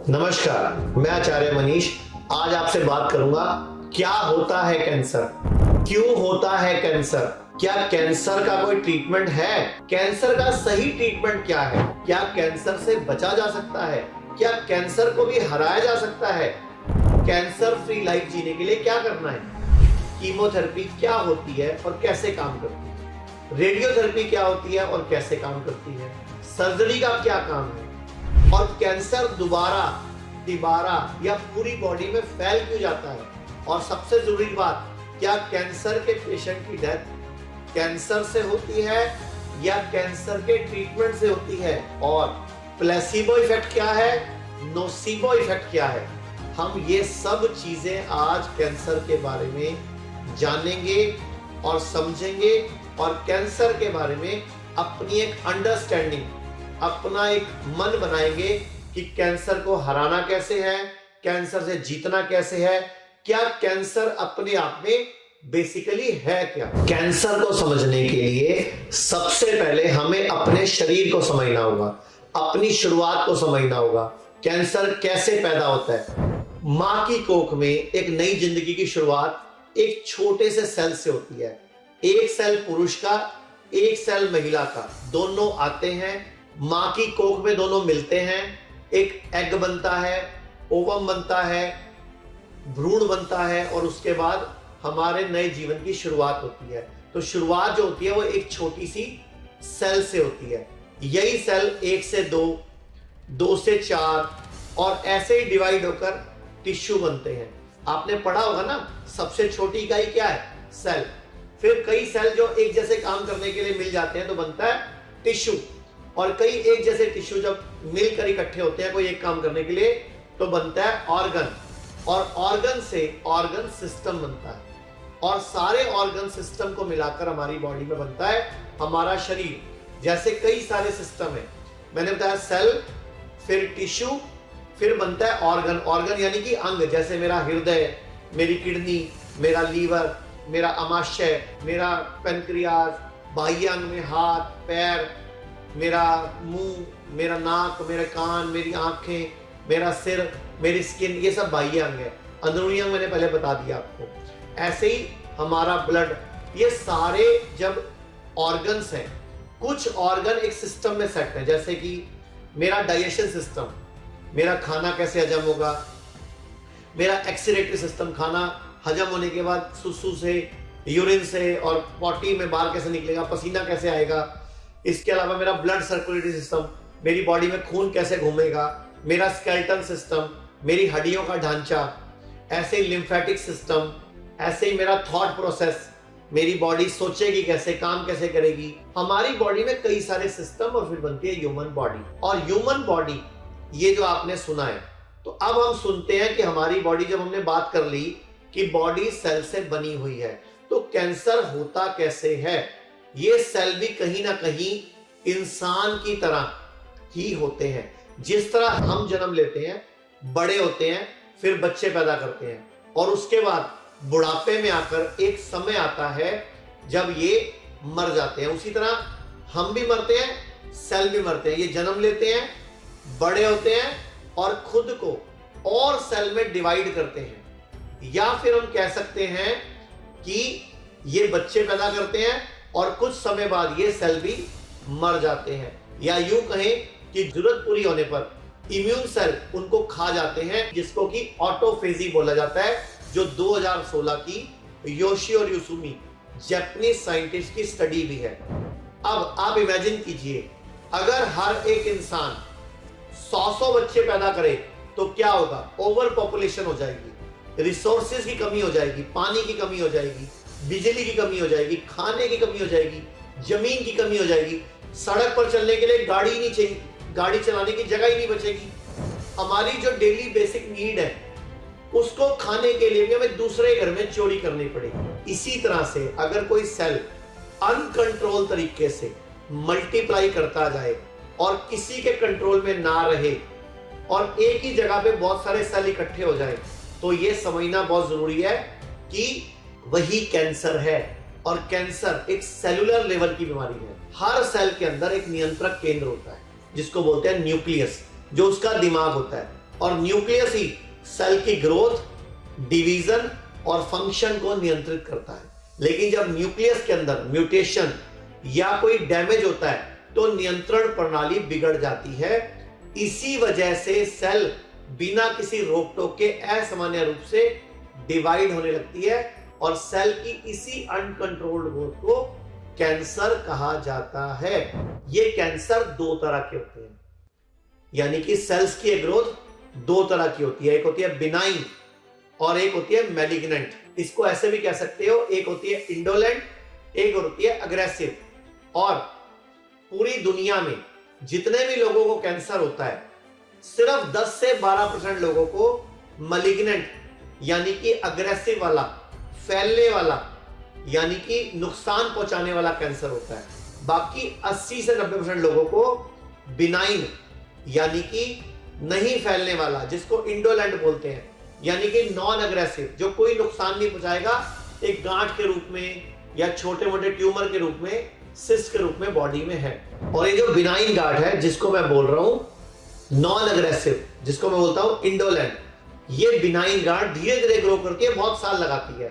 नमस्कार, मैं आचार्य मनीष आज आपसे बात करूंगा क्या होता है कैंसर, क्यों होता है कैंसर, क्या कैंसर का कोई ट्रीटमेंट है, कैंसर का सही ट्रीटमेंट क्या है, क्या कैंसर से बचा जा सकता है, क्या कैंसर को भी हराया जा सकता है, कैंसर फ्री लाइफ जीने के लिए क्या करना है, कीमोथेरेपी क्या होती है और कैसे काम करती है, रेडियोथेरेपी क्या होती है और कैसे काम करती है, सर्जरी का क्या काम है, और कैंसर दोबारा या पूरी बॉडी में फैल क्यों जाता है, और सबसे जरूरी बात, क्या कैंसर के पेशेंट की डेथ कैंसर से होती है या कैंसर के ट्रीटमेंट से होती है, और प्लेसिबो इफेक्ट क्या है, नोसिबो इफेक्ट क्या है। हम ये सब चीजें आज कैंसर के बारे में जानेंगे और समझेंगे और कैंसर के बारे में अपनी एक अंडरस्टैंडिंग, अपना एक मन बनाएंगे कि कैंसर को हराना कैसे है, कैंसर से जीतना कैसे है, क्या कैंसर अपने आप में बेसिकली है क्या। कैंसर को समझने के लिए सबसे पहले हमें अपने शरीर को समझना होगा, अपनी शुरुआत को समझना होगा, कैंसर कैसे पैदा होता है। मां की कोख में एक नई जिंदगी की शुरुआत एक छोटे से सेल से होती है। एक सेल पुरुष का, एक सेल महिला का, दोनों आते हैं मां की कोख में, दोनों मिलते हैं, एक एग बनता है, ओवम बनता है, भ्रूण बनता है और उसके बाद हमारे नए जीवन की शुरुआत होती है। तो शुरुआत जो होती है वो एक छोटी सी सेल से होती है। यही सेल 1 से 2, 2 से 4 और ऐसे ही डिवाइड होकर टिश्यू बनते हैं। आपने पढ़ा होगा ना, सबसे छोटी इकाई क्या है, सेल। फिर कई सेल जो एक जैसे काम करने के लिए मिल जाते हैं तो बनता है टिश्यू, और कई एक जैसे टिश्यू जब मिलकर इकट्ठे होते हैं कोई एक काम करने के लिए तो बनता है ऑर्गन, और ऑर्गन से ऑर्गन सिस्टम बनता है, और सारे ऑर्गन सिस्टम को मिलाकर हमारी बॉडी में बनता है हमारा शरीर। जैसे कई सारे सिस्टम है, मैंने बताया सेल, फिर टिश्यू, फिर बनता है ऑर्गन। ऑर्गन यानी कि अंग, जैसे मेरा हृदय, मेरी किडनी, मेरा लीवर, मेरा अमाशय, मेरा पेनक्रियाज, बाह्य अंग में हाथ पैर, मेरा मुंह, मेरा नाक, मेरे कान, मेरी आंखें, मेरा सिर, मेरी स्किन, ये सब बाह्य अंग है। अंदरूनी अंग मैंने पहले बता दिया आपको। ऐसे ही हमारा ब्लड, ये सारे जब ऑर्गन्स हैं, कुछ ऑर्गन एक सिस्टम में सेट है, जैसे कि मेरा डाइजेशन सिस्टम, मेरा खाना कैसे हजम होगा, मेरा एक्सीरेटरी सिस्टम, खाना हजम होने के बाद सुसु से, यूरिन से और पॉटी में बाहर कैसे निकलेगा, पसीना कैसे आएगा। इसके अलावा मेरा ब्लड सर्कुलेटरी सिस्टम, मेरी बॉडी में खून कैसे घूमेगा, मेरा स्केलेटन सिस्टम, मेरी हड्डियों का ढांचा, ऐसे ही लिम्फेटिक सिस्टम, ऐसे ही मेरा थॉट प्रोसेस, मेरी बॉडी सोचेगी कैसे, काम कैसे करेगी। हमारी बॉडी में कई सारे सिस्टम और फिर बनती है ह्यूमन बॉडी। और ह्यूमन बॉडी ये जो आपने सुना है, तो अब हम सुनते हैं कि हमारी बॉडी, जब हमने बात कर ली कि बॉडी सेल से बनी हुई है, तो कैंसर होता कैसे है। ये सेल भी कहीं ना कहीं इंसान की तरह ही होते हैं। जिस तरह हम जन्म लेते हैं, बड़े होते हैं, फिर बच्चे पैदा करते हैं, और उसके बाद बुढ़ापे में आकर एक समय आता है जब ये मर जाते हैं, उसी तरह हम भी मरते हैं, सेल भी मरते हैं। ये जन्म लेते हैं, बड़े होते हैं और खुद को और सेल में डिवाइड करते हैं, या फिर हम कह सकते हैं कि ये बच्चे पैदा करते हैं और कुछ समय बाद ये सेल भी मर जाते हैं, या यूं कहें कि जरूरत पूरी होने पर इम्यून सेल उनको खा जाते हैं, जिसको कि ऑटोफेजी बोला जाता है, जो 2016 की योशिओ युसुमी जापानीज साइंटिस्ट की स्टडी भी है। अब आप इमेजिन कीजिए, अगर हर एक इंसान 100 बच्चे पैदा करे तो क्या होगा, ओवर पॉपुलेशन हो जाएगी, रिसोर्सेज की कमी हो जाएगी, पानी की कमी हो जाएगी, बिजली की कमी हो जाएगी, खाने की कमी हो जाएगी, जमीन की कमी हो जाएगी, सड़क पर चलने के लिए गाड़ी नहीं चाहिए, गाड़ी चलाने की जगह ही नहीं बचेगी। हमारी जो डेली बेसिक नीड है उसको खाने के लिए भी हमें दूसरे घर में चोरी करनी पड़ेगी। इसी तरह से अगर कोई सेल अनकंट्रोल तरीके से मल्टीप्लाई करता जाए और किसी के कंट्रोल में ना रहे और एक ही जगह पे बहुत सारे सेल इकट्ठे हो जाए, तो ये समझना बहुत जरूरी है कि वही कैंसर है। और कैंसर एक सेलुलर लेवल की बीमारी है। हर सेल के अंदर एक नियंत्रक केंद्र होता है जिसको बोलते हैं न्यूक्लियस, जो उसका दिमाग होता है। और न्यूक्लियस ही सेल की ग्रोथ, डिवीजन और फंक्शन को नियंत्रित करता है। लेकिन जब न्यूक्लियस के अंदर म्यूटेशन या कोई डैमेज होता है तो नियंत्रण प्रणाली बिगड़ जाती है। इसी वजह से सेल बिना किसी रोक टोक के असामान्य रूप से डिवाइड होने लगती है और सेल की इसी अनकंट्रोल्ड ग्रोथ को कैंसर कहा जाता है। ये कैंसर दो तरह के होते हैं, यानी कि सेल्स की ग्रोथ दो तरह की होती है, एक होती है बिनाइन और एक होती है मैलिग्नेंट। इसको ऐसे भी कह सकते हो, एक होती है इंडोलेंट, एक होती है अग्रेसिव। और पूरी दुनिया में जितने भी लोगों को कैंसर होता है सिर्फ 10 से 12% लोगों को मैलिग्नेंट यानी कि अग्रेसिव वाला, फैलने वाला यानी कि नुकसान पहुंचाने वाला कैंसर होता है। बाकी 80 से 90% लोगों को बिनाइन यानी कि नहीं फैलने वाला, जिसको इंडोलेंट बोलते हैं, यानी कि नॉन अग्रेसिव, जो कोई नुकसान नहीं पहुंचाएगा, एक गांठ के रूप में या छोटे मोटे ट्यूमर के रूप में, सिस्ट के रूप में बॉडी में है। और ये जो बिनाइन गांठ है जिसको मैं बोल रहा हूं नॉन अग्रेसिव, जिसको मैं बोलता हूं इंडोलेंट, ये बिनाइन गांठ धीरे धीरे ग्रो करके बहुत साल लगाती है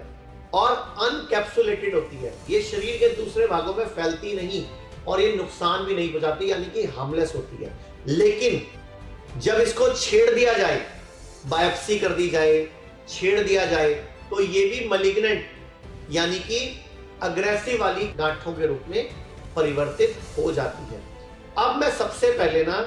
और अनकैप्सुलेटेड होती है। ये शरीर के दूसरे भागों में फैलती नहीं और ये नुकसान भी नहीं पहुंचाती, यानी कि हार्मलेस होती है। लेकिन जब इसको छेड़ दिया जाए, बायोप्सी कर दी जाए, छेड़ दिया जाए, तो ये भी मैलिग्नेंट यानी कि अग्रेसिव वाली गांठों के रूप में परिवर्तित हो जाती है। अब मैं सबसे पहले ना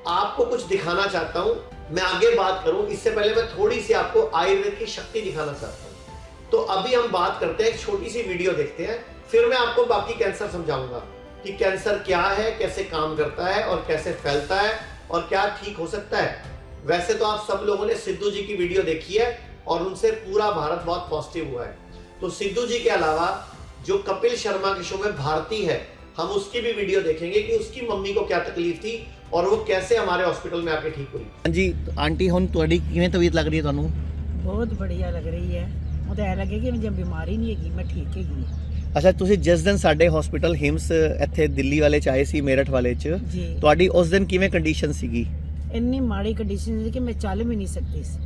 आपको कुछ दिखाना चाहता हूं। मैं आगे बात करूं इससे पहले मैं थोड़ी सी आपको आयुर्वेद की शक्ति दिखाना चाहता हूं। तो अभी हम बात करते हैं, एक छोटी सी वीडियो देखते हैं, फिर मैं आपको बाकी कैंसर समझाऊंगा कि कैंसर क्या है, कैसे काम करता है और कैसे फैलता है और क्या ठीक हो सकता है। वैसे तो आप सब लोगों ने सिद्धू जी की वीडियो देखी है और उनसे पूरा भारत बहुत पॉजिटिव हुआ है। तो सिद्धू जी के अलावा जो कपिल शर्मा के शो में भारती है, हम उसकी भी वीडियो देखेंगे कि उसकी मम्मी को क्या तकलीफ थी और वो कैसे हमारे हॉस्पिटल में आके ठीक हुई। हाँ जी आंटी, हुण तुहाडी किवें तबीयत लग रही है तुहानू? बहुत बढ़िया लग रही है। मुझे ऐ लगे कि मैं बीमारी नहीं हैगी, मैं ठीक हैगी। अच्छा, ਤੁਸੀਂ ਜਿਸ ਦਿਨ ਸਾਡੇ ਹਸਪੀਟਲ ਹਿਮਸ ਇੱਥੇ ਦਿੱਲੀ ਵਾਲੇ ਚ ਆਏ ਸੀ, ਮੇਰਠ ਵਾਲੇ ਚ, ਜੀ ਤੁਹਾਡੀ ਉਸ ਦਿਨ ਕਿਵੇਂ ਕੰਡੀਸ਼ਨ ਸੀਗੀ? ਇੰਨੀ ਮਾੜੀ ਕੰਡੀਸ਼ਨ ਸੀ ਕਿ ਮੈਂ ਚੱਲ ਵੀ ਨਹੀਂ ਸਕਦੀ ਸੀ।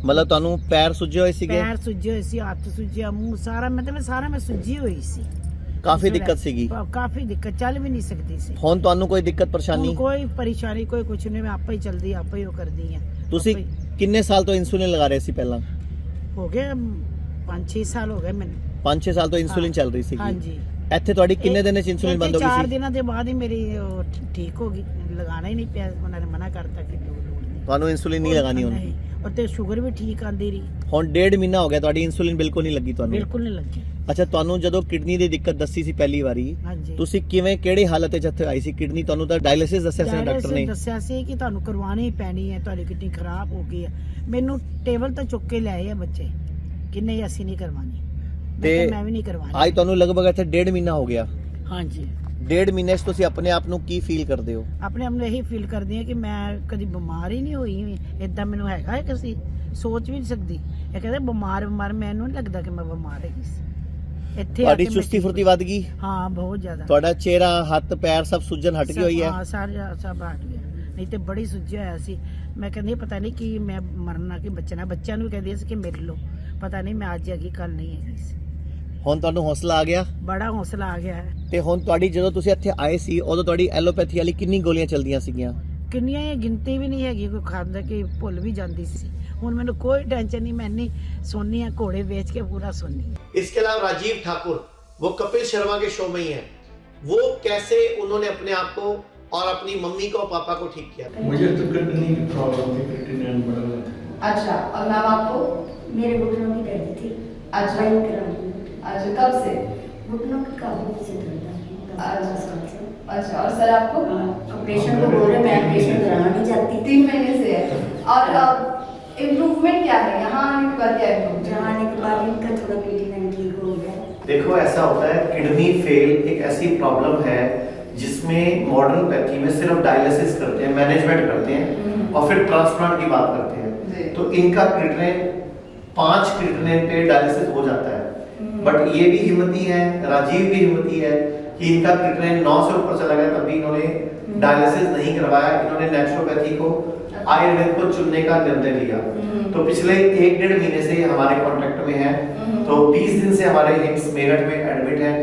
ਮਤਲਬ ਤੁਹਾਨੂੰ ਪੈਰ ਸੁੱਜੇ ਹੋਏ ਸੀਗੇ? ਪੈਰ ਸੁੱਜੇ ਹੋਏ ਸੀ, ਹੱਥ ਸੁੱਜਿਆ, ਮੂੰਹ ਸਾਰਾ, ਮਤਲਬ ਮੈਂ ਸੁੱਜੀ ਹੋਈ ਸੀ। ਕਾਫੀ ਦਿੱਕਤ ਸੀਗੀ? ਕਾਫੀ ਦਿੱਕਤ, ਚੱਲ ਵੀ ਨਹੀਂ ਸਕਦੀ ਸੀ। ਹੁਣ ਤੁਹਾਨੂੰ ਕੋਈ ਦਿੱਕਤ ਪਰੇਸ਼ਾਨੀ? ਕੋਈ ਪਰੇਸ਼ਾਨੀ, ਕੋਈ ਕੁਛ ਨਹੀਂ, ਮੈਂ ਆਪੇ ਹੀ ਚਲਦੀ, ਆਪੇ ਹੀ ਉਹ ਕਰਦੀ ਆ। ਤੁਸੀਂ ਕਿੰਨੇ ਸਾਲ ਤੋਂ ਇਨਸੂਲਿਨ ਲਗਾ ਰਹੇ ਸੀ ਪਹਿਲਾਂ? ਹੋ ਗਏ 5-6 ਸਾਲ ਹੋ ਗਏ ਮੈਨੂੰ। 5-6 ਸਾਲ ਤੋਂ ਇਨਸੂਲਿਨ ਚੱਲ ਰਹੀ ਸੀਗੀ? ਹਾਂਜੀ। ਇੱਥੇ ਤੁਹਾਡੀ ਕਿੰਨੇ ਦਿਨ ਚ ਇਨਸੂਲਿਨ ਬੰਦ ਹੋ ਗਈ ਸੀ? 4 ਦਿਨਾਂ ਦੇ ਬਾਅਦ ਹੀ ਮੇਰੀ ਠੀਕ ਹੋ ਗਈ, ਲਗਾਣਾ ਹੀ ਨਹੀਂ ਪਿਆ। ਉਹਨਾਂ ਨੇ ਮਨਾ ਕਰਤਾ ਕਿ ਲੋੜ ਨਹੀਂ, ਤੁਹਾਨੂੰ ਇਨਸੂਲਿਨ ਨਹੀਂ ਲਗਾਣੀ ਹੁਣ। और तो शुगर भी ठीक आंदी रही। ਹੁਣ 1.5 ਮਹੀਨਾ ਹੋ ਗਿਆ ਤੁਹਾਡੀ ਇਨਸੂਲਿਨ ਬਿਲਕੁਲ ਨਹੀਂ ਲੱਗੀ ਤੁਹਾਨੂੰ? बिल्कुल नहीं लगी। ਅੱਛਾ, ਤੁਹਾਨੂੰ ਜਦੋਂ ਕਿਡਨੀ ਦੀ ਦਿੱਕਤ ਦੱਸੀ ਸੀ ਪਹਿਲੀ ਵਾਰੀ, हाँ जी। ਤੁਸੀਂ ਕਿਵੇਂ, ਕਿਹੜੀ ਹਾਲਤ ਵਿੱਚ ਇੱਥੇ ਆਈ ਸੀ? ਕਿਡਨੀ ਤੁਹਾਨੂੰ ਤਾਂ ਡਾਇਲਿਸਿਸ ਦੱਸਿਆ ਸੀ ਡਾਕਟਰ ਨੇ? ਦੱਸਿਆ ਸੀ ਕਿ ਤੁਹਾਨੂੰ ਕਰਵਾਉਣੀ ਹੀ ਪੈਣੀ ਹੈ, ਤੁਹਾਡੀ ਕਿਡਨੀ ਖਰਾਬ ਹੋ ਗਈ ਹੈ। ਮੈਨੂੰ ਟੇਬਲ ਤੋਂ ਚੁੱਕ ਕੇ ਲਿਆਏ ਆ ਬੱਚੇ ਕਿ ਨਹੀਂ ਅਸੀਂ ਨਹੀਂ ਕਰਵਾਉਣੀ, ਮੈਂ ਵੀ ਨਹੀਂ ਕਰਵਾਉਣੀ। ਅੱਜ ਤੁਹਾਨੂੰ ਲਗਭਗ ਇੱਥੇ 1.5 ਮਹੀਨਾ ਹੋ ਗਿਆ। हाँ जी। 1.5 ਮਹੀਨੇ 'ਚ ਤੁਸੀਂ ਆਪਣੇ ਆਪ ਨੂੰ ਕੀ ਫੀਲ ਕਰਦੇ ਹੋ? ਆਪਣੇ ਆਪ ਨੂੰ ਇਹੀ ਫੀਲ ਕਰਦੀ ਹਾਂ ਕਿ ਮੈਂ ਕਦੀ ਬਿਮਾਰ ਹੀ ਨਹੀਂ ਹੋਈ। ਇਦਾਂ ਮੈਨੂੰ ਹੈਗਾ ਹੈ, ਕਿਸੇ ਸੋਚ ਵੀ ਨਹੀਂ ਸਕਦੀ। ਇਹ ਕਹਿੰਦੇ ਬਿਮਾਰ, ਮੈਨੂੰ ਨਹੀਂ ਲੱਗਦਾ ਕਿ ਮੈਂ ਬਿਮਾਰ ਹੈਗੀ ਸੀ। ਇੱਥੇ ਤੁਹਾਡੀ ਚੁਸਤੀ ਫੁਰਤੀ ਵੱਧ ਗਈ? ਹਾਂ, ਬਹੁਤ ਜ਼ਿਆਦਾ। ਤੁਹਾਡਾ ਚਿਹਰਾ, ਹੱਥ, ਪੈਰ ਸਭ ਸੁੱਜਣ ਹਟ ਗਈ ਹੋਈ ਹੈ? ਹਾਂ, ਸਾਰਾ ਸਭ ਹਟ ਗਿਆ, ਨਹੀਂ ਤੇ ਬੜੀ ਸੁੱਜਿਆ ਹੋਇਆ ਸੀ। ਮੈਂ ਕਹਿੰਦੀ ਪਤਾ ਨਹੀਂ ਕਿ ਮੈਂ ਮਰਨਾ ਕਿ ਬੱਚਿਆਂ ਨੂੰ ਕਹਿੰਦੀ ਸੀ ਕਿ ਮਿਲ ਲਓ, ਪਤਾ ਨਹੀਂ ਮੈਂ ਅੱਜ ਹੈਗੀ ਕੱਲ ਨਹੀਂ ਹੈਗੀ ਸੀ। ਹੁਣ ਤੁਹਾਨੂੰ ਹੌਸਲਾ ਆ ਗਿਆ? ਬੜਾ ਹੌਸਲਾ ਆ ਗਿਆ ਹੈ। ਤੇ ਹੁਣ ਤੁਹਾਡੀ, ਜਦੋਂ ਤੁਸੀਂ ਇੱਥੇ ਆਏ ਸੀ ਉਦੋਂ ਤੁਹਾਡੀ ਐਲੋਪੈਥੀ ਵਾਲੀ ਕਿੰਨੀ ਗੋਲੀਆਂ ਚੱਲਦੀਆਂ ਸੀਗੀਆਂ? ਕਿੰਨੀਆਂ, ਇਹ ਗਿਣਤੀ ਵੀ ਨਹੀਂ ਹੈਗੀ, ਕੋਈ ਖਾਂਦਾ ਕਿ ਭੁੱਲ ਵੀ ਜਾਂਦੀ ਸੀ। ਹੁਣ ਮੈਨੂੰ ਕੋਈ टेंशन नहीं, मैं नहीं सोनी है, घोड़े बेच के पूरा सोनी। इसके अलावा राजीव ठाकुर, वो कपिल शर्मा के शो में ही है, वो कैसे उन्होंने अपने आप को और अपनी मम्मी को, पापा को ठीक किया? मुझे तो किडनी की प्रॉब्लम थी, किडनी बढ़ा था। अच्छा, और मैम आपको? मेरे घुटनों की दर्द थी। अच्छा, अच्छा, कब से? घुटनों की काफी से दर्द है। अच्छा, और सर आपको? ऑपरेशन को बोल रहे, मैं ऑपरेशन कराना नहीं चाहती। 3 महीने से है। और इम्प्रूवमेंट क्या है यहाँ आने के बाद? क्या इम्प्रूवमेंट? यहाँ आने के बाद इनका थोड़ा पेट ठीक हो गया। देखो, ऐसा होता है, किडनी फेल एक ऐसी प्रॉब्लम है जिसमें मॉडर्न पैथी में सिर्फ डायलिसिस करते हैं, मैनेजमेंट करते हैं और फिर ट्रांसप्लांट की बात करते हैं। तो इनका किडनी 5 किडनी पे डायलिसिस हो जाता है। बट ये भी हिम्मती है, राजीव भी हिम्मती है कि इनका किडनी 9 से ऊपर चला गया, तब भी इन्होंने डायलिसिस नहीं करवाया। इन्होंने नेचुरोपैथी को आयुर्वेद को चुनने का निर्णय लिया। तो पिछले 1-1.5 महीने से हमारे कांटेक्ट में है, तो 20 दिन से हमारे हिम्स मेरठ में एडमिट है।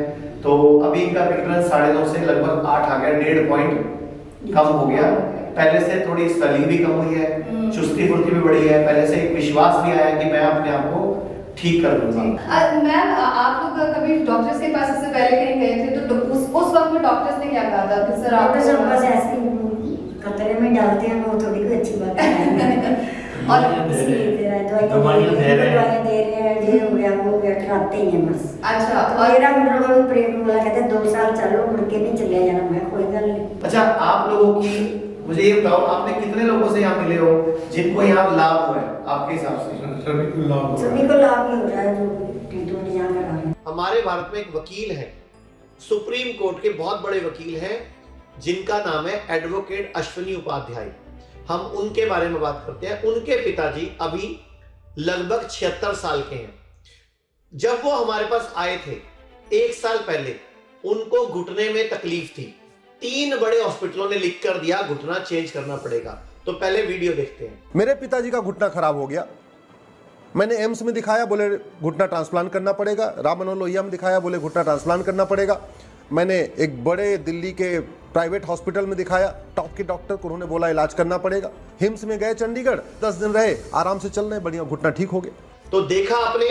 तो अभी इनका फिटनेस 9.5 से लगभग 8 आ गया, 1.5 पॉइंट कम हो गया। पहले से थोड़ी स्वेलिंग भी कम हुई है, चुस्ती फुर्ती भी बढ़ी है, पहले से एक विश्वास भी आया कि मैं अपने आप को ठीक कर लूंगा। मैम आप लोग कभी डॉक्टर्स के पास इससे पहले कहीं गए थे तो उस वक्त में डॉक्टर्स ने क्या कहा था कि सर आप डॉक्टर साहब बस ऐसे कतरे में डालते हैं, वो थोड़ी कोई अच्छी बात है। और दवाइयाँ दे रहे हैं, ये हो गया वो हो गया, डराते ही हैं बस। अच्छा, और मेरा मतलब प्रेम बोला कहते 2 साल चलो मुड़ के नहीं चले जाना, मैं कोई गल नहीं। अच्छा, आप लोगों की मुझे ये बताओ, आपने कितने लोगों से यहाँ मिले हो जिनको यहाँ लाभ हुआ है आपके हिसाब से? सभी को लाभ हो रहा है। सभी को लाभ ही हो रहा है जो ट्रीटमेंट यहाँ करा रहे हैं। हमारे भारत में एक वकील है, सुप्रीम कोर्ट के बहुत बड़े वकील हैं, जिनका नाम है एडवोकेट अश्विनी उपाध्याय। हम उनके बारे में बात करते हैं। उनके पिताजी अभी लगभग 76 साल के हैं। जब वो हमारे पास आए थे 1 साल पहले, उनको घुटने में तकलीफ थी। 3 बड़े हॉस्पिटलों ने लिख कर दिया घुटना चेंज करना पड़ेगा। तो पहले वीडियो देखते हैं। मेरे पिताजी का घुटना खराब हो गया, मैंने एम्स में दिखाया, बोले घुटना ट्रांसप्लांट करना पड़ेगा। राम मनोहर लोहिया में दिखाया, बोले घुटना ट्रांसप्लांट करना पड़ेगा। मैंने एक बड़े दिल्ली के प्राइवेट हॉस्पिटल में दिखाया, टॉप के डॉक्टर को, उन्होंने बोला इलाज करना पड़ेगा। हिम्स में गए चंडीगढ़, 10 दिन रहे, आराम से चल रहे, बढ़िया, घुटना ठीक हो गया। तो देखा आपने,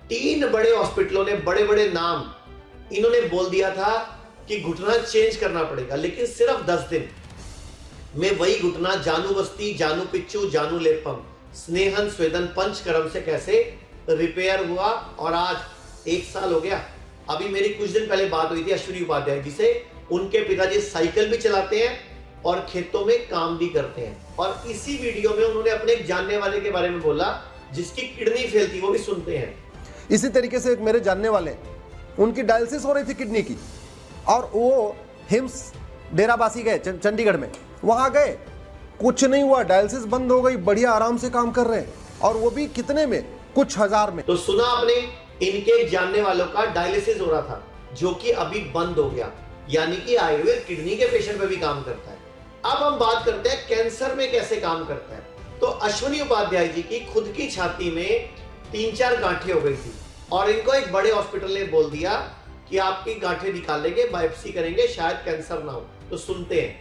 3 बड़े हॉस्पिटलों ने बड़े बड़े नाम इन्होंने बोल दिया था कि घुटना चेंज करना पड़ेगा, लेकिन सिर्फ 10 दिन में वही घुटना जानू बस्ती, जानू पिच्चू, जानू लेपम, स्नेहन, स्वेदन, पंचकर्म से कैसे रिपेयर हुआ। और आज 1 साल हो गया। अभी मेरी कुछ दिन पहले बात हुई थी अश्विनी उपाध्याय जी से। उनके पिताजी साइकिल भी चलाते हैं और खेतों में काम भी करते हैं। और इसी वीडियो में उन्होंने अपने एक जानने वाले के बारे में बोला जिसकी किडनी फेल थी, वो भी सुनते हैं। इसी तरीके से एक मेरे जानने वाले, उनकी डायलिसिस हो रही थी किडनी की, और वो हिम्स डेराबासी गए चंडीगढ़ में, वहां गए, कुछ नहीं हुआ, डायलिसिस बंद हो गई, बढ़िया आराम से काम कर रहे हैं, और वो भी कितने में, कुछ हजार में। तो सुना आपने, इनके जानने वालों का डायलिसिस हो रहा था जो कि अभी बंद हो गया। यानी कि आयुर्वेद किडनी के पेशेंट पे भी काम करता है। अब हम बात करते हैं कैंसर में कैसे काम करता है। तो अश्विनी उपाध्याय जी की खुद की छाती में 3-4 गांठें हो गई थी और इनको एक बड़े हॉस्पिटल ने बोल दिया कि आपकी गांठें निकाल लेंगे, बायोप्सी करेंगे, शायद कैंसर ना हो। तो सुनते हैं।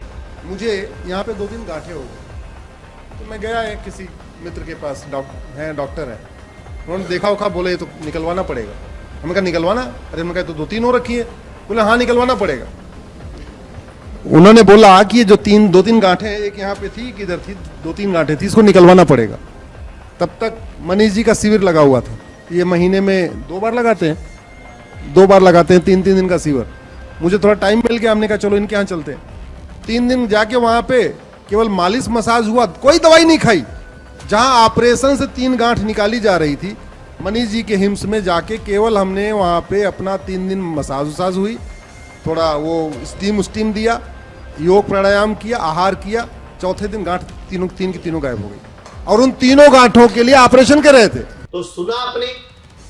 मुझे यहाँ पे 2-3 गांठें हो गई, तो मैं गया है किसी मित्र के पास, डॉक्टर है, उन्होंने देखा उखा, बोले ये तो निकलवाना पड़ेगा। हमने कहा निकलवाना? अरे मैंने कहा तो 2-3 हो रखी है। बोले हाँ निकलवाना पड़ेगा। उन्होंने बोला कि ये जो 2-3 गांठें, एक यहाँ पे थी, किधर थी, 2-3 गांठें थी, इसको निकलवाना पड़ेगा। तब तक मनीष जी का शिविर लगा हुआ था। ये महीने में 2 बार लगाते हैं, 2 बार लगाते हैं, 3-3 दिन का शिविर। मुझे थोड़ा टाइम मिल गया, हमने कहा चलो इनके यहाँ चलते हैं। 3 दिन जाके वहाँ पे केवल मालिश मसाज हुआ, कोई दवाई नहीं खाई। जहाँ ऑपरेशन से 3 गांठ निकाली जा रही थी, मनीष जी के हिम्स में जाके केवल हमने वहाँ पे अपना 3 दिन मसाज वसाज हुई, थोड़ा वो स्टीम दिया, योग प्राणायाम किया, आहार किया। चौथे दिन गांठ तीन की तीनों गायब हो गई, और उन 3 गांठों के लिए ऑपरेशन कर रहे थे। तो सुना आपने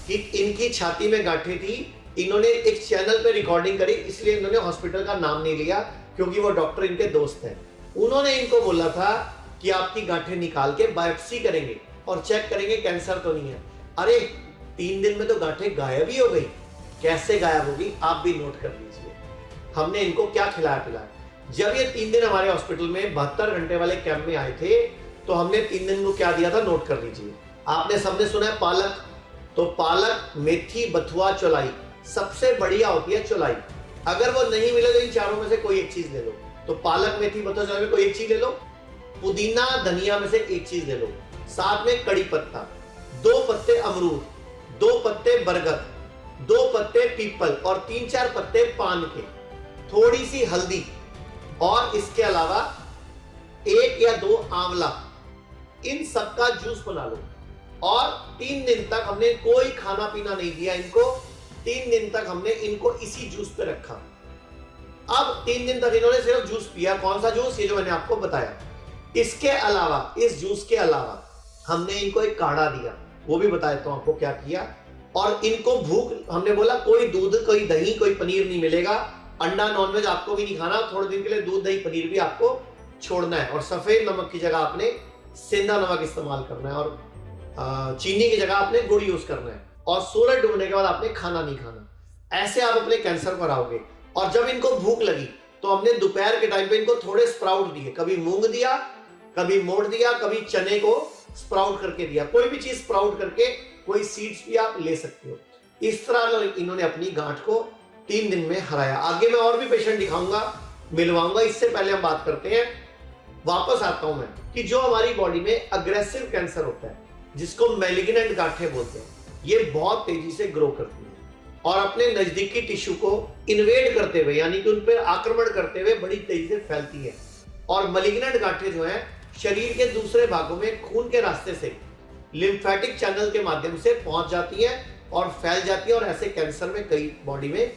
कि इनकी छाती में गांठें थी। इन्होंने एक चैनल पे रिकॉर्डिंग करी, इसलिए इन्होंने हॉस्पिटल का नाम नहीं लिया क्योंकि वो डॉक्टर इनके दोस्त हैं। उन्होंने इनको बोला था कि आपकी गांठें निकाल के बायोप्सी करेंगे और चेक करेंगे कैंसर तो नहीं है। अरे 3 दिन में तो गांठें गायब ही हो गई। कैसे गायब होगी आप भी नोट कर लीजिए। हमने इनको क्या खिलाया पिलाया। जब ये 3 दिन हमारे हॉस्पिटल में 72 घंटे वाले कैंप में आए थे, तो हमने 3 दिन को क्या दिया था, नोट कर लीजिए। आपने सबने सुना है पालक, तो पालक, मेथी, बथुआ, चौलाई, सबसे बढ़िया होती है चौलाई। अगर वो नहीं मिले तो इन चारों में से कोई एक चीज ले लो। तो पालक, मेथी, बथुआ, चौलाई में कोई एक चीज ले लो। पुदीना, धनिया में से एक चीज ले लो। साथ में कड़ी पत्ता, 2 पत्ते अमरूद, 2 पत्ते बरगद, 2 पत्ते पीपल और 3-4 पत्ते पान के, थोड़ी सी हल्दी, और इसके अलावा 1 या 2 आंवला। इन सबका जूस बना लो। और 3 दिन तक हमने कोई खाना पीना नहीं दिया इनको। 3 दिन तक हमने इनको इसी जूस पे रखा। अब 3 दिन तक इन्होंने सिर्फ जूस पिया। कौन सा जूस? ये जो मैंने आपको बताया। इसके अलावा, इस जूस के अलावा हमने इनको एक काढ़ा दिया, वो भी बताया तो आपको क्या किया। और इनको भूख, हमने बोला कोई दूध, कोई दही, कोई पनीर नहीं मिलेगा। अंडा, नॉनवेज आपको भी नहीं खाना। थोड़े दिन के लिए दूध, दही, पनीर भी आपको छोड़ना है। और सफेद नमक की जगह आपने सेंधा नमक इस्तेमाल करना है और चीनी की जगह आपने गुड़ यूज करना है और सूरज डूबने के बाद आपने खाना नहीं खाना। ऐसे आप अपने कैंसर को हराओगे। और जब इनको भूख लगी तो हमने दोपहर के टाइम पे इनको थोड़े स्प्राउट दिए, कभी मूंग दिया, कभी मोड़ दिया, कभी चने को स्प्राउट करके दिया। कोई भी चीज स्प्राउट करके, कोई सीड्स भी आप ले सकते हो। इस तरह इन्होंने अपनी गांठ को 3 दिन में हराया। आगे मैं और भी पेशेंट दिखाऊंगा, मिलवाऊंगा। इससे पहले हम बात करते हैं, वापस आता हूं मैं, कि जो हमारी बॉडी में अग्रेसिव कैंसर होता है, जिसको मैलिग्नेंट गांठें बोलते हैं, ये बहुत तेजी से ग्रो करती है और अपने नजदीकी टिश्यू को इन्वेड करते हुए, यानी कि उन पर आक्रमण करते हुए बड़ी तेजी से फैलती है। और मैलिग्नेंट गांठें जो है शरीर के दूसरे भागों में खून के रास्ते से, लिम्फेटिक चैनल के माध्यम से पहुंच जाती है और फैल जाती है। और ऐसे कैंसर में कई बॉडी में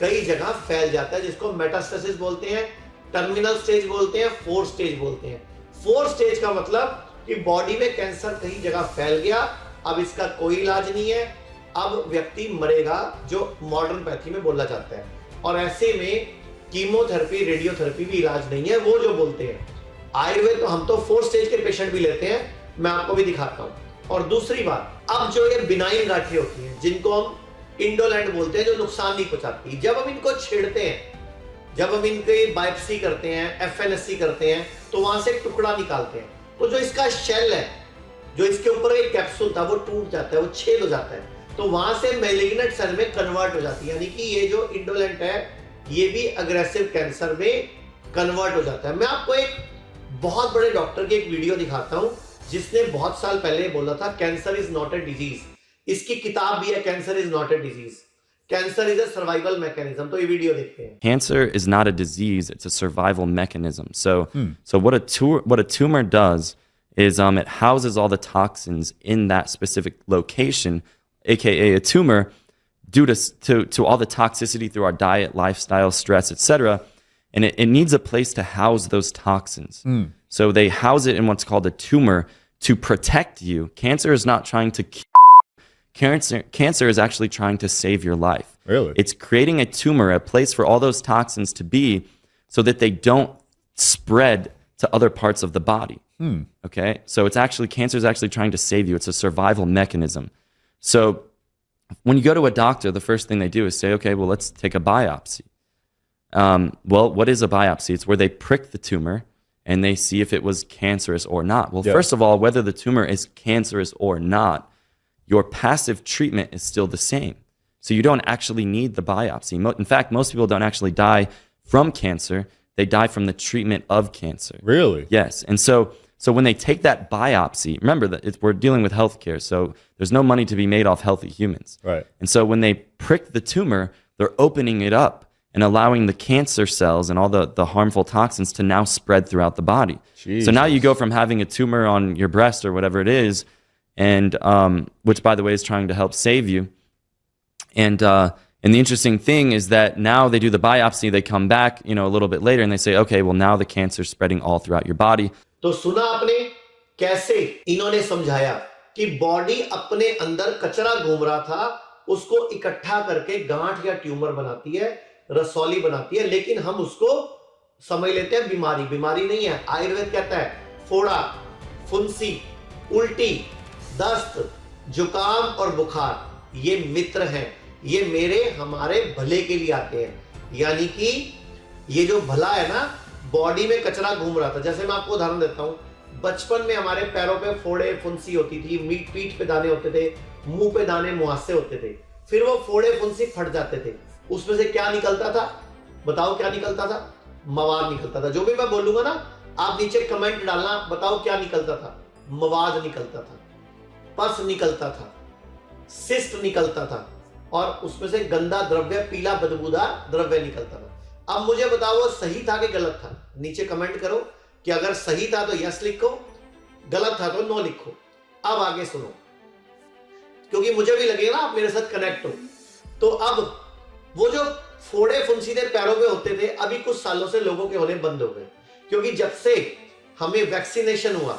कई जगह फैल जाता है, जिसको मेटास्टेसिस बोलते हैं, टर्मिनल स्टेज बोलते हैं, 4 स्टेज बोलते हैं। 4 स्टेज का मतलब कि बॉडी में कैंसर कई जगह फैल गया, अब इसका कोई इलाज नहीं है, अब व्यक्ति मरेगा, जो मॉडर्न पैथी में बोला जाता है। और ऐसे में कीमोथेरेपी, रेडियोथेरेपी भी इलाज नहीं है। वो जो बोलते हैं आयुर्वेद, तो हम तो 4 स्टेज के पेशेंट भी लेते हैं, मैं आपको भी दिखाता हूं। और दूसरी बात, अब जो ये बिनाइन गांठें होती हैं, जिनको हम इंडोलेंट बोलते हैं, जो नुकसान नहीं पहुंचाती, जब हम इनको छेड़ते हैं, जब हम इनकी बायोप्सी करते हैं, एफएनएससी करते हैं, तो वहां से एक टुकड़ा निकालते हैं, तो जो इसका शेल है, जो इसके ऊपर एक कैप्सूल था, वो टूट जाता है, वो छेद हो जाता है, तो वहां से मैलिग्नेंट सेल में कन्वर्ट हो जाती है। यानी कि ये जो इंडोलेंट है, ये भी अग्रेसिव कैंसर में कन्वर्ट हो जाता है। मैं आपको एक बहुत बड़े डॉक्टर की एक वीडियो दिखाता हूं, जिसने बहुत साल पहले बोला था cancer is not a disease. इसकी किताब भी है, cancer is not a disease, cancer is a survival mechanism. तो ये वीडियो देखते हैं। Cancer is not a disease; it's a survival mechanism. So what a tumor does is it houses all the toxins in that specific location, aka a tumor, due to all the toxicity through our diet, lifestyle, stress, etc. And it needs a place to house those toxins. So they house it in what's called a tumor to protect you. Cancer is not trying to Cancer is actually trying to save your life. Really? It's creating a tumor, a place for all those toxins to be, so that they don't spread to other parts of the body. Okay? So cancer is actually trying to save you. It's a survival mechanism. So when you go to a doctor, the first thing they do is say, okay, well, let's take a biopsy. Well, what is a biopsy? It's where they prick the tumor and they see if it was cancerous or not. Well, first of all, whether the tumor is cancerous or not, your passive treatment is still the same. So you don't actually need the biopsy. In fact, most people don't actually die from cancer. They die from the treatment of cancer. Really? Yes. And so when they take that biopsy, remember that we're dealing with healthcare, so there's no money to be made off healthy humans. Right. And so when they prick the tumor, they're opening it up and allowing the cancer cells and all the harmful toxins to now spread throughout the body. Jesus. So now you go from having a tumor on your breast or whatever it is, and which, by the way, is trying to help save you. And the interesting thing is that now they do the biopsy, they come back, a little bit later, and they say, okay, well, now the cancer is spreading all throughout your body. तो सुना आपने कैसे इन्होंने समझाया कि body अपने अंदर कचरा घूम रहा था, उसको इकट्ठा करके गांठ या ट्यूमर बनाती है, रसौली बनाती है, लेकिन हम उसको समझ लेते हैं बीमारी। बीमारी नहीं है। आयुर्वेद कहता है फोड़ा, फुंसी, उल्टी, दस्त, जुकाम और बुखार ये मित्र हैं, ये हमारे भले के लिए आते हैं। यानी कि ये जो भला है ना, बॉडी में कचरा घूम रहा था। जैसे मैं आपको उदाहरण देता हूं, बचपन में हमारे पैरों पे फोड़े, फुंसी होती थी, पीठ पे दाने होते थे, मुंह पे दाने, मुहासे होते थे, फिर वो फोड़े, फुंसी फट जाते थे, उसमें से क्या निकलता था? बताओ क्या निकलता था? मवाद निकलता था। जो भी मैं बोलूंगा ना, आप नीचे कमेंट डालना, बताओ क्या निकलता था? मवाद निकलता था, पस निकलता था, सिस्ट निकलता था, और उसमें से गंदा द्रव्य, पीला बदबूदार द्रव्य निकलता था। अब मुझे बताओ वो सही था कि गलत था? नीचे कमेंट करो कि अगर सही था तो यस लिखो, गलत था तो नो लिखो। अब आगे सुनो, क्योंकि मुझे भी लगेगा ना आप मेरे साथ कनेक्ट हो। तो अब वो जो फोड़े फुंसीदे पैरों पे होते थे, अभी कुछ सालों से लोगों के होने बंद हो गए, क्योंकि जब से हमें वैक्सीनेशन हुआ,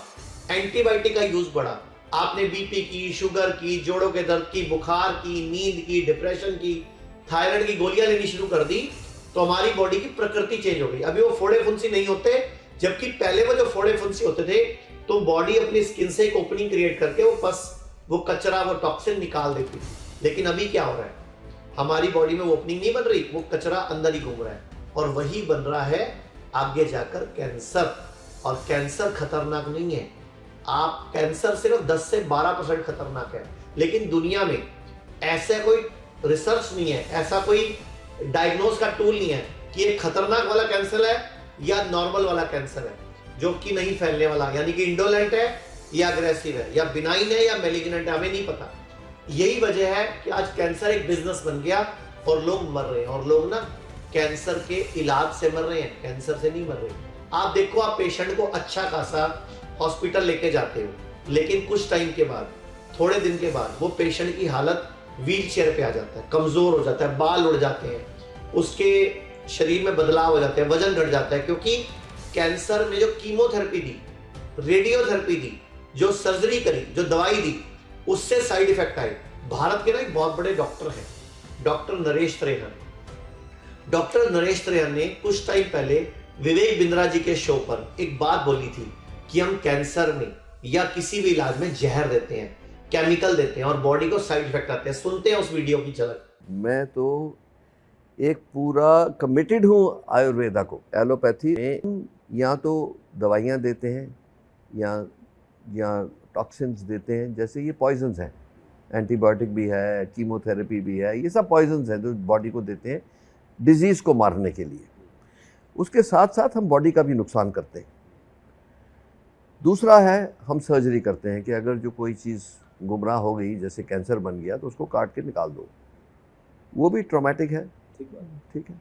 एंटीबायोटिक का यूज बढ़ा, आपने बीपी की, शुगर की, जोड़ों के दर्द की, बुखार की, नींद की, डिप्रेशन की, थायराइड की गोलियां लेनी शुरू कर दी, तो हमारी बॉडी की प्रकृति चेंज हो गई। अभी वो फोड़े फुंसी नहीं होते, जबकि पहले वो जो फोड़े फुंसी होते थे तो बॉडी अपनी स्किन से एक ओपनिंग क्रिएट करके वो कचरा, वो टॉक्सिन निकाल देती थी। लेकिन अभी क्या हो रहा है, हमारी बॉडी में वो ओपनिंग नहीं बन रही, वो कचरा अंदर ही घूम रहा है और वही बन रहा है आगे जाकर कैंसर। और कैंसर खतरनाक नहीं है, आप कैंसर सिर्फ 10 से 12% खतरनाक है, लेकिन दुनिया में ऐसा कोई रिसर्च नहीं है, ऐसा कोई डायग्नोज का टूल नहीं है कि ये खतरनाक वाला कैंसर है या नॉर्मल वाला कैंसर है जो कि नहीं फैलने वाला, यानी कि इंडोलेंट है या अग्रेसिव है या बिनाइन है या मेलिग्नेंट है, हमें नहीं पता। यही वजह है कि आज कैंसर एक बिजनेस बन गया और लोग मर रहे हैं, और लोग ना कैंसर के इलाज से मर रहे हैं, कैंसर से नहीं मर रहे। आप देखो, आप पेशेंट को अच्छा खासा हॉस्पिटल लेके जाते हो, लेकिन कुछ टाइम के बाद, थोड़े दिन के बाद वो पेशेंट की हालत व्हील चेयर पे आ जाता है, कमजोर हो जाता है, बाल उड़ जाते हैं, उसके शरीर में बदलाव हो जाते हैं, वजन घट जाता है, क्योंकि कैंसर में जो कीमोथेरेपी दी, रेडियोथेरेपी दी, जो सर्जरी करी, जो दवाई दी, उससे साइड इफेक्ट आए। भारत के ना एक बहुत बड़े डॉक्टर हैं, डॉक्टर नरेश त्रेहन। डॉक्टर नरेश त्रेहन ने कुछ टाइम पहले विवेक बिंद्रा जी के शो पर एक बात बोली थी कि हम कैंसर में या किसी भी इलाज में जहर देते हैं, केमिकल देते हैं और बॉडी को साइड इफेक्ट आते हैं। सुनते हैं उस वीडियो की झलक। मैं तो एक पूरा कमिटेड हूँ आयुर्वेदा को। एलोपैथी में या तो दवाइयाँ देते हैं या टॉक्सिन्स देते हैं, जैसे ये पॉइजन्स हैं, एंटीबायोटिक भी है, कीमोथेरेपी भी है, ये सब पॉइजन्स हैं जो बॉडी को देते हैं डिजीज़ को मारने के लिए। उसके साथ साथ हम बॉडी का भी नुकसान करते हैं। दूसरा है, हम सर्जरी करते हैं कि अगर जो कोई चीज़ गुमराह हो गई, जैसे कैंसर बन गया, तो उसको काट के निकाल दो, वो भी ट्रॉमेटिक है। ठीक है,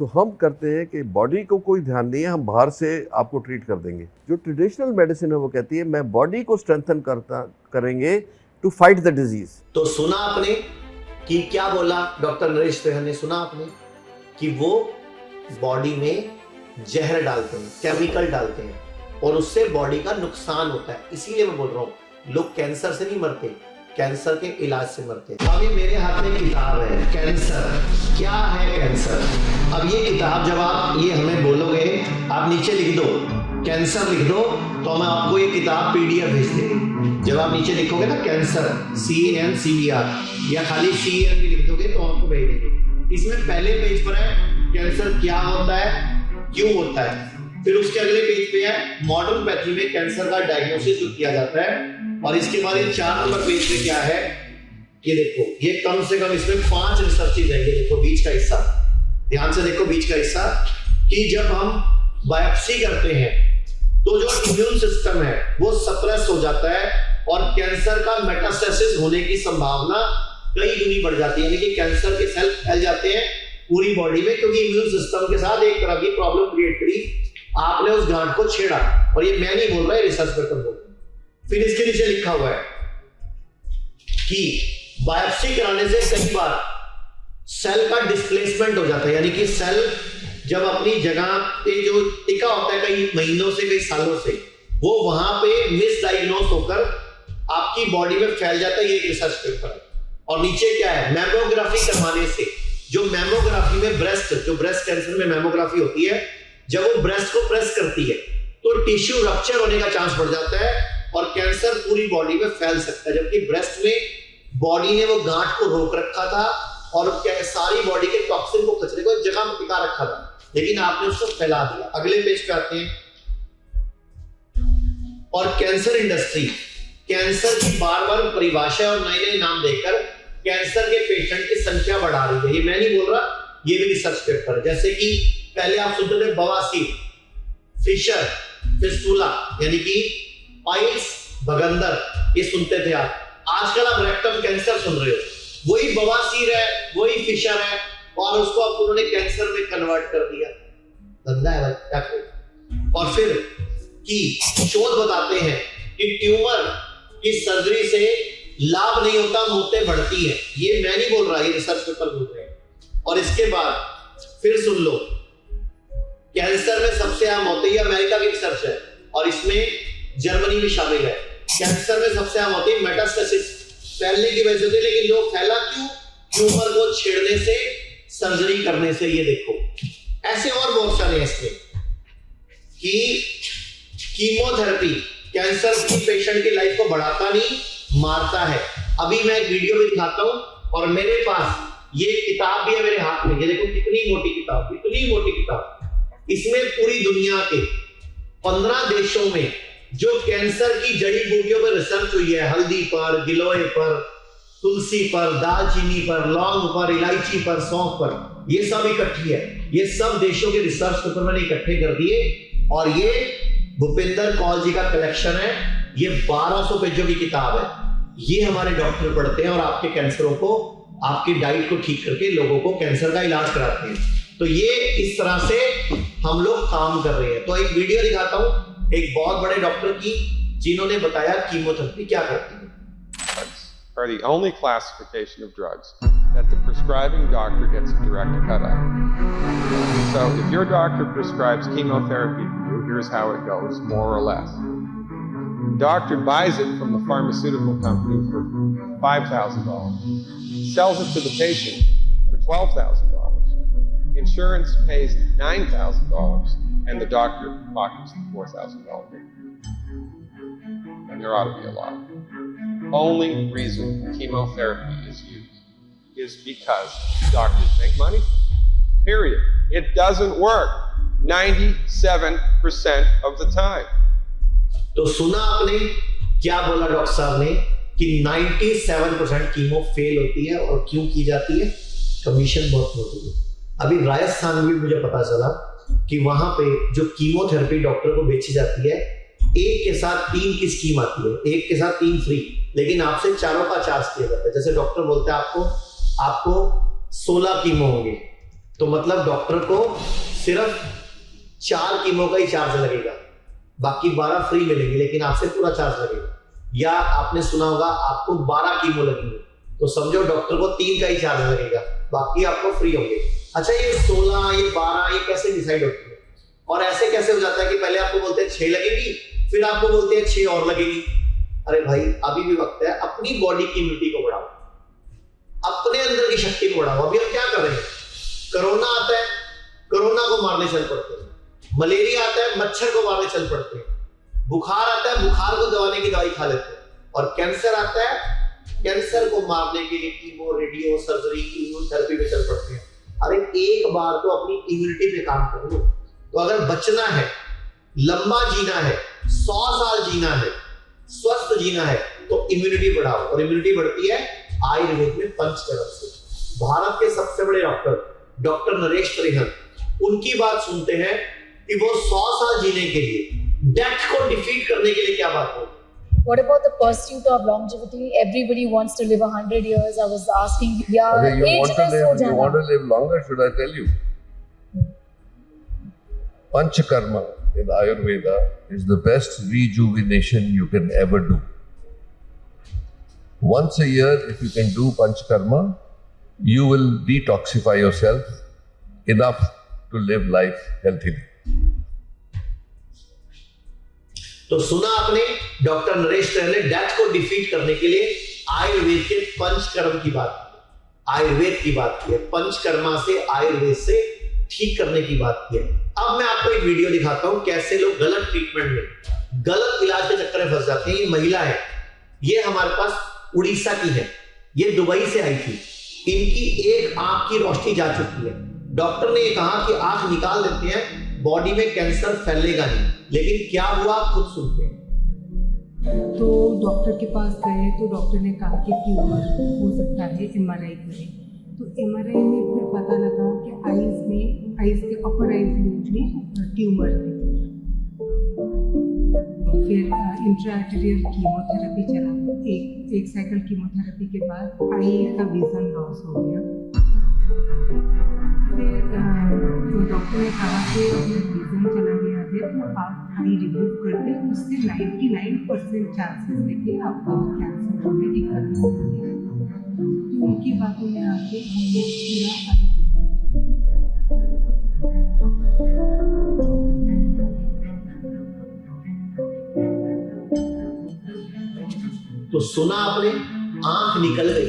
तो हम करते हैं कि बॉडी को कोई ध्यान नहीं है, हम बाहर से आपको ट्रीट कर देंगे। जो ट्रेडिशनल मेडिसिन है वो कहती है मैं बॉडी को स्ट्रेंथन करेंगे टू फाइट द डिजीज। तो सुना आपने कि क्या बोला डॉक्टर नरेश त्रेहन ने? सुना आपने कि वो बॉडी में जहर डालते हैं, केमिकल डालते हैं और उससे बॉडी का नुकसान होता है। इसीलिए मैं बोल रहा हूँ, लोग कैंसर से नहीं मरते, कैंसर के इलाज से मरते हैं। अभी मेरे हाथ में किताब है, कैंसर क्या है कैंसर। अब ये किताब जब आप ये हमें बोलोगे, आप नीचे लिख दो कैंसर, लिख दो, तो हम आपको ये किताब पीडीएफ भेज देंगे। जब आप नीचे लिखोगे ना कैंसर, CANCER, या खाली CAN भी लिख दोगे तो आपको भेज देंगे। इसमें पहले पेज पर है कैंसर क्या होता है, क्यों होता है। फिर उसके अगले पेज पे है मॉडर्न पैथी में कैंसर का डायग्नोसिस जो किया जाता है। और इसके बाद ये 4 नंबर पेज पे क्या है, ये देखो, ये कम से कम इसमें 5 रिसर्चेज है। ये देखो बीच का हिस्सा, ध्यान से देखो बीच का हिस्सा, कि जब हम बायोप्सी करते हैं तो जो इम्यून सिस्टम है वो सप्रेस हो जाता है और कैंसर का मेटास्टेसिस होने की संभावना कई गुनी बढ़ जाती है। यानी कि कैंसर के सेल फैल जाते हैं पूरी बॉडी में, क्योंकि इम्यून सिस्टम के साथ एक तरह की प्रॉब्लम क्रिएट करी, आपने उस गांठ को छेड़ा। और ये मैं नहीं बोल रहा, रिसर्च पेपर बोल रहा। फिर इसके नीचे लिखा हुआ है कि बायोप्सी कराने से कई बार सेल का डिस्प्लेसमेंट हो जाता है, यानी कि सेल जब अपनी जगह पे जो टिका होता है कई महीनों से, कई सालों से, वो वहां पे मिसडायग्नोज होकर आपकी बॉडी में फैल जाता है। ये एक रिसर्च पेपर है। और नीचे क्या है, मैमोग्राफी करवाने से, जो मैमोग्राफी में जो ब्रेस्ट कैंसर में मैमोग्राफी होती है, जब वो ब्रेस्ट को प्रेस करती है तो टिश्यू रप्चर होने का चांस बढ़ जाता है और कैंसर पूरी बॉडी में फैल सकता है। जबकि ब्रेस्ट में बॉडी ने वो गांठ को रोक रखा था और सारी बॉडी के टॉक्सिन को, कचरे को एक जगह में टिका रखा था, लेकिन आपने उसको फैला दिया। अगले पेज पे आते हैं। और कैंसर इंडस्ट्री कैंसर की बार बार परिभाषा और नए नए नाम देकर कैंसर के पेशेंट की संख्या बढ़ा रही है। ये मैं नहीं बोल रहा, ये भी रिसर्च पेपर है। जैसे कि पहले आप सुनते थे बवासीर, फिशर, फिस्टुला, यानी कि पाइल्स, भगंदर, ये सुनते थे आप। आजकल आप रेक्टम कैंसर सुन रहे हो। वही बवासीर है, वही फिशर है, और उसको अब उन्होंने कैंसर में कन्वर्ट कर दिया। धंधा है भाई। और फिर कि शोध बताते हैं कि ट्यूमर की सर्जरी से लाभ नहीं होता, मौतें बढ़ती हैं। ये मैं नहीं बोल रहा, ये रिसर्च पेपर बोल रहे हैं। और इसके बाद फिर सुन लो, कैंसर में सबसे आम होती है, अमेरिका की रिसर्च है और इसमें जर्मनी भी शामिल है। कैंसर में सबसे आम होती है मेटास्टेसिस, फैलने की वजह से। लेकिन जो फैला क्यों? ट्यूमर को छेड़ने से, सर्जरी करने से। ये देखो, ऐसे और बहुत सारे इसमें कि कीमोथेरेपी कैंसर की पेशेंट की लाइफ को बढ़ाता नहीं, मारता है। अभी मैं एक वीडियो भी दिखाता हूं, और मेरे पास ये किताब भी है मेरे हाथ में। ये देखो कितनी मोटी किताब, इतनी मोटी किताब। इसमें पूरी दुनिया के 15 देशों में जो कैंसर की जड़ी बूटियों पर रिसर्च हुई है, हल्दी पर, गिलोय पर, तुलसी पर, दालचीनी पर, लौंग पर, इलायची पर, सौंफ पर, ये सब इकट्ठी है। ये सब देशों के रिसर्च पेपर मैंने इकट्ठे कर दिए, और ये भूपेंद्र कौल जी का कलेक्शन है। ये 1200 पेजों की किताब है। ये हमारे डॉक्टर पढ़ते हैं और आपके कैंसरों को, आपकी डाइट को ठीक करके लोगों को कैंसर का इलाज कराते हैं। तो ये इस तरह से हम लोग काम कर रहे हैं। तो एक वीडियो दिखाता हूं एक बहुत बड़े डॉक्टर की, जिन्होंने बताया कीमोथेरेपी क्या करती है। Are the only classification of drugs that the prescribing doctor gets a direct cut of. So if your doctor prescribes chemotherapy for you, here's how it goes, more or less. The doctor buys it from the pharmaceutical company for $5,000, sells it to the patient for $12,000. Insurance pays $9,000, and the doctor pockets the $4,000. And there ought to be a lot. Only reason chemotherapy is used is because doctors make money. Period. It doesn't work 97% of the time. तो सुना आपने क्या बोला doctor साहब ने कि 97% chemo fail होती है, और क्यों की जाती है? कमीशन बहुत होती है। अभी राजस्थान में भी मुझे पता चला कि वहां पे जो कीमोथेरेपी डॉक्टर को बेची जाती है, एक के साथ 3 की स्कीम आती है, एक के साथ 3 फ्री, लेकिन आपसे 4 का चार्ज किया जाता है। जैसे डॉक्टर बोलते हैं आपको 16 कीमो होंगे, तो मतलब डॉक्टर को सिर्फ 4 कीमो का ही चार्ज लगेगा, बाकी 12 फ्री मिलेंगे, लेकिन आपसे पूरा चार्ज लगेगा। या आपने सुना होगा आपको 12 कीमो लगेंगे, तो समझो डॉक्टर को 3 का ही चार्ज लगेगा, बाकी आपको फ्री होंगे। अच्छा, ये 16, ये 12, ये कैसे डिसाइड होती है? और ऐसे कैसे हो जाता है कि पहले आपको बोलते हैं 6 लगेगी, फिर आपको बोलते हैं 6 और लगेगी? अरे भाई, अभी भी वक्त है, अपनी बॉडी की इम्यूनिटी को बढ़ाओ, अपने अंदर की शक्ति को बढ़ाओ। अभी हम क्या कर रहे हैं? कोरोना आता है, कोरोना को मारने चल पड़ते हैं। मलेरिया आता है, मच्छर को मारने चल पड़ते हैं। बुखार आता है, बुखार को दबाने की दवाई खा लेते हैं। और कैंसर आता है, कैंसर को मारने के लिए कीमो, रेडियो, सर्जरी, इम्यूनोथेरेपी पे चल पड़ते हैं। अरे एक बार तो अपनी इम्यूनिटी पे काम कर लो। तो अगर बचना है, लंबा जीना है, 100 साल जीना है, स्वस्थ जीना है, तो इम्यूनिटी बढ़ाओ। और इम्यूनिटी बढ़ती है आयुर्वेद में पंचकर्म से। भारत के सबसे बड़े डॉक्टर नरेश त्रिहन, उनकी बात सुनते हैं कि वो 100 साल जीने के लिए, डेथ को डिफीट करने के लिए क्या बात हो। What about the pursuit of longevity? Everybody wants to live 100 years. I was asking, yeah, you want to live longer, should I tell you? Panchakarma in Ayurveda is the best rejuvenation you can ever do. Once a year, if you can do Panchakarma, you will detoxify yourself enough to live life healthily. तो सुना आपने, doctor Naresh Trehan ने death को defeat करने के लिए आयुर्वेद के पंचकर्म की बात की, आयुर्वेद की बात की है। पंचकर्मा से, आयुर्वेद से ठीक करने की बात की है। अब मैं आपको एक वीडियो दिखाता हूं कैसे लोग गलत ट्रीटमेंट में, गलत इलाज के चक्कर में फंस जाते हैं। ये महिला है, ये हमारे पास उड़ीसा की है, ये दुबई से आई थी। इनकी एक आंख की रोशनी जा चुकी है। डॉक्टर ने कहा कि आंख निकाल देते हैं, बॉडी में कैंसर फैलेगा नहीं, लेकिन क्या हुआ खुद सुनते हैं। तो डॉक्टर के पास गए तो डॉक्टर ने कहा कि ट्यूमर हो सकता है, MRI करें। तो MRI में फिर पता लगा कि आइज के अपर आइज में ट्यूमर थे। फिर इंट्राआर्टेरियल कीमोथेरेपी चला, एक साइकिल कीमोथेरेपी के बाद आई का विजन लॉस हो गया। फिर तो डॉक्टर ने कहा कि विजन चला गया है तो आप आई रिमूव कर दें, उससे 99% चांसेस है कि आपका कैंसर होने की खतरा है। तो उनकी बातों में आके हमने पूरा तो सुना आपने, आंख निकल गई,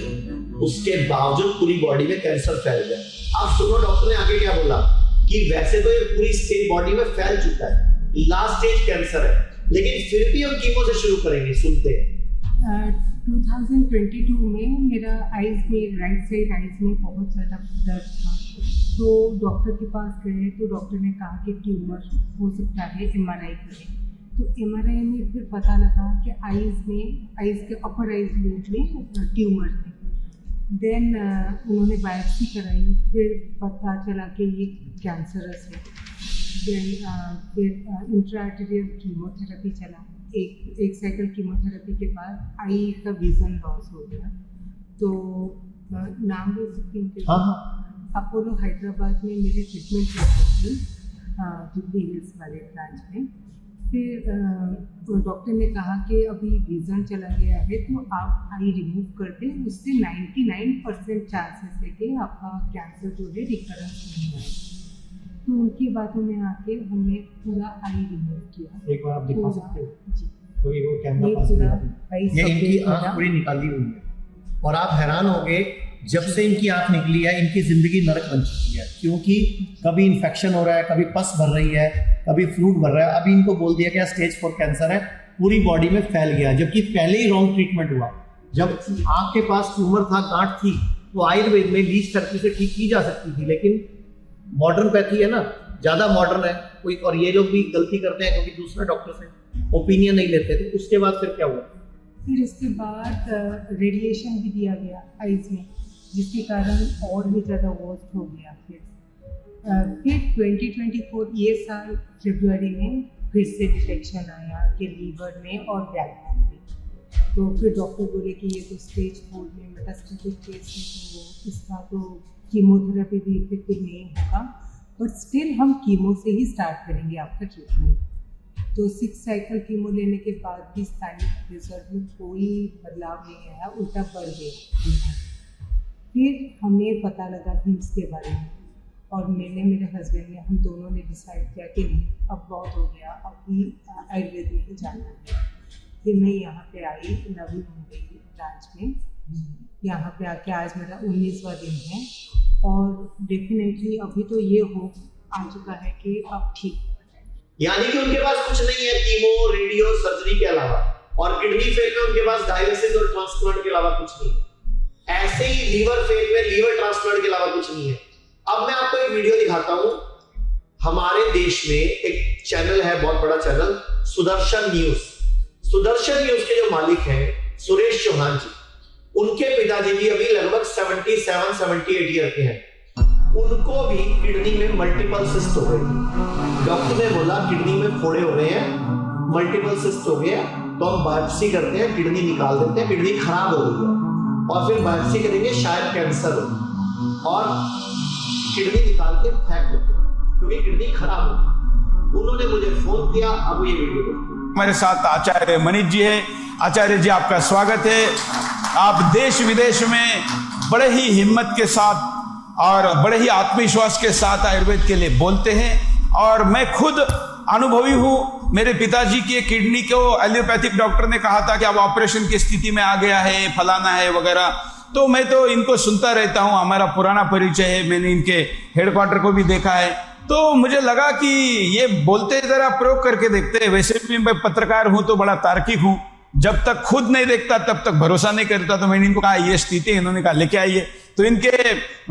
उसके बावजूद पूरी बॉडी में कैंसर फैल गया। अब सुनो डॉक्टर ने आगे क्या बोला कि वैसे तो ये पूरी स्टेज बॉडी में फैल चुका है, लास्ट स्टेज कैंसर है, लेकिन फिर भी हम कीमो से शुरू करेंगे, सुनते हैं। 2022 में मेरा आइज में, राइट साइड आइज में बहुत ज़्यादा दर्द था, तो डॉक्टर के पास गए तो डॉक्टर ने कहा कि ट्यूमर हो सकता है, MRI करें। तो MRI में फिर पता लगा कि आइज के अपर आइज लूप में ट्यूमर थे। देन उन्होंने बायोप्सी कराई, फिर पता चला कि ये कैंसरस है। देन फिर इंट्राआर्टेरियल कीमोथेरेपी चला। एक साइकिल कीमोथेरेपी के बाद आई का विजन लॉस हो गया। तो नाम ले सकती हूँ? हाँ। अपोलो हैदराबाद में मेरी ट्रीटमेंट चल रही थी, जुबली हिल्स वाले ब्रांच में। फिर डॉक्टर ने कहा कि अभी विजन चला गया है तो आप आई रिमूव कर दें, उससे 99% चांसेस है कि आपका कैंसर जो है रिकरेंस नहीं आए। तो उनकी बातों में आके हमने पूरा आई रिमूव किया। एक बार आप दिखा सकते हो? जी। तो वो कैमरा पास ये इनकी आंख पूरी निकाली हुई है और आप हैरान होंगे, जब से इनकी आंख निकली है इनकी जिंदगी नरक बन चुकी है, क्योंकि कभी इन्फेक्शन हो रहा है, कभी पस भर रही है, कभी फ्लूड भर रहा है। अभी इनको बोल दिया गया स्टेज 4 कैंसर है, पूरी बॉडी में फैल गया, जबकि पहले ही रॉन्ग ट्रीटमेंट हुआ। जब आंख के पास ट्यूमर था, गांठ थी, तो आयुर्वेद में लीच थेरेपी से ठीक की जा सकती थी, लेकिन मॉडर्न पैथी है ना, ज्यादा मॉडर्न है कोई, और ये लोग भी गलती करते हैं क्योंकि दूसरे डॉक्टर से ओपिनियन नहीं लेते। तो उसके बाद फिर क्या हुआ? फिर इसके बाद रेडिएशन भी दिया गया आइज में, जिसके कारण और भी ज़्यादा वर्स्ट हो गया। फिर 2024 ये साल फरवरी में फिर से डिटेक्शन आया कि लीवर में और बैकबोन में। तो फिर डॉक्टर बोले कि ये तो स्टेज 4 में मेटास्टेटिक केस है, तो इसका तो कीमोथेरेपी भी इफेक्टिव नहीं होगा, बट स्टिल हम कीमो से ही स्टार्ट करेंगे आपका ट्रीटमेंट। तो 6 साइकिल कीमो लेने के बाद भी साइड रिजल्ट में कोई बदलाव नहीं आया, उल्टा बढ़ गया। फिर हमें पता लगा हिम्स के बारे में, और मैंने, मेरे हस्बैंड ने, हम दोनों ने डिसाइड किया कि नहीं, अब बहुत हो गया, अभी आयुर्वेद में ही जाना है। फिर मैं यहाँ पे आई नवी मुंबई ब्रांच में। यहाँ पे आके आज मेरा 19वां दिन है, और डेफिनेटली अभी तो ये होप आ चुका है कि अब ठीक है। यानी कि उनके पास कुछ नहीं है कीमो, रेडियो, सर्जरी के अलावा, और किडनी फेल में उनके पास डायलिसिस और ट्रांसप्लांट के अलावा कुछ नहीं है। ऐसे ही लीवर फेल में लीवर ट्रांसप्लांट के अलावा कुछ नहीं है। अब मैं आपको एक वीडियो दिखाता हूं। हमारे देश में एक चैनल है, बहुत बड़ा channel, Sudarshan news. Sudarshan news के जो मालिक हैं सुरेश चौहान जी, उनके पिताजी भी अभी लगभग 77-78 ईयर के हैं। उनको भी किडनी में मल्टीपल सिस्ट हो गई। डॉक्टर ने बोला किडनी में फोड़े हो गए हैं, मल्टीपल सिस्ट हो गया, तो हम बायोप्सी करते हैं, किडनी निकाल देते हैं, किडनी खराब हो गई है, और फिर बायोप्सी करेंगे शायद कैंसर हो, और किडनी निकाल के फेंक देते हैं क्योंकि किडनी खराब हो। उन्होंने मुझे फोन किया। अब ये वीडियो हमारे साथ आचार्य मनीष जी है। आचार्य जी, आपका स्वागत है। आप देश विदेश में बड़े ही हिम्मत के साथ और बड़े ही आत्मविश्वास के साथ आयुर्वेद के लिए बोलते हैं, और मैं खुद अनुभवी हूँ। मेरे पिताजी की किडनी को एलोपैथिक डॉक्टर ने कहा था कि अब ऑपरेशन की स्थिति में आ गया है, फलाना है वगैरह, तो मैं तो इनको सुनता रहता हूँ, हमारा पुराना परिचय है, मैंने इनके हेडक्वार्टर को भी देखा है। तो मुझे लगा कि ये बोलते जरा प्रयोग करके देखते हैं। वैसे भी मैं पत्रकार हूँ तो बड़ा तार्किक हूँ, जब तक खुद नहीं देखता तब तक भरोसा नहीं करता। तो मैंने इनको कहा ये स्थिति है, इन्होंने कहा लेके आइए। तो इनके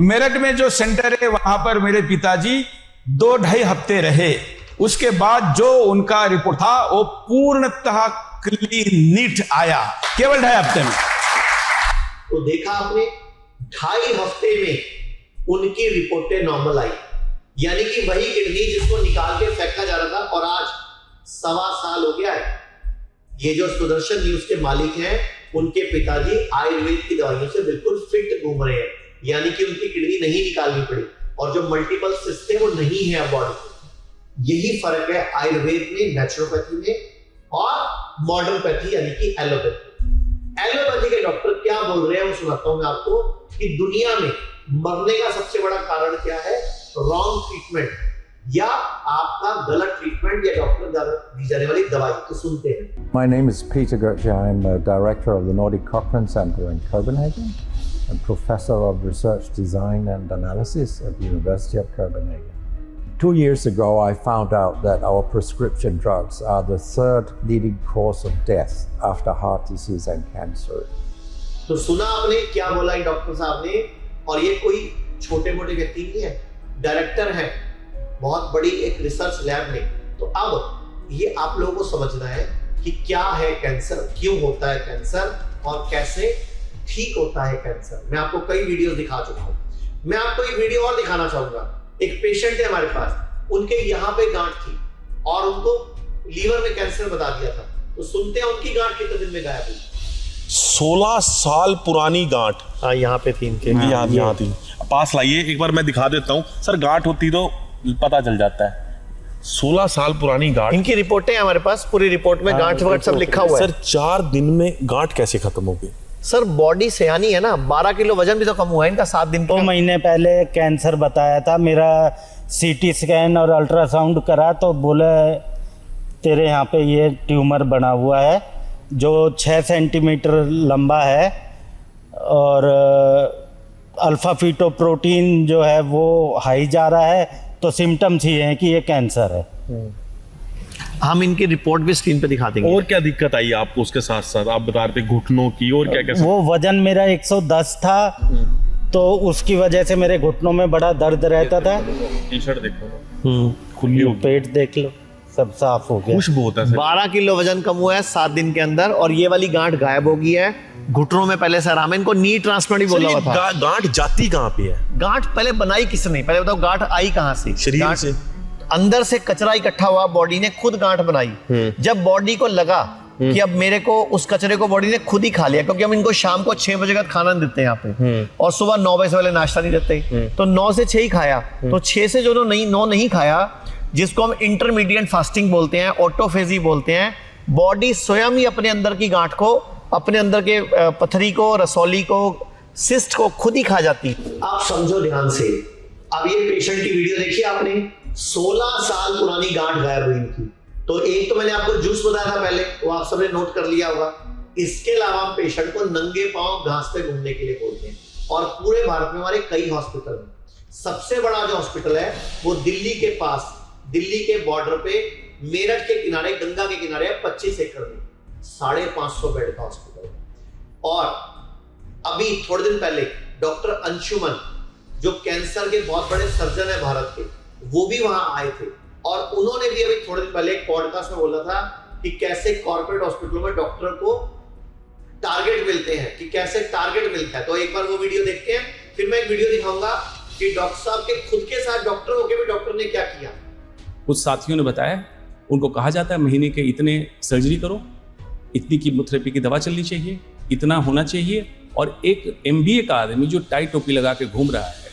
मेरठ में जो सेंटर है वहां पर मेरे पिताजी 2-2.5 हफ्ते रहे। उसके बाद जो उनका रिपोर्ट था वो पूर्णतः क्लीन नीट आया, केवल 2.5 हफ्ते में। तो देखा आपने, 2.5 हफ्ते में उनकी रिपोर्टें नॉर्मल आई, यानी कि वही किडनी जिसको निकाल के फेंका जा रहा था, और आज 1.25 साल हो गया है। ये जो सुदर्शन न्यूज के मालिक हैं, उनके पिताजी आयुर्वेद की दवाइयों से बिल्कुल फिट घूम रहे हैं, यानी कि उनकी किडनी नहीं निकालनी पड़ी, और जो मल्टीपल सिस्ट है वो नहीं है अब बॉडी में। यही फर्क है आयुर्वेद में, नेचुरोपैथी में, और मॉडर्न पैथी यानी कि एलोपैथी। एलोपैथी के डॉक्टर क्या बोल रहे हैं वो सुनाता हूं मैं आपको, कि दुनिया में मरने का सबसे बड़ा कारण क्या है? रॉन्ग ट्रीटमेंट, या आपका गलत ट्रीटमेंट, या डॉक्टर द्वारा दी जाने वाली दवाई। तो सुनते हैं। My name is Peter Gertje. I'm a director of the Nordic Cochrane Center in Copenhagen and professor of research design and analysis at the University of Copenhagen. 2 years ago, I found out that our prescription drugs are the third leading cause of death after heart disease and cancer. तो सुना आपने क्या बोला है doctor साहब ने, और ये कोई छोटे मोटे व्यक्ति नहीं है, डायरेक्टर है बहुत बड़ी एक रिसर्च लैब में। तो अब ये आप लोगों को समझना है कि क्या है कैंसर, क्यों होता है कैंसर और कैसे ठीक होता है कैंसर। मैं आपको कई वीडियो दिखा चुका हूं, मैं आपको एक वीडियो और दिखाना चाहूंगा। एक पेशेंट है हमारे पास, उनके यहाँ पे गांठ थी और उनको लीवर में कैंसर बता दिया था। तो सुनते हैं उनकी गांठ कितने दिन में गायब हुई। 16 साल पुरानी गांठ। हाँ, यहाँ पे थी इनके, यहाँ थी। पास लाइए एक बार, मैं दिखा देता हूँ सर। गांठ होती तो पता चल जाता है। 16 साल पुरानी गांठ। इनकी रिपोर्टें हमारे पास, पूरी रिपोर्ट में गांठ वगैरह सब लिखा हुआ है। सर 4 दिन में गांठ कैसे खत्म हो गई? सर बॉडी सयानी है ना, 12 किलो वजन भी तो कम हुआ है इनका 7 दिन। 2 महीने पहले कैंसर बताया था। मेरा सीटी स्कैन और अल्ट्रासाउंड करा तो बोले तेरे यहाँ पे ये ट्यूमर बना हुआ है जो 6 सेंटीमीटर लंबा है और अल्फा फीटोप्रोटीन जो है वो हाई जा रहा है। तो सिम्टम्स ही हैं कि ये कैंसर है। हम इनकी रिपोर्ट भी स्क्रीन पे दिखा देंगे। और क्या दिक्कत आई आपको उसके साथ साथ? आप बता रहे थे घुटनों की, और क्या क्या? वो वजन मेरा 110 था तो उसकी वजह से मेरे घुटनों में बड़ा दर्द रहता था। टी शर्ट देखो, खुली हो, पेट देख लो, सब साफ हो गया। खुशबू होता है। 12 किलो वजन कम हुआ है 7 दिन के अंदर, और ये वाली गांठ गायब हो गई है। घुटनों में पहले से आराम है। इनको नी ट्रांसप्लांट ही बोला हुआ था। गांठ जाती कहाँ पे है? गांठ पहले बनाई किसने? पहले बताओ, गांठ आई कहाँ से? शरीर से। अंदर से कचरा इकट्ठा हुआ, बॉडी ने खुद गांठ बनाई। जब बॉडी को लगा कि अब मेरे को उस कचरे को बॉडी ने खुद ही खा लिया, क्योंकि हम इनको शाम को 6 बजे का खाना नहीं देते यहाँ पे, और सुबह 9 बजे से पहले नाश्ता नहीं देते। तो 9 से 6 ही खाया। तो 6 से जो 9 नहीं खाया, जिसको हम इंटरमीडिएट फास्टिंग बोलते हैं, ऑटोफेजी बोलते हैं, बॉडी स्वयं ही अपने अंदर की गांठ को, अपने अंदर के पथरी को, रसौली को, सिस्ट को खुद ही खा जाती। आप समझो ध्यान से। अब ये पेशेंट की वीडियो देखिए आपने, 16 साल पुरानी गांठ गायब हुई इनकी। तो एक तो मैंने आपको जूस बताया था पहले, वो आप सबने नोट कर लिया होगा। इसके अलावा पेशेंट को नंगे पांव घास पे घूमने के लिए बोलते हैं, और पूरे भारत में हमारे कई हॉस्पिटल हैं। सबसे बड़ा जो हॉस्पिटल है वो दिल्ली के पास, दिल्ली के बॉर्डर पे, मेरठ के किनारे, गंगा के किनारे 25 एकड़ में 550 बेड का हॉस्पिटल। और अभी थोड़े दिन पहले डॉक्टर अंशुमन, जो कैंसर के बहुत बड़े सर्जन है भारत के, वो भी वहां आए थे, और उन्होंने भी अभी थोड़े दिन पहले एक पॉडकास्ट में बोला था कि कैसे कॉर्पोरेट हॉस्पिटलों में डॉक्टर को टारगेट मिलते हैं, कि कैसे टारगेट मिलता है। तो एक बार वो वीडियो देखते हैं, फिर मैं एक वीडियो दिखाऊंगा कि डॉक्टर साहब के खुद के साथ डॉक्टर होके भी डॉक्टर ने क्या किया। कुछ साथियों ने बताया, उनको कहा जाता है महीने के इतने सर्जरी करो, इतनी कीमोथेरेपी की दवा चलनी चाहिए, इतना होना चाहिए। और एक MBA का आदमी जो टाई टोपी लगा के घूम रहा है,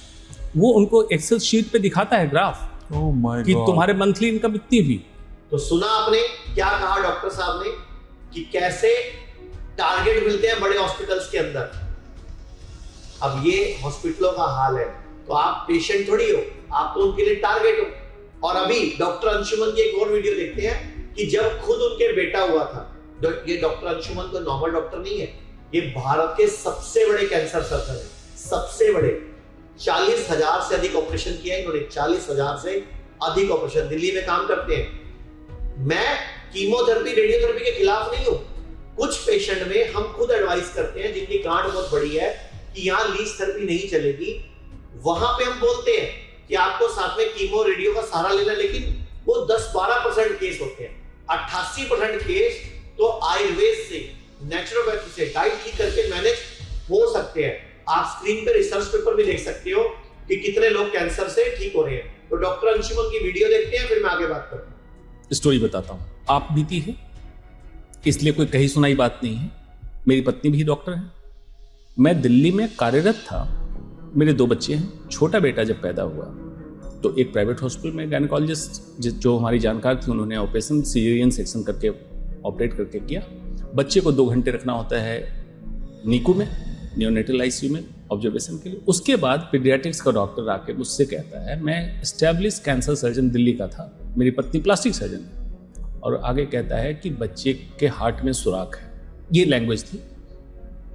वो उनको एक्सेल शीट पे दिखाता है ग्राफ कि तुम्हारे मंथली इनकम इतनी हुई। तो सुना आपने क्या कहा डॉक्टर साहब ने, कि कैसे टारगेट मिलते हैं बड़े हॉस्पिटल्स के अंदर। अब ये हॉस्पिटलों का हाल है, तो आप पेशेंट थोड़ी हो, आप तो उनके लिए टारगेट हो। और अभी डॉक्टर अंशुमन की एक और वीडियो देखते हैं कि जब खुद उनके बेटा हुआ था। ये डॉक्टर अंशुमन तो नॉर्मल डॉक्टर नहीं है, ये भारत के सबसे बड़े कैंसर सर्जन है, सबसे बड़े। 40,000 से अधिक ऑपरेशन किया इन्होंने, 40,000 से अधिक ऑपरेशन। दिल्ली में काम करते हैं। मैं कीमोथेरेपी, रेडियोथेरेपी के खिलाफ नहीं हूं। कुछ पेशेंट में हम खुद एडवाइस करते हैं जिनकी गांठ बहुत बड़ी है कि यहाँ लीज थेरेपी नहीं चलेगी, वहां पे हम बोलते हैं कि आपको साथ में कीमो रेडियो का सहारा लेना। लेकिन वो 10-12% केस होते हैं। 88% केस तो आयुर्वेद से, नेचुरोपैथी से, डाइट ठीक करके मैनेज हो सकते हैं। आप स्क्रीन पे रिसर्च पेपर भी देख सकते हो कि कितने लोग कैंसर से ठीक हो रहे हैं। तो डॉक्टर अंशुमन की वीडियो देखते हैं, फिर मैं आगे बात करता हूं। स्टोरी बताता हूँ, आप बीती है इसलिए कोई कही सुनाई बात नहीं है। मेरी पत्नी भी डॉक्टर है। मैं दिल्ली में कार्यरत था। मेरे 2 बच्चे हैं। छोटा बेटा जब पैदा हुआ तो एक प्राइवेट हॉस्पिटल में गायनेकोलॉजिस्ट जो हमारी जानकार थी, उन्होंने ऑपरेशन सीजरियन सेक्शन करके ऑपरेट करके किया। बच्चे को 2 घंटे रखना होता है नीकू में, नियोनेटल ICU में ऑब्जर्वेशन के लिए। उसके बाद पीडियाट्रिक्स का डॉक्टर आके मुझसे कहता है, मैं एस्टैब्लिश कैंसर सर्जन दिल्ली का था, मेरी पत्नी प्लास्टिक सर्जन है, और आगे कहता है कि बच्चे के हार्ट में सुराख है। ये लैंग्वेज थी,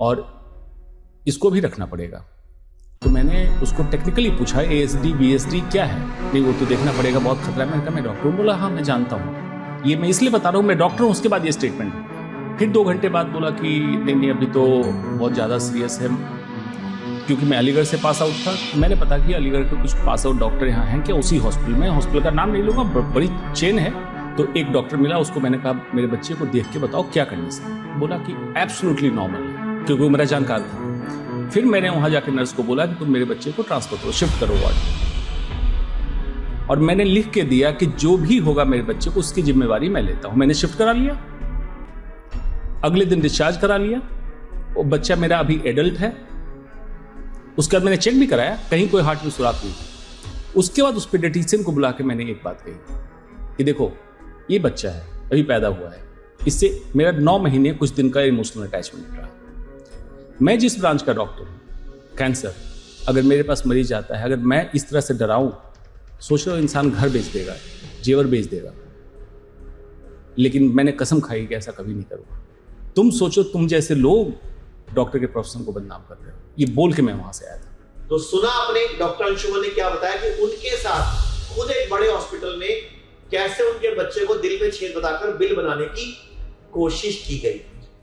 और इसको भी रखना पड़ेगा। तो मैंने उसको टेक्निकली पूछा ASD BSD क्या है, नहीं वो तो देखना पड़ेगा, बहुत खतरा है। मैंने कहा मैं डॉक्टर हूँ। बोला हाँ मैं जानता हूँ, ये मैं इसलिए बता रहा हूँ मैं डॉक्टर हूँ। उसके बाद ये स्टेटमेंट है। फिर 2 घंटे बाद बोला कि नहीं अभी तो बहुत ज़्यादा सीरियस है, क्योंकि मैं अलीगढ़ से पास आउट था। मैंने पता किया अलीगढ़ के कुछ पास आउट डॉक्टर यहाँ हैं क्या उसी हॉस्पिटल में, हॉस्पिटल का नाम नहीं लूँगा, बड़ी चेन है। तो एक डॉक्टर मिला, उसको मैंने कहा मेरे बच्चे को देख के बताओ क्या करने से। बोला कि एब्सोल्युटली नॉर्मल है, क्योंकि वो मेरा जानकार था। फिर मैंने वहाँ जाकर नर्स को बोला कि तुम मेरे बच्चे को ट्रांसफर करो, शिफ्ट करो वार्ड। और मैंने लिख के दिया कि जो भी होगा मेरे बच्चे को उसकी जिम्मेवारी मैं लेता हूँ। मैंने शिफ्ट करा लिया, अगले दिन डिस्चार्ज करा लिया। वो बच्चा मेरा अभी एडल्ट है। उसके बाद मैंने चेक भी कराया, कहीं कोई हार्ट में सुराख नहीं। उसके बाद उस पेडियाट्रिशियन को बुला के मैंने एक बात कही कि देखो ये बच्चा है, अभी पैदा हुआ है, इससे मेरा 9 महीने कुछ दिन का इमोशनल अटैचमेंट रहा। मैं जिस ब्रांच का डॉक्टर हूँ, कैंसर, अगर मेरे पास मरीज आता है, अगर मैं इस तरह से डराऊं, सोच रहा हूँ इंसान घर बेच देगा, जेवर बेच देगा, लेकिन मैंने कसम खाई कि ऐसा कभी नहीं करूँगा। तुम सोचो तुम जैसे लोग डॉक्टर के प्रोफेशन को बदनाम कर रहे हो। ये बोल के मैं वहां से आया था। तो सुना आपने डॉक्टर अंशुमन ने क्या बताया कि उनके साथ खुद एक बड़े हॉस्पिटल में कैसे उनके बच्चे को दिल में छेद बताकर बिल बनाने की कोशिश की गई।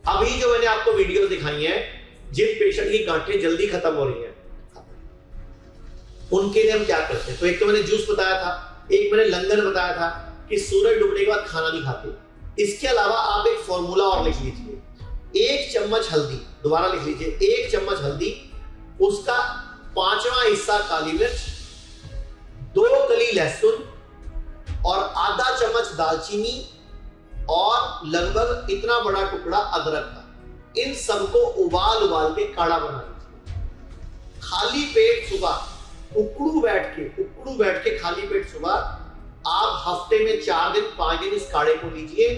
अभी जो मैंने आपको वीडियो दिखाई है, जिन पेशेंट की गांठें जल्दी खत्म हो रही हैं, उनके लिए हम क्या करते हैं। तो एक तो मैंने जूस बताया था, एक मैंने लंगर बताया था कि सूरज डूबने के बाद खाना नहीं खाते। इसके अलावा आप एक फॉर्मूला और लिख लीजिए, 1 चम्मच हल्दी, दोबारा लिख लीजिए 1 चम्मच हल्दी, उसका 5वां हिस्सा काली मिर्च, 2 कली लहसुन और आधा चम्मच दालचीनी और लगभग इतना बड़ा टुकड़ा अदरक का। इन सबको उबाल के काढ़ा बना लीजिए। खाली पेट सुबह उकड़ू बैठ के खाली पेट सुबह आप हफ्ते में 4 दिन 5 दिन इस काढ़े को लीजिए,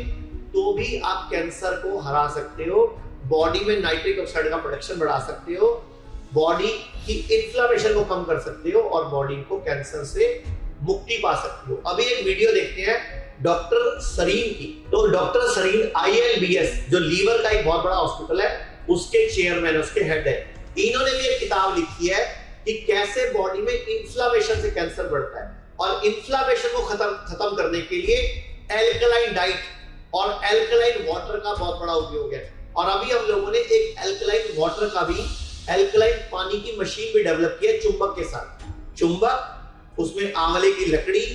तो भी आप कैंसर को हरा सकते हो। बॉडी में नाइट्रिक ऑक्साइड का प्रोडक्शन बढ़ा सकते हो, बॉडी की इन्फ्लेमेशन को कम कर सकते हो और बॉडी को कैंसर से मुक्ति पा सकते हो। अभी एक वीडियो देखते हैं डॉक्टर सरीन की। तो डॉक्टर सरीन ILBS जो लीवर का एक बहुत बड़ा हॉस्पिटल है, उसके चेयरमैन, उसके हेड है। इन्होंने भी एक किताब लिखी है कि कैसे बॉडी में इन्फ्लेमेशन से कैंसर बढ़ता है, और इन्फ्लेमेशन को खत्म करने के लिए एल्कलाइन डाइट और एल्कलाइन वाटर का बहुत बड़ा उपयोग है। और अभी हम लोगों ने एक एल्कलाइन वाटर का भी, एल्कलाइन पानी की मशीन भी डेवलप की है चुंबक के साथ। चुंबक, उसमें आंवले की लकड़ी,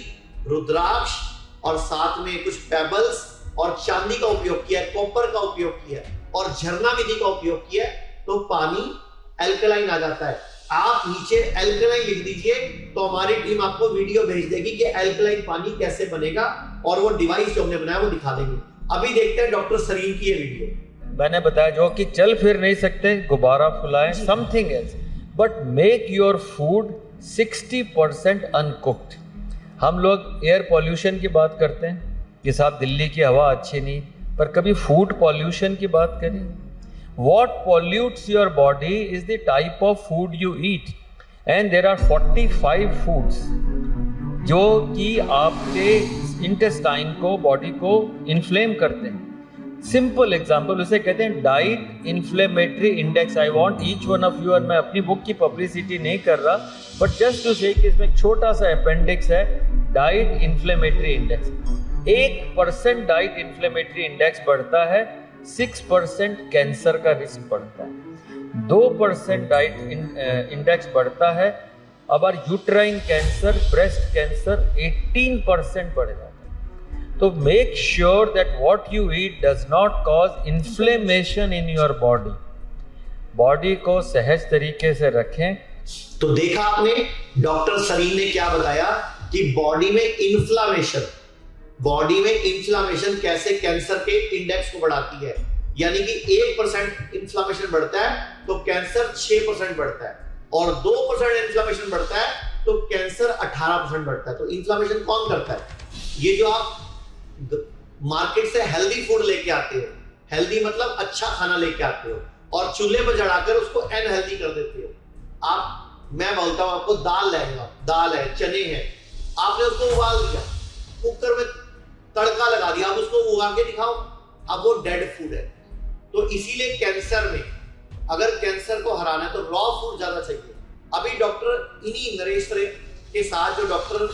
रुद्राक्ष और साथ में कुछ पेबल्स और चांदी का उपयोग किया है, कॉपर का उपयोग किया है और झरना विधि का उपयोग किया है, तो पानी एल्कलाइन आ जाता है। आप नीचे एल्कलाइन लिख दीजिए, तो हमारी टीम आपको वीडियो भेज देगी कि एल्कलाइन पानी कैसे बनेगा, और वो डिवाइस जो हमने बनाया वो दिखा देंगे। अभी देखते हैं डॉक्टर सरीन की ये वीडियो। मैंने बताया जो कि चल फिर नहीं सकते, गुब्बारा फुलाएं, something else, but make your food 60% uncooked. हम लोग एयर पॉल्यूशन की बात करते हैं कि साहब दिल्ली की हवा अच्छी नहीं, पर कभी फूड पॉल्यूशन की बात करें। What pollutes your body is the type of food you eat, and there are 45 foods जो कि आपके इंटेस्टाइन को, बॉडी को इन्फ्लेम करते हैं। सिंपल एग्जाम्पल उसे कहते हैं diet inflammatory index. I want each one of you, और मैं अपनी बुक की पब्लिसिटी नहीं कर रहा, बट जस्ट टू से कि इसमें एक छोटा सा अपेंडिक्स है, diet inflammatory index. 1% diet inflammatory index बढ़ता है, 6% कैंसर का रिस्क बढ़ता है। 2% डाइट इंडेक्स बढ़ता है, अब यूट्राइन कैंसर, ब्रेस्ट कैंसर 18% बढ़ जाता है। तो make sure that what you eat does not cause inflammation in your body. Body को सहज तरीके से रखें। तो देखा आपने डॉक्टर सरीन ने क्या बताया कि बॉडी में इन्फ्लेमेशन कैसे कैंसर के इंडेक्स को बढ़ाती है। यानी कि 1% इन्फ्लेमेशन बढ़ता है तो कैंसर 6% बढ़ता है, और 2% इन्फ्लेमेशन बढ़ता है तो कैंसर 18% बढ़ता है। तो इन्फ्लेमेशन कौन करता है? ये जो आप मार्केट से हेल्दी फूड लेके आते हो, हेल्दी मतलब अच्छा खाना लेके आते हो, और चूल्हे पर जलाकर उसको अनहेल्दी कर देते हो। मैं बोलता हूं आपको, दाल है, चने हैं, आपने उसको उबाल दिया, कुकर में तड़का लगा दिया, आप उसको उगा के दिखाओ, अब वो डेड फूड है। तो इसीलिए कैंसर में अगर कैंसर को हराना है तो रॉ फूड ज्यादा चाहिए। अभी डॉक्टर इन्हीं नरेश के साथ जो डॉक्टर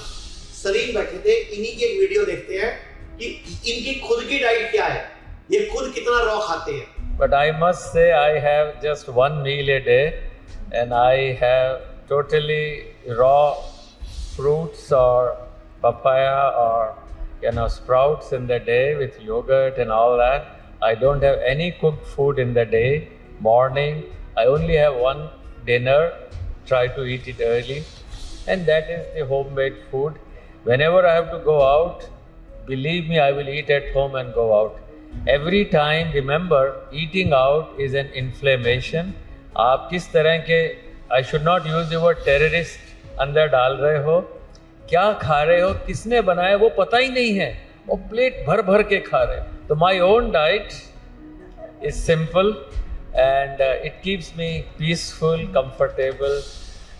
सलीम बैठे थे, इन्हीं की एक वीडियो देखते हैं कि इनकी खुद की डाइट क्या है, ये खुद कितना रॉ खाते हैं. But I must say I have just one meal a day and I have totally raw fruits or papaya or sprouts in the day with yogurt and all that. I don't have any cooked food in the day. Morning, I only have one dinner, try to eat it early, and that is the homemade food. Whenever I have to go out, believe me, I will eat at home and go out. Every time, remember, eating out is an inflammation. आप किस तरह के, I should not use the word terrorist अंदर डाल रहे हो, क्या खा रहे हो, किसने बनाया वो पता ही नहीं है, वो प्लेट भर भर के खा रहे हैं. तो my own diet is simple and it keeps me peaceful, comfortable,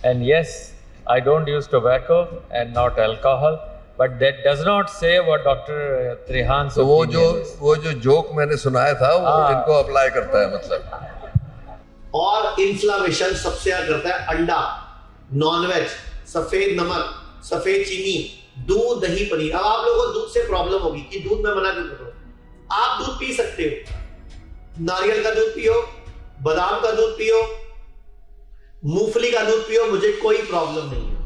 and yes, I don't use tobacco and not alcohol, but that does not say what Dr. Trihan's तो opinion is. वो जो जोक मैंने सुनाया था वो इनको apply करता है मतलब. और इन्फ्लामेशन सबसे ज्यादा करता है अंडा, नॉनवेज, सफेद नमक, सफेद चीनी, दूध, दही, पनीर. अब आप लोगों को दूध से प्रॉब्लम होगी कि दूध में मना क्यों कर रहा हूं. आप दूध पी सकते हो, नारियल का दूध पियो, बादाम का दूध पियो, मूंगफली का दूध पियो, मुझे कोई प्रॉब्लम नहीं है.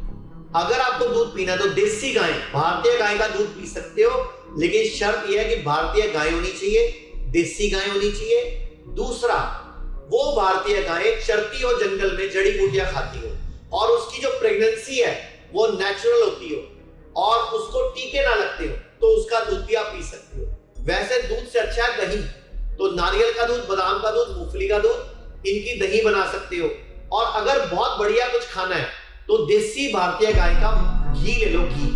अगर आपको दूध पीना है तो देसी गाय, भारतीय गाय का दूध पी सकते हो, लेकिन शर्त यह है कि भारतीय गाय होनी चाहिए, देसी गाय होनी चाहिए. दूसरा, वो भारतीय गाय चरती हो जंगल में, जड़ी बूटियां खाती हो, और उसकी जो प्रेगनेंसी है वो नेचुरल होती हो और उसको टीके ना लगते हो, तो उसका दूध भी आप पी सकते हो. वैसे दूध से अच्छा है दही, तो नारियल का दूध, बादाम का दूध, मूंगफली का दूध, इनकी दही बना सकते हो. और अगर बहुत बढ़िया कुछ खाना है तो देसी भारतीय गाय का घी ले लो. घी,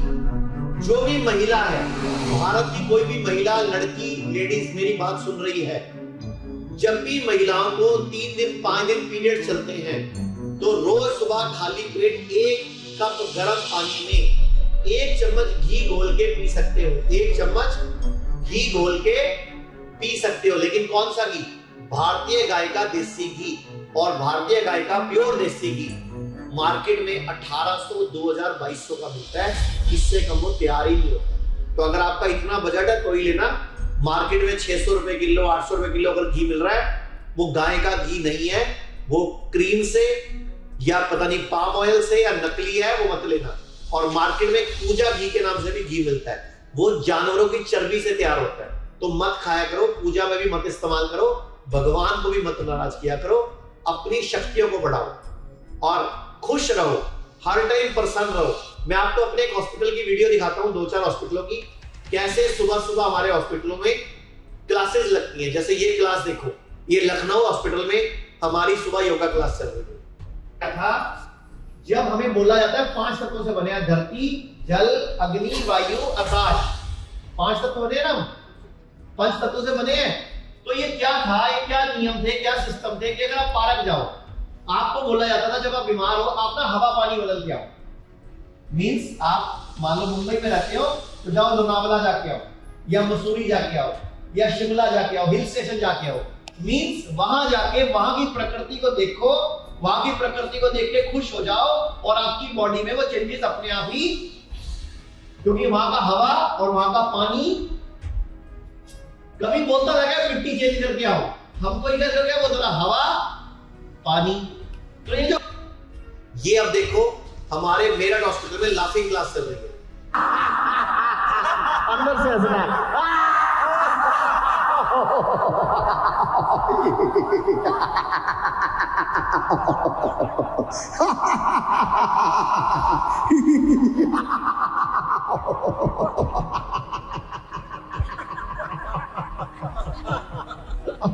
जो भी महिला है, भारत की कोई भी महिला, लड़की, लेडीज मेरी बात सुन रही है, जब भी महिलाओं को 3 दिन 5 दिन पीरियड चलते हैं तो रोज सुबह खाली पेट 1 कप गर्म पानी में 1 चम्मच घी घोल के पी सकते हो. 1 चम्मच घी घोल के पी सकते हो. लेकिन कौन सा घी? भारतीय गाय का देसी घी. और भारतीय गाय का प्योर देसी घी मार्केट में 1800, 2000, 2200 का मिलता है. इससे कम वो तैयार ही नहीं होता. तो अगर आपका इतना बजट है तो ही लेना. मार्केट में 600 रुपए किलो, 800 रुपए किलो अगर घी मिल रहा है, वो गाय का घी नहीं है, वो क्रीम से या पता नहीं पाम ऑयल से या नकली है, वो मत लेना. और मार्केट में पूजा घी के नाम से भी घी मिलता है, वो जानवरों की चर्बी से तैयार होता है. तो मत खाया करो, पूजा में भी मत इस्तेमाल करो, भगवान को भी मत नाराज किया करो. अपनी शक्तियों को बढ़ाओ और खुश रहो, हर टाइम प्रसन्न रहो. मैं आपको अपने एक हॉस्पिटल की वीडियो दिखाता हूं, 2-4 हॉस्पिटलों की, कैसे सुबह सुबह हमारे हॉस्पिटलों में क्लासेस लगती हैं. जैसे ये क्लास देखो, ये लखनऊ हॉस्पिटल में हमारी सुबह योगा क्लास चल रही है. जब हमें बोला जाता है 5 तत्वों से बने हैं, धरती, जल, अग्नि, वायु, आकाश, 5 तत्व बने ना, 5 तत्वों से बने हैं. तो ये क्या था, ये क्या नियम थे, क्या सिस्टम थे कि अगर आप पार्क जाओ, आपको बोला जाता था जब आप बीमार हो आप ना हवा पानी बदल के आओ. मींस आप मान लो मुंबई में रहते हो तो जाओ लोनावला जाके आओ, या मसूरी जाके आओ, या शिमला जाके आओ, हिल स्टेशन जाके आओ. मींस वहां जाके वहां की प्रकृति को देखो, वहां की प्रकृति को देख के खुश हो जाओ और आपकी बॉडी में वो चेंजेस अपने आप ही, क्योंकि वहां का हवा और वहां का पानी. कभी बोलता था क्या मिट्टी चेंज करके आओ, हमको इधर करके क्या बोलता था, हवा पानी. तो ये अब देखो हमारे मेरठ हॉस्पिटल में लाफिंग क्लास चल रही है. अंदर से हंसना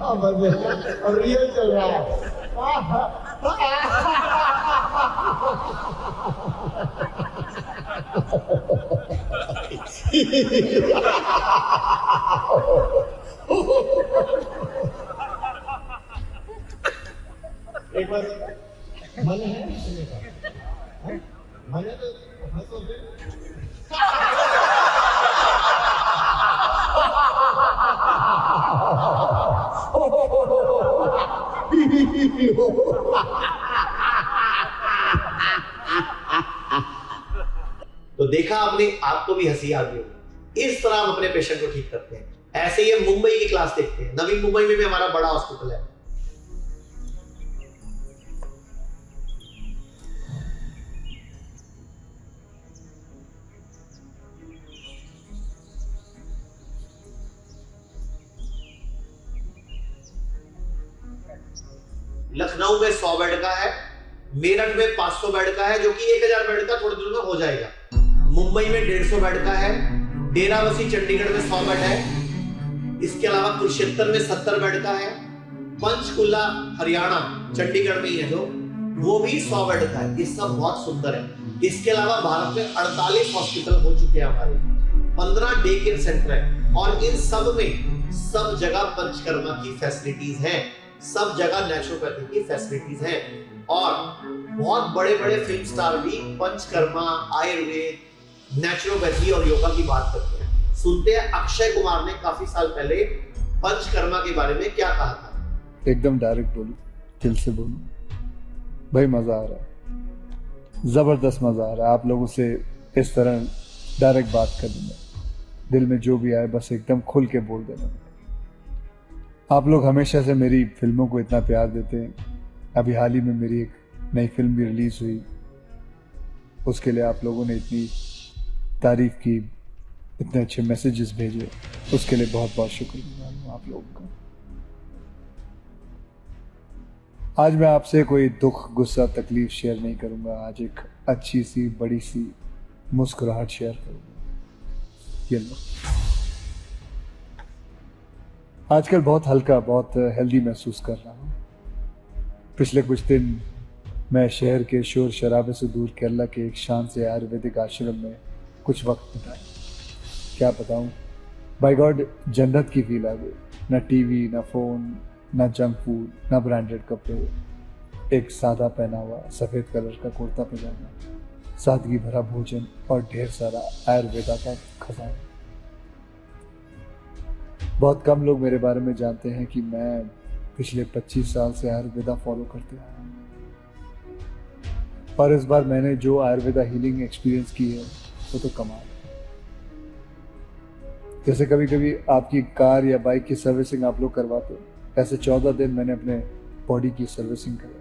अब रियल चल रहा है. एक बार मन है, मन है तो हंसो फिर. तो देखा आपने, आपको भी हंसी आ गई होगी। इस तरह हम अपने पेशेंट को ठीक करते हैं। ऐसे ही मुंबई की क्लास देखते हैं। नवी मुंबई में भी हमारा बड़ा हॉस्पिटल है। लखनऊ में 100 बेड का है, मेरठ में 500 बेड का है, जो कि 1000 बेड का थोड़े दिनों में हो जाएगा। मुंबई में 150 बेड का है, डेराबस्सी चंडीगढ़ में 100 बेड है, इसके अलावा कुरुक्षेत्र में 70 बेड का है, पंचकुला हरियाणा चंडीगढ़ में ही है जो, वो भी 100 बेड का है। ये सब बहुत सुंदर है। इसके अलावा भारत में 48 हॉस्पिटल हो चुके हैं हमारे, 15 डे केयर सेंटर है, और इन सब में सब जगह पंचकर्मा की फैसिलिटीज हैं, सब जगह नेचुरोपैथी की फैसिलिटीज हैं, और बहुत बड़े बड़े फिल्म स्टार भी पंचकर्मा, आयुर्वेद, नेचुरोपैथी और योगा की बात करते हैं। सुनते हैं अक्षय कुमार ने काफी साल पहले पंचकर्मा के बारे में क्या कहा था। एकदम डायरेक्ट बोलूं, दिल से बोलूं, भाई मजा आ रहा है, जबरदस्त मजा आ रहा है आप लोगों से इस तरह डायरेक्ट बात करने में। दिल में जो भी आए बस एकदम खुल के बोल देना। आप लोग हमेशा से मेरी फिल्मों को इतना प्यार देते हैं। अभी हाल ही में मेरी एक नई फिल्म भी रिलीज हुई, उसके लिए आप लोगों ने इतनी तारीफ की, इतने अच्छे मैसेजेस भेजे, उसके लिए बहुत बहुत शुक्रिया आप लोगों का। आज मैं आपसे कोई दुख, गुस्सा, तकलीफ शेयर नहीं करूंगा। आज एक अच्छी सी बड़ी सी मुस्कुराहट शेयर करूंगा। ये लो, आजकल बहुत हल्का, बहुत हेल्दी महसूस कर रहा हूँ। पिछले कुछ दिन मैं शहर के शोर शराबे से दूर केरला के एक शांत से आयुर्वेदिक आश्रम में कुछ वक्त बिताया। क्या बताऊँ, बाय गॉड जन्नत की फील आ गई। ना टीवी, ना फोन, ना जंक फूड, ना ब्रांडेड कपड़े, एक सादा पहना हुआ सफ़ेद कलर का कुर्ता पजामा, सादगी भरा भोजन और ढेर सारा आयुर्वेदा का खजाना। बहुत कम लोग मेरे बारे में जानते हैं कि मैं पिछले 25 साल से आयुर्वेदा फॉलो करते आया हूँ, और इस बार मैंने जो आयुर्वेदा हीलिंग एक्सपीरियंस की है वो तो कमाल है। जैसे कभी कभी आपकी कार या बाइक की सर्विसिंग आप लोग करवाते हो, ऐसे 14 दिन मैंने अपने बॉडी की सर्विसिंग करवाई,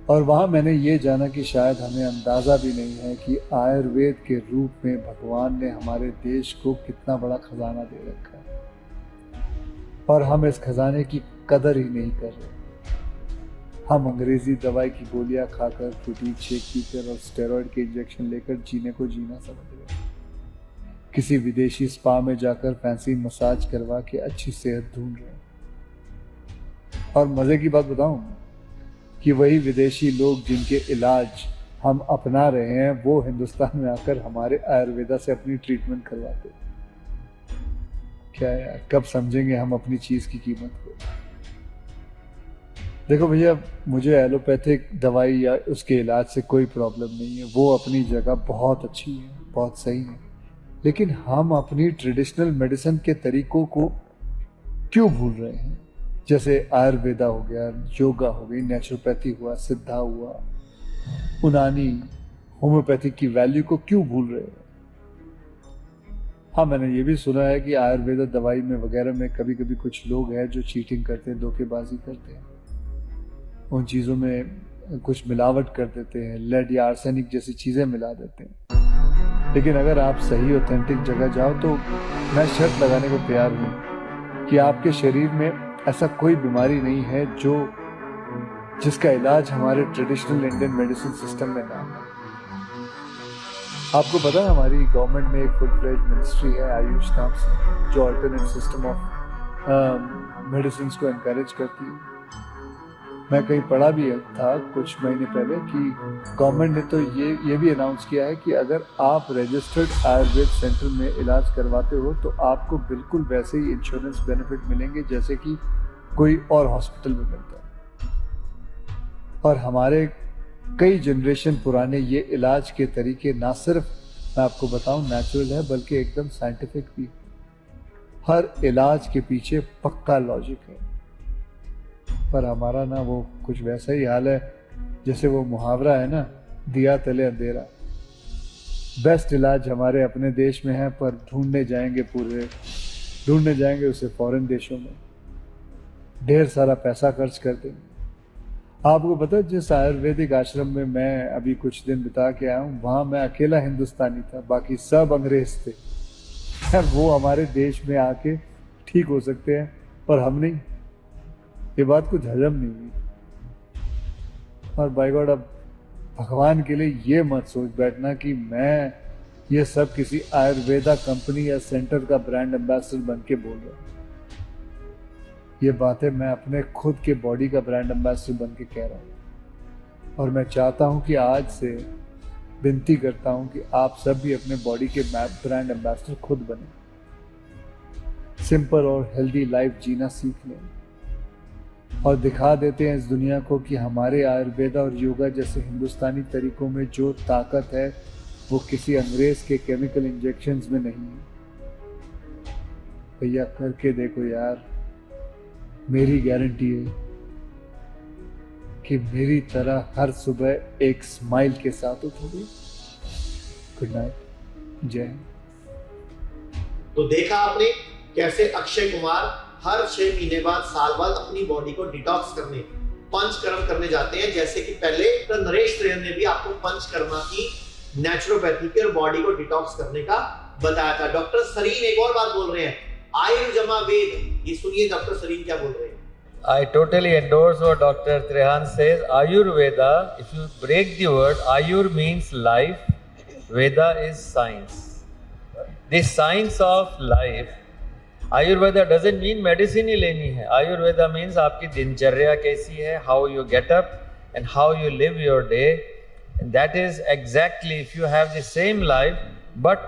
और वहाँ मैंने ये जाना कि शायद हमें अंदाज़ा भी नहीं है कि आयुर्वेद के रूप में भगवान ने हमारे देश को कितना बड़ा खजाना दे रखा है, और हम इस खजाने की कदर ही नहीं कर रहे। हम अंग्रेजी दवाई की गोलियां खाकर, प्रोटीन शेक पीकर और स्टेरॉइड के इंजेक्शन लेकर जीने को जीना समझ रहे हैं। किसी विदेशी स्पा में जाकर फैंसी मसाज करवा के अच्छी सेहत ढूंढ रहे हैं। और मजे की बात बताऊं कि वही विदेशी लोग जिनके इलाज हम अपना रहे हैं, वो हिंदुस्तान में आकर हमारे आयुर्वेदा से अपनी ट्रीटमेंट करवाते। क्या यार, कब समझेंगे हम अपनी चीज की कीमत को। देखो भैया, मुझे एलोपैथिक दवाई या उसके इलाज से कोई प्रॉब्लम नहीं है, वो अपनी जगह बहुत अच्छी है, बहुत सही है, लेकिन हम अपनी ट्रेडिशनल मेडिसिन के तरीकों को क्यों भूल रहे हैं। जैसे आयुर्वेदा हो गया, योगा हो गई, नेचुरोपैथी हुआ, सिद्धा हुआ, उनानी, होम्योपैथिक की वैल्यू को क्यों भूल रहे हैं। हाँ, मैंने ये भी सुना है कि आयुर्वेदा दवाई में वगैरह में कभी कभी कुछ लोग हैं जो चीटिंग करते हैं, धोखेबाजी करते हैं, उन चीज़ों में कुछ मिलावट कर देते हैं, लेड या आर्सेनिक जैसी चीज़ें मिला देते हैं। लेकिन अगर आप सही ऑथेंटिक जगह जाओ तो मैं शर्त लगाने को तैयार हूँ कि आपके शरीर में ऐसा कोई बीमारी नहीं है जिसका इलाज हमारे ट्रेडिशनल इंडियन मेडिसिन सिस्टम में ना हो। आपको पता है हमारी गवर्नमेंट में एक फुल फ्लेज मिनिस्ट्री है आयुष नाम से, जो अल्टरनेट सिस्टम ऑफ मेडिसिन को एनकरेज करती है। मैं कहीं पढ़ा भी था कुछ महीने पहले कि गवर्नमेंट ने तो ये भी अनाउंस किया है कि अगर आप रजिस्टर्ड आयुर्वेद सेंटर में इलाज करवाते हो तो आपको बिल्कुल वैसे ही इंश्योरेंस बेनिफिट मिलेंगे जैसे कि कोई और हॉस्पिटल में मिलता है। और हमारे कई जनरेशन पुराने ये इलाज के तरीके ना सिर्फ मैं आपको बताऊं नेचुरल है, बल्कि एकदम साइंटिफिक भी है। हर इलाज के पीछे पक्का लॉजिक है, पर हमारा ना वो कुछ वैसा ही हाल है जैसे वो मुहावरा है ना, दिया तले अंधेरा। बेस्ट इलाज हमारे अपने देश में है, पर ढूंढने जाएंगे उसे फॉरेन देशों में, ढेर सारा पैसा खर्च कर देंगे। आपको पता है जिस आयुर्वेदिक आश्रम में मैं अभी कुछ दिन बिता के आया हूँ, वहाँ मैं अकेला हिंदुस्तानी था, बाकी सब अंग्रेज थे। वो हमारे देश में आके ठीक हो सकते हैं पर हम नहीं। ये बात कुछ हजम नहीं हुई। और बाय गॉड, अब भगवान के लिए ये मत सोच बैठना कि मैं ये सब किसी आयुर्वेदा कंपनी या सेंटर का ब्रांड एम्बेसडर बन के बोल रहा हूँ। ये बातें मैं अपने खुद के बॉडी का ब्रांड एम्बेसडर बन के कह रहा हूँ। और मैं चाहता हूँ कि आज से विनती करता हूँ कि आप सब भी अपने बॉडी के ब्रांड एम्बेसडर खुद बने, सिंपल और हेल्दी लाइफ जीना सीख लें और दिखा देते हैं इस दुनिया को कि हमारे आयुर्वेदा और योगा जैसे हिंदुस्तानी तरीकों में जो ताकत है वो किसी अंग्रेज के केमिकल इंजेक्शंस में नहीं है। भैया करके देखो यार, मेरी गारंटी है कि मेरी तरह हर सुबह एक स्माइल के साथ उठोगे। गुड नाइट, जय हिंद। तो देखा आपने कैसे अक्षय कुमार हर 6 महीने बाद, साल बाद अपनी बॉडी को डिटॉक्स करने, पंचकर्म करने जाते हैं, जैसे कि पहले तो नरेश त्रेहन ने भी आपको पंचकर्मा की, नेचुरोपैथी के और बॉडी को डिटॉक्स करने का बताया था। डॉक्टर सरीन एक और बात बोल रहे हैं, आयुर्जमा वेद। ये सुनिए डॉक्टर सरीन क्या बोल रहे हैं। I totally endorse what Dr. Trehan says. Ayurveda, if you break the word, Ayur means life, Veda is science. The science of life, Ayurveda doesn't mean medicine ही लेनी है. Ayurveda means आपकी दिनचर्या कैसी है, how you get up and how you live your day. And that is exactly, if you have the same life, but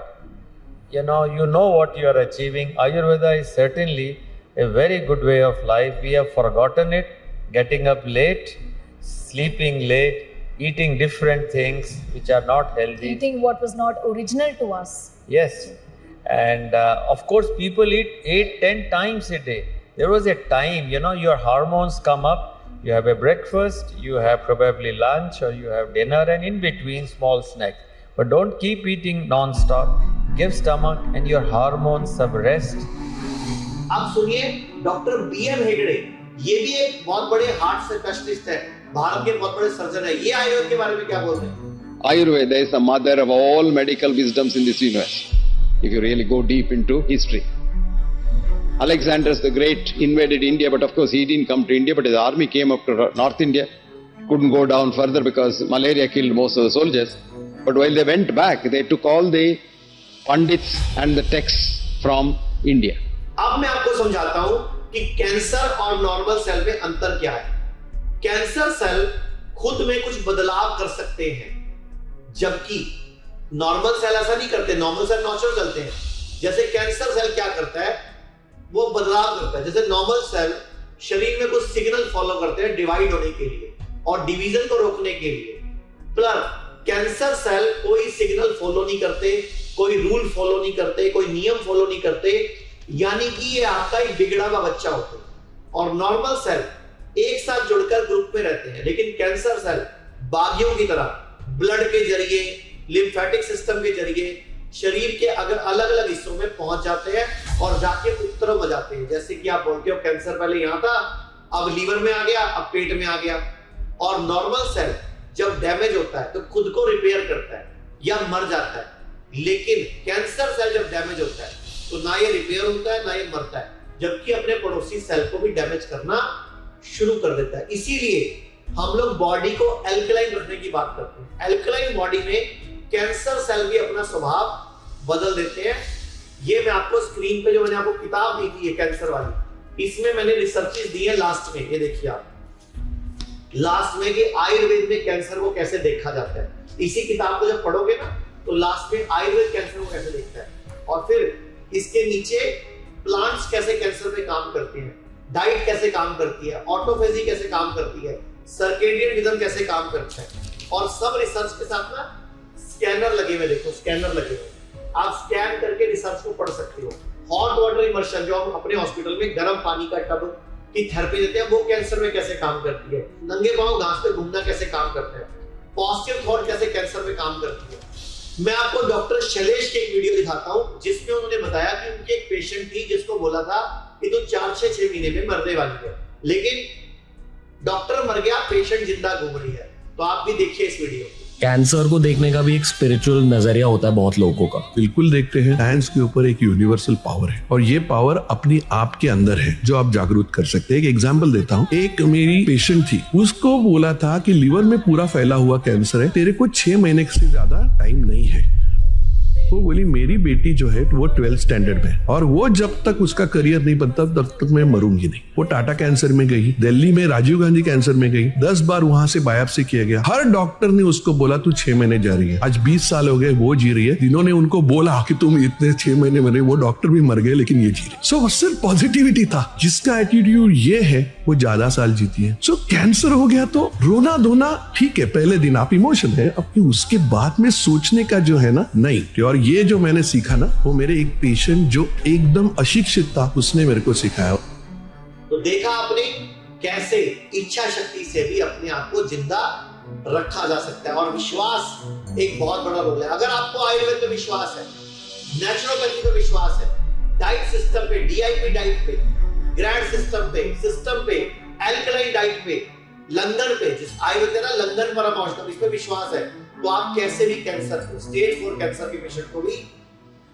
you know what you are achieving. Ayurveda is certainly a very good way of life. We have forgotten it, getting up late, sleeping late, eating different things which are not healthy. Eating what was not original to us. Yes. And of course, people eat 8-10 times a day. There was a time, your hormones come up, you have a breakfast, you have probably lunch or you have dinner, and in between small snacks. But don't keep eating non-stop. Give stomach and your hormones some rest. अब सुनिए doctor BM Hegde, ये भी एक बहुत बड़े heart specialist है, भारत के बहुत बड़े सर्जन है। ये आयुर्वेद के बारे में क्या बोल रहे हैं? Ayurveda is the mother of all medical wisdoms in this universe, if you really go deep into history. Alexander the Great invaded India, but of course he didn't come to India, but his army came up to North India, couldn't go down further because malaria killed most of the soldiers. But while they went back, they took all the Pandits and the texts from India. अब मैं आपको समझाता हूं कि cancer और normal cell में अंतर क्या है। कैंसर सेल खुद में कुछ बदलाव कर सकते हैं, जबकि नॉर्मल सेल ऐसा नहीं करते। नॉर्मल सेल नेचुरल चलते हैं। जैसे कैंसर सेल क्या करता है, वो बदलाव करता है। जैसे नॉर्मल सेल शरीर में कुछ सिग्नल फॉलो करते हैं डिवाइड होने के लिए और डिवीजन को रोकने के लिए, प्लस कैंसर सेल कोई सिग्नल फॉलो नहीं करते, कोई रूल फॉलो नहीं करते, कोई नियम फॉलो नहीं करते, यानी कि ये आपका एक बिगड़ा हुआ बच्चा होता है। और नॉर्मल सेल एक साथ जुड़कर ग्रुप में रहते हैं, लेकिन कैंसर सेल बागियों की तरह ब्लड के जरिए, लिम्फेटिक सिस्टम के जरिए शरीर के अगर अलग अलग हिस्सों में पहुंच जाते हैं और जाके उत्तरों में जाते हैं। जैसे कि आप बोलते हो कैंसर पहले यहां था, अब लीवर में आ गया, अब पेट में आ गया। और नॉर्मल सेल जब डैमेज होता है तो खुद को रिपेयर करता है या मर जाता है, लेकिन कैंसर सेल जब डैमेज होता है तो ना ये रिपेयर होता है ना ये मरता है, जबकि अपने पड़ोसी सेल को भी डैमेज करना शुरू कर देता है। इसीलिए हम लोग बॉडी को एल्कलाइन रखने की बात करते हैं। एल्कलाइन बॉडी में कैंसर सेल भी अपना स्वभाव बदल देते हैं। ये मैं आपको स्क्रीन पे जो मैंने आपको किताब दी थी ये कैंसर वाली, इसमें मैंने रिसर्चेस दी है लास्ट में। ये देखिए आप लास्ट में कि आयुर्वेद में कैंसर को कैसे देखा जाता है। इसी किताब को जब पढ़ोगे ना तो लास्ट में आयुर्वेद कैंसर को कैसे देखता है, और फिर इसके नीचे प्लांट्स कैसे कैंसर पे काम करती हैं, डाइट कैसे काम करती है, ऑटोफेजी कैसे काम करती है, सर्केडियन रिदम कैसे काम करता है, और सब रिसर्च के साथ ना स्कैनर लगे हुए, देखो स्कैनर लगे हुए, आप स्कैन करके रिसर्च को पढ़ सकते हो। हॉट वाटर इमर्शन जो हम अपने हॉस्पिटल में गर्म पानी का टब की थेरेपी देते हैं, वो कैंसर में कैसे काम करती है। नंगे पांव घास पे घूमना कैसे काम करता है। पॉजिटिव थॉट कैसे कैंसर में काम करती है। मैं आपको डॉक्टर शैलेश की एक वीडियो दिखाता हूं जिसमें उन्होंने बताया कि उनकी एक पेशेंट थी जिसको बोला था कि तुम 4-6 महीने में मरने वाली है, लेकिन डॉक्टर मर गया, पेशेंट जिंदा घूम रही है। तो आप भी देखिए इस वीडियो को। कैंसर को देखने का भी एक स्पिरिचुअल नजरिया होता है बहुत लोगों का। बिल्कुल देखते हैं, साइंस के ऊपर एक यूनिवर्सल पावर है और ये पावर अपनी आप के अंदर है जो आप जागरूक कर सकते हैं। एक एग्जांपल देता हूँ, एक मेरी पेशेंट थी, उसको बोला था कि लीवर में पूरा फैला हुआ कैंसर है, तेरे को 6 महीने से ज्यादा टाइम नहीं है। वो बोली मेरी बेटी जो है वो 12th स्टैंडर्ड में और वो जब तक उसका करियर नहीं बनता तब तक मैं मरूंगी नहीं। वो टाटा कैंसर में गई, दिल्ली में राजीव गांधी कैंसर में गई, 10 बार वहां से बायोप्सी किया गया। हर डॉक्टर ने उसको बोला तू 6 महीने जा रही है। आज 20 साल हो गए, वो जी रही है। जिन्होंने उनको बोला कि तुम इतने 6 महीने मरे, वो डॉक्टर भी मर गए लेकिन ये जी रही। सो सिर्फ पॉजिटिविटी था। जिसका एटीट्यूड ये है वो ज्यादा साल जीती है। सो कैंसर हो गया तो रोना धोना ठीक है, पहले दिन आप इमोशन है, अपनी उसके बाद में सोचने का जो है ना नहीं। और ये जो मैंने सीखा ना, वो मेरे एक पेशेंट जो एकदम अशिक्षित था उसने मेरे को सिखाया। तो देखा आपने कैसे इच्छा शक्ति से भी अपने आप को जिंदा रखा जा सकता है और विश्वास एक बहुत बड़ा रोल है। अगर आपको आयुर्वेद पे विश्वास है, नेचुरोपैथी पे विश्वास है, डाइट सिस्टम पे, डीआईपी डाइट पे, ग्रैंड सिस्टम पे, एल्कलाइन डाइट पे, लंदन पे, जिस आयुर्वेद ना लंदन परम इस पे विश्वास है, तो आप कैसे भी कैंसर को, स्टेज 4 कैंसर के पेशेंट को भी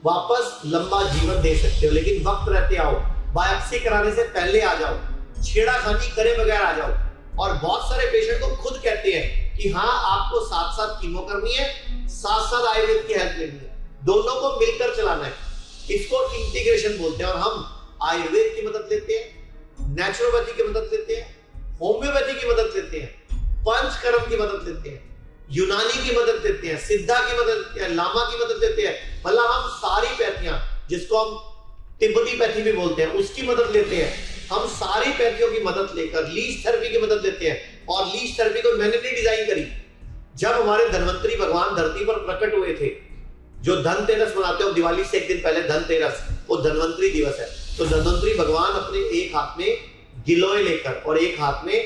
वापस लंबा जीवन दे सकते हो। लेकिन वक्त रहते आओ, बायोप्सी कराने से पहले आ जाओ, छेड़ाखानी करे बगैर आ जाओ। और बहुत सारे पेशेंट तो खुद कहते हैं कि हाँ आपको साथ साथ कीमो करनी है, साथ साथ आयुर्वेद की हेल्प लेनी है, दोनों को मिलकर चलाना है। इसको इंटीग्रेशन बोलते हैं। और हम आयुर्वेद की मदद लेते हैं, नेचुरोपैथी की मदद लेते हैं, होम्योपैथी की मदद लेते हैं, पंचकर्म की मदद लेते हैं, यूनानी की मदद लेते हैं, सिद्धा की मदद लेते हैं, लामा की मदद लेते हैं। मतलब हम सारी पैथियां, जिसको हम तिब्बती पैथी भी बोलते हैं, उसकी मदद लेते हैं। हम सारी पैथियों की मदद लेकर लीच थेरेपी की मदद लेते हैं। और लीच थेरेपी को मैंने नहीं डिजाइन करी। जब हमारे धनवंतरी भगवान धरती पर प्रकट हुए थे, जो धनतेरस मनाते हो, दिवाली से एक दिन पहले धनतेरस, वो धनवंतरी दिवस है। तो धनवंतरी भगवान अपने एक हाथ में गिलोय लेकर और एक हाथ में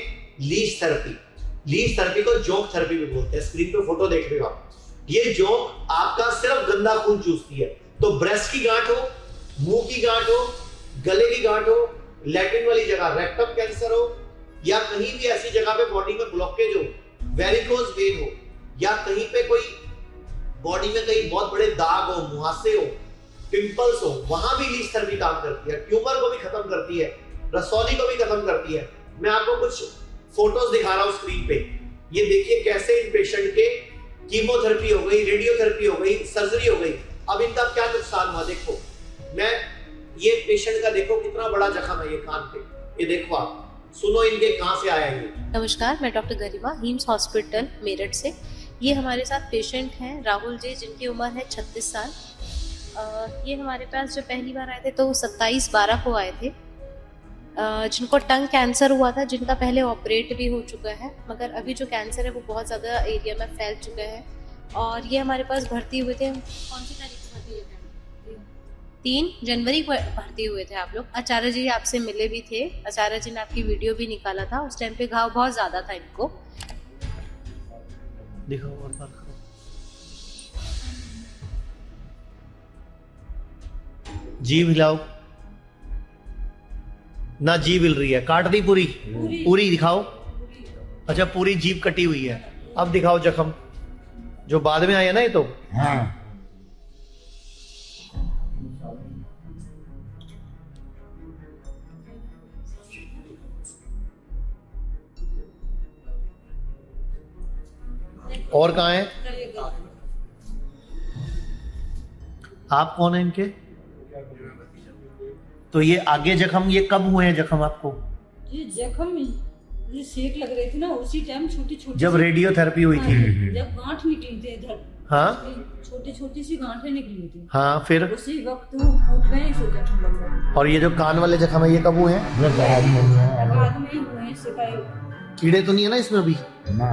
लीच थेरेपी को जोंक थेरेपी भी बोलते हैं। स्क्रीन पे फोटो देख रहे हो आप। ये जोंक आपका सिर्फ गंदा खून चूसती है। तो ब्रेस्ट की गांठ हो, मुंह की गांठ हो, गले की गांठ हो, लैट्रिन वाली जगह रेक्टम कैंसर हो, या कहीं भी ऐसी जगह पे बॉडी में ब्लॉकेज हो, वेरिकोज वेन हो, या कहीं पे कोई बॉडी में कहीं बहुत बड़े दाग हो, मुहासे हो, पिंपल्स हो, वहां भी लीच थेरेपी काम करती है। ट्यूमर को भी खत्म करती है, रसौली को भी खत्म करती है। मैं आपको कुछ फोटोज दिखा रहा हूं स्क्रीन पे। ये देखिए कैसे इन पेशेंट के कीमोथेरेपी हो गई, रेडियोथेरेपी हो गई, सर्जरी हो गई। अब इनका क्या नुकसान हुआ देखो। मैं ये पेशेंट का देखो कितना बड़ा जख्म है ये कान पे। ये देखो आप, सुनो इनके कहां से आया ये। नमस्कार, मैं डॉक्टर गरिमा, हिम्स हॉस्पिटल मेरठ से। ये हमारे साथ पेशेंट हैं राहुल जी, जिनकी उम्र है 36 साल। ये हमारे पास जब पहली बार आए थे तो 27/12 को आए थे। जिनको टंग कैंसर हुआ था, जिनका पहले ऑपरेट भी हो चुका है, मगर अभी जो कैंसर है वो बहुत ज़्यादा एरिया में फैल चुका है। और ये हमारे पास भर्ती हुए थे, कौन सी तारीख को भर्ती हुए थे? 3 जनवरी को भर्ती हुए थे आप लोग। आचार्य जी आपसे मिले भी थे, आचार्य जी ने आपकी वीडियो भी निकाला था। उस टाइम पे घाव बहुत ज़्यादा था इनको। दिखाओ और बार करो। जीभ हिलाओ ना, जीभ हिल रही है। काट दी पूरी पूरी दिखाओ। अच्छा, पूरी जीभ कटी हुई है। अब दिखाओ जख्म जो बाद में आया ना। ये तो हाँ, और कहाँ है? आप कौन है इनके? तो ये आगे जख्म, ये कब हुए हैं जख्म आपको? ये जख्म, ये सेक लग रही थी ना, उसी टाइम छोटी छोटी जब रेडियोथेरेपी हुई थी, जब गांठ निकली थी इधर। हाँ, छोटी छोटी सी गांठें निकली थी। हाँ, फिर उसी वक्त वो फूट गए, इस जख्म लग गए। और ये जो कान वाले जख्म है ये कब हुए हैं? बाद में ही हुए हैं। सिपाही कीड़े तो नहीं है ना इसमें अभी? ना,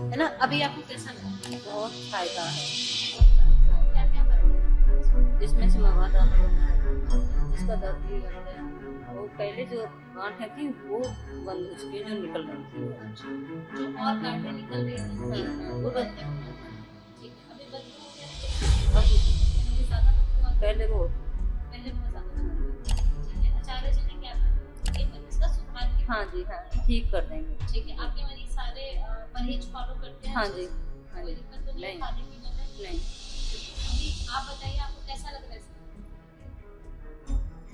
है ना। अभी आपको कैसा लगा? बहुत फायदा है। जिसमें से मवाद जिसका दर्द भी करता है वो पहले जो गांठें थी वो बंद हो चुकी है, जो निकल रही थी। जो और गांठें निकल रही थी वो बंद है। ठीक है, अभी बंद हो गया। अब पहले ज़्यादा बंद हुआ, पहले वो पहले बहुत ज़्यादा बंद हुआ। ठीक है, आचार्य जी ने क्या कहा? ये मरीज का सुधार किया। हाँ जी, हाँ ठीक कर देंगे। ठीक है, आपके मरीज सारे परहेज फॉलो करते हैं? हाँ जी, हाँ कोई जी। दिक्कत तो नहीं, खाने पीने में? नहीं। अभी आप बताइए, आपको कैसा लग रहा है?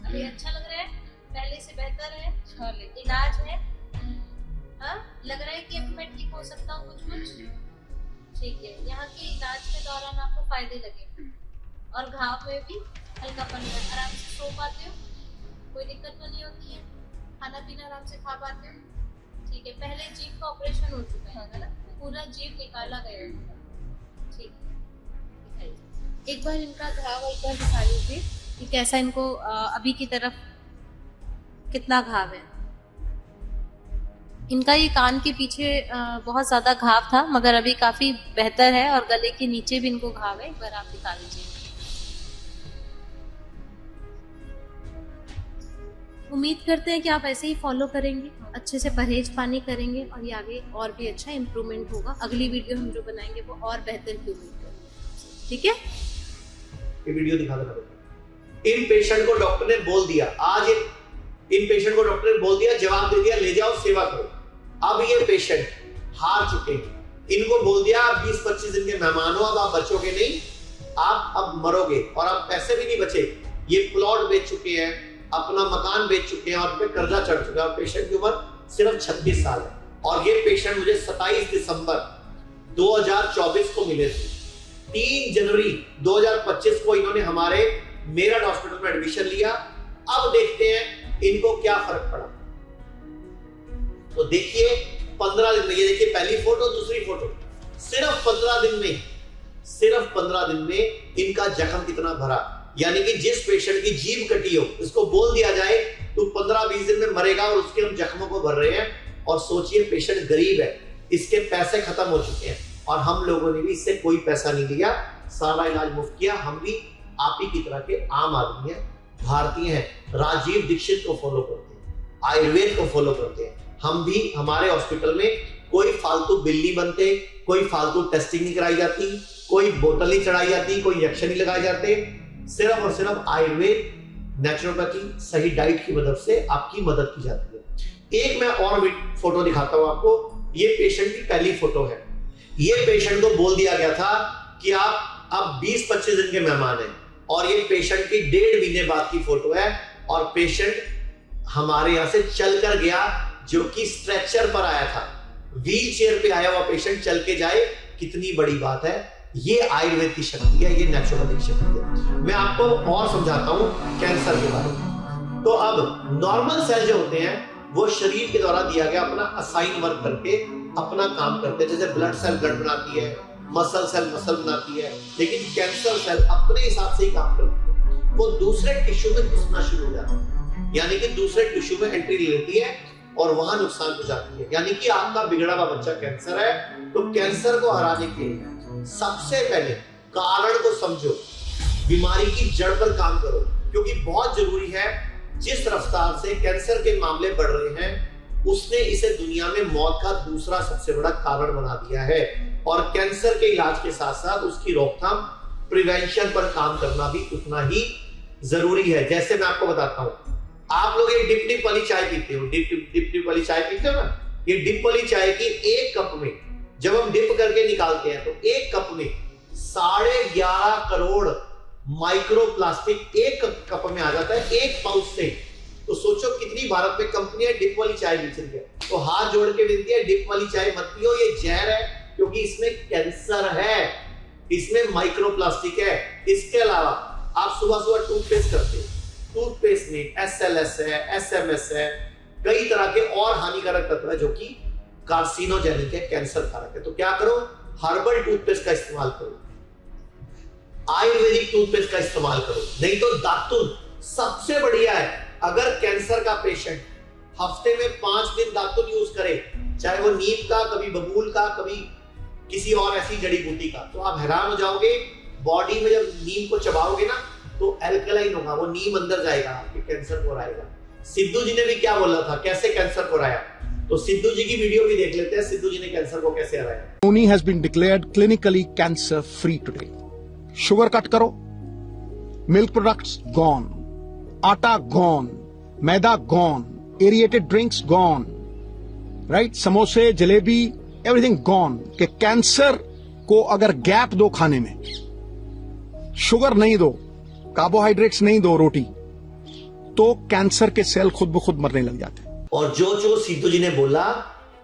अभी अच्छा लग रहा है? पहले से बेहतर है? इलाज है? हाँ, लग रहा है कि अभी मैं ठीक हो सकता हूँ कुछ? ठीक है, यहाँ के इलाज के दौरान आपको फायदे लगे और घाव में भी हल्कापन है, आराम से सो पाते हो, कोई दिक्कत तो नहीं होती है, खाना पीना आराम से खा पाते हो? ठीक है, पहले जीभ का ऑपरेशन हो चुका है ना, पूरा जीभ निकाला गया है। ठीक है, दिखाइए एक बार इनका घाव एक बार दिखा लीजिए कि कैसा इनको अभी की तरफ कितना घाव है। इनका ये कान के पीछे बहुत ज़्यादा घाव था, मगर अभी काफ़ी बेहतर है और गले के नीचे भी इनको घाव है। एक बार आप दिखा लीजिए। उम्मीद करते हैं कि आप ऐसे ही फॉलो करेंगे, अच्छे से परहेज पानी करेंगे और ये आगे और भी अच्छा इम्प्रूवमेंट होगा। अगली वीडियो हम जो बनाएंगे वो और बेहतर की उम्मीद करेंगे। ठीक है, ये वीडियो दिखा देना। इन पेशेंट को डॉक्टर ने बोल दिया, आज इन पेशेंट को डॉक्टर ने बोल दिया, जवाब दे दिया, ले जाओ सेवा करो। अब ये पेशेंट हार चुके हैं, इनको बोल दिया आप 20-25 दिन के मेहमान हो, अब आप बचोगे नहीं, आप अब मरोगे और अब पैसे भी नहीं बचे। ये प्लॉट बेच चुके हैं, अपना मकान बेच चुके हैं और पे कर्जा चढ़ चुका है। पेशेंट की उम्र सिर्फ 36 साल है और ये पेशेंट मुझे 27 दिसंबर 2024 को मिले थे। 3 जनवरी 2025 को इन्होंने हमारे मेरठ हॉस्पिटल में एडमिशन लिया। अब देखते हैं इनको क्या फर्क पड़ा। तो देखिए 15 दिन में, ये देखिए पहली फोटो, दूसरी फोटो, सिर्फ 15 दिन में इनका जख्म कितना भरा। यानी कि जिस पेशेंट की जीभ कटी हो, इसको बोल दिया जाए तो 15-20 दिन में मरेगा और उसके हम जख्मों को भर रहे हैं। और सोचिए पेशेंट गरीब है, इसके पैसे खत्म हो चुके हैं और हम लोगों ने भी इससे कोई पैसा नहीं लिया, सारा इलाज मुफ्त किया। हम भी आप ही की तरह के आम आदमी हैं, भारतीय हैं, राजीव दीक्षित को फॉलो करते हैं, आयुर्वेद को फॉलो करते हैं। हम भी हमारे हॉस्पिटल में कोई फालतू बिल नहीं बनते, कोई फालतू टेस्टिंग नहीं कराई जाती, कोई बोतल नहीं चढ़ाई जाती, कोई इंजेक्शन नहीं लगाए जाते। सिर्फ और सिर्फ आयुर्वेद, नेचुरोपैथी, सही डाइट की मदद से आपकी मदद की जाती है। एक मैं और फोटो दिखाता हूं आपको। ये पेशेंट की पहली फोटो है। ये पेशेंट को बोल दिया गया था कि आप अब 20-25 दिन के मेहमान हैं और ये पेशेंट की 1.5 महीने बाद की फोटो है और पेशेंट हमारे यहां से चलकर गया, जो कि स्ट्रेचर पर आया था। व्हील चेयर पे आया हुआ पेशेंट चल के जाए, कितनी बड़ी बात है। ये आयुर्वेद की शक्ति है, ये नेचुरोपैथी की शक्ति है। मैं आपको और समझाता हूं कैंसर के बारे में। तो अब नॉर्मल सेल जो होते हैं वो शरीर के द्वारा दिया गया अपना असाइन वर्क करके अपना काम करते हैं। जैसे ब्लड सेल ब्लड बनाती है, मसल सेल मसल बनाती है, लेकिन कैंसर सेल अपने हिसाब से ही काम करती है। वो दूसरे टिश्यू में घुसना शुरू हो जाता है, यानी कि दूसरे टिश्यू में एंट्री ले लेती है और वहां नुकसान हो जाती है। यानी कि आपका बिगड़ा हुआ बच्चा कैंसर है, तो कैंसर को हराने के लिए सबसे पहले कारण को समझो, बीमारी की जड़ पर काम करो, क्योंकि बहुत जरूरी है। जिस रफ्तार से कैंसर के मामले बढ़ रहे हैं, उसने इसे दुनिया में मौत का दूसरा सबसे बड़ा कारण बना दिया है। और कैंसर के इलाज के साथ साथ उसकी रोकथाम, प्रिवेंशन पर काम करना भी उतना ही जरूरी है। जैसे मैं आपको बताता हूं, आप लोग एक डिप वाली चाय पीते हो, डिप वाली चाय पीते हो ना। ये डिप वाली चाय की एक कप में जब हम डिप करके निकालते हैं तो एक कप में 11.5 करोड़ माइक्रोप्लास्टिक एक कप में आ जाता है, एक पाउच से। तो सोचो कितनी भारत में कंपनियां डिप वाली चाय बेच रही है। तो हाथ जोड़ के विनती है, डिप वाली चाय मत पियो, ये जहर है, क्योंकि इसमें कैंसर है, इसमें माइक्रोप्लास्टिक है। इसके अलावा आप सुबह सुबह टूथपेस्ट करते हो, टूथपेस्ट में SLS है, SMS है, कई तरह के और हानिकारक तत्व है जो कि कार्सिनोजेनिक है, कैंसर कारक है। तो क्या करो, हर्बल टूथपेस्ट का इस्तेमाल करो, आयुर्वेदिक टूथपेस्ट का इस्तेमाल करो, नहीं तो दातुन सबसे बढ़िया है। अगर कैंसर का पेशेंट हफ्ते में 5 दिन दातुन यूज करे, चाहे वो नीम का, कभी बबूल का, कभी किसी और ऐसी जड़ी बूटी का, तो आप हैरान हो जाओगे। बॉडी में जब नीम को चबाओगे ना तो एल्कलाइन होगा, वो नीम अंदर जाएगा, आपके कैंसर को हराएगा। सिद्धू जी ने भी क्या बोला था, कैसे कैंसर को हराया। तो सिद्धू जी की वीडियो भी देख लेते हैं, सिद्धू जी ने कैंसर को कैसे हराया। Dhoni has been declared clinically cancer free today. Sugar cut करो, milk products gone, आटा gone, मैदा gone, aerated drinks gone, right? समोसे, जलेबी, everything gone. कि कैंसर को अगर गैप दो खाने में, शुगर नहीं दो, कार्बोहाइड्रेट्स नहीं दो रोटी, तो कैंसर के सेल खुद ब खुद मरने लग जाते हैं। और जो सिद्धू जी ने बोला,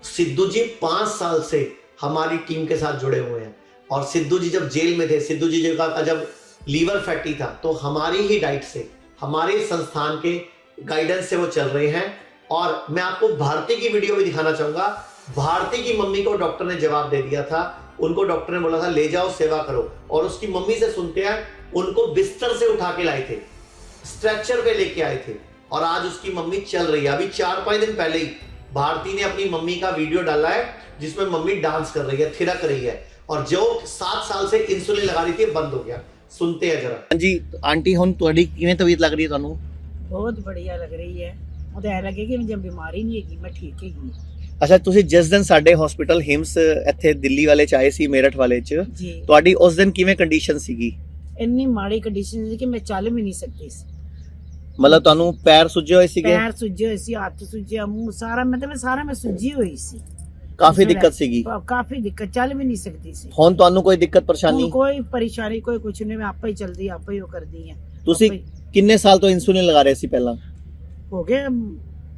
सिद्धू जी 5 साल से हमारी टीम के साथ जुड़े हुए हैं। और सिद्धू जी जब जेल में थे, सिद्धू जी का जब लीवर फैटी था, तो हमारी ही डाइट से, हमारे संस्थान के गाइडेंस से वो चल रहे हैं। और मैं आपको भारती की वीडियो भी दिखाना चाहूंगा। भारती की मम्मी को डॉक्टर ने जवाब दे दिया था, उनको डॉक्टर ने बोला था ले जाओ सेवा करो, और उसकी मम्मी से सुनते हैं उनको बिस्तर से उठा के लाए थे, स्ट्रेचर पे लेके आए थे, और आज उसकी मम्मी चल रही है। अभी 4-5 दिन पहले ही भारती ने अपनी मम्मी का वीडियो डाला है जिसमें मम्मी डांस कर रही है, थिरक रही है, और जो 7 साल से इंसुलिन लगा रही थी बंद हो गया। सुनते हैं जरा। हाँ जी आंटी, हुण तुहाडी किवें तबीयत लग रही है तुहानू? बहुत बढ़िया लग रही है। मुझे ऐ लगे कि मैं बीमारी नहीं है, मैं ठीक है। ਅੱਛਾ, ਤੁਸੀਂ ਜਿਸ ਦਿਨ ਸਾਡੇ ਹਸਪੀਟਲ ਹਿਮਸ ਇੱਥੇ ਦਿੱਲੀ ਵਾਲੇ ਚ ਆਏ ਸੀ, ਮੇਰਠ ਵਾਲੇ ਚ, ਜੀ ਤੁਹਾਡੀ ਉਸ ਦਿਨ ਕਿਵੇਂ ਕੰਡੀਸ਼ਨ ਸੀਗੀ? ਇੰਨੀ ਮਾੜੀ ਕੰਡੀਸ਼ਨ ਸੀ ਕਿ ਮੈਂ ਚੱਲ ਵੀ ਨਹੀਂ ਸਕਦੀ ਸੀ। ਮਤਲਬ ਤੁਹਾਨੂੰ ਪੈਰ ਸੁੱਜੇ ਹੋਏ ਸੀਗੇ? ਪੈਰ ਸੁੱਜੇ ਹੋਏ ਸੀ, ਹੱਥ ਸੁੱਜਿਆ, ਮੂੰਹ ਸਾਰਾ, ਮਤਲਬ ਮੈਂ ਸੁੱਜੀ ਹੋਈ ਸੀ। ਕਾਫੀ ਦਿੱਕਤ ਸੀਗੀ? ਕਾਫੀ ਦਿੱਕਤ, ਚੱਲ ਵੀ ਨਹੀਂ ਸਕਦੀ ਸੀ। ਹੁਣ ਤੁਹਾਨੂੰ ਕੋਈ ਦਿੱਕਤ ਪਰੇਸ਼ਾਨੀ? ਕੋਈ ਪਰੇਸ਼ਾਨੀ, ਕੋਈ ਕੁਝ ਨਹੀਂ, ਮੈਂ ਆਪੇ ਹੀ ਚਲਦੀ, ਆਪੇ ਹੀ ਉਹ ਕਰਦੀ ਆ। ਤੁਸੀਂ ਕਿੰਨੇ ਸਾਲ ਤੋਂ ਇਨਸੂਲਿਨ ਲਗਾ ਰਹੇ ਸੀ ਪਹਿਲਾਂ? ਹੋ ਗਏ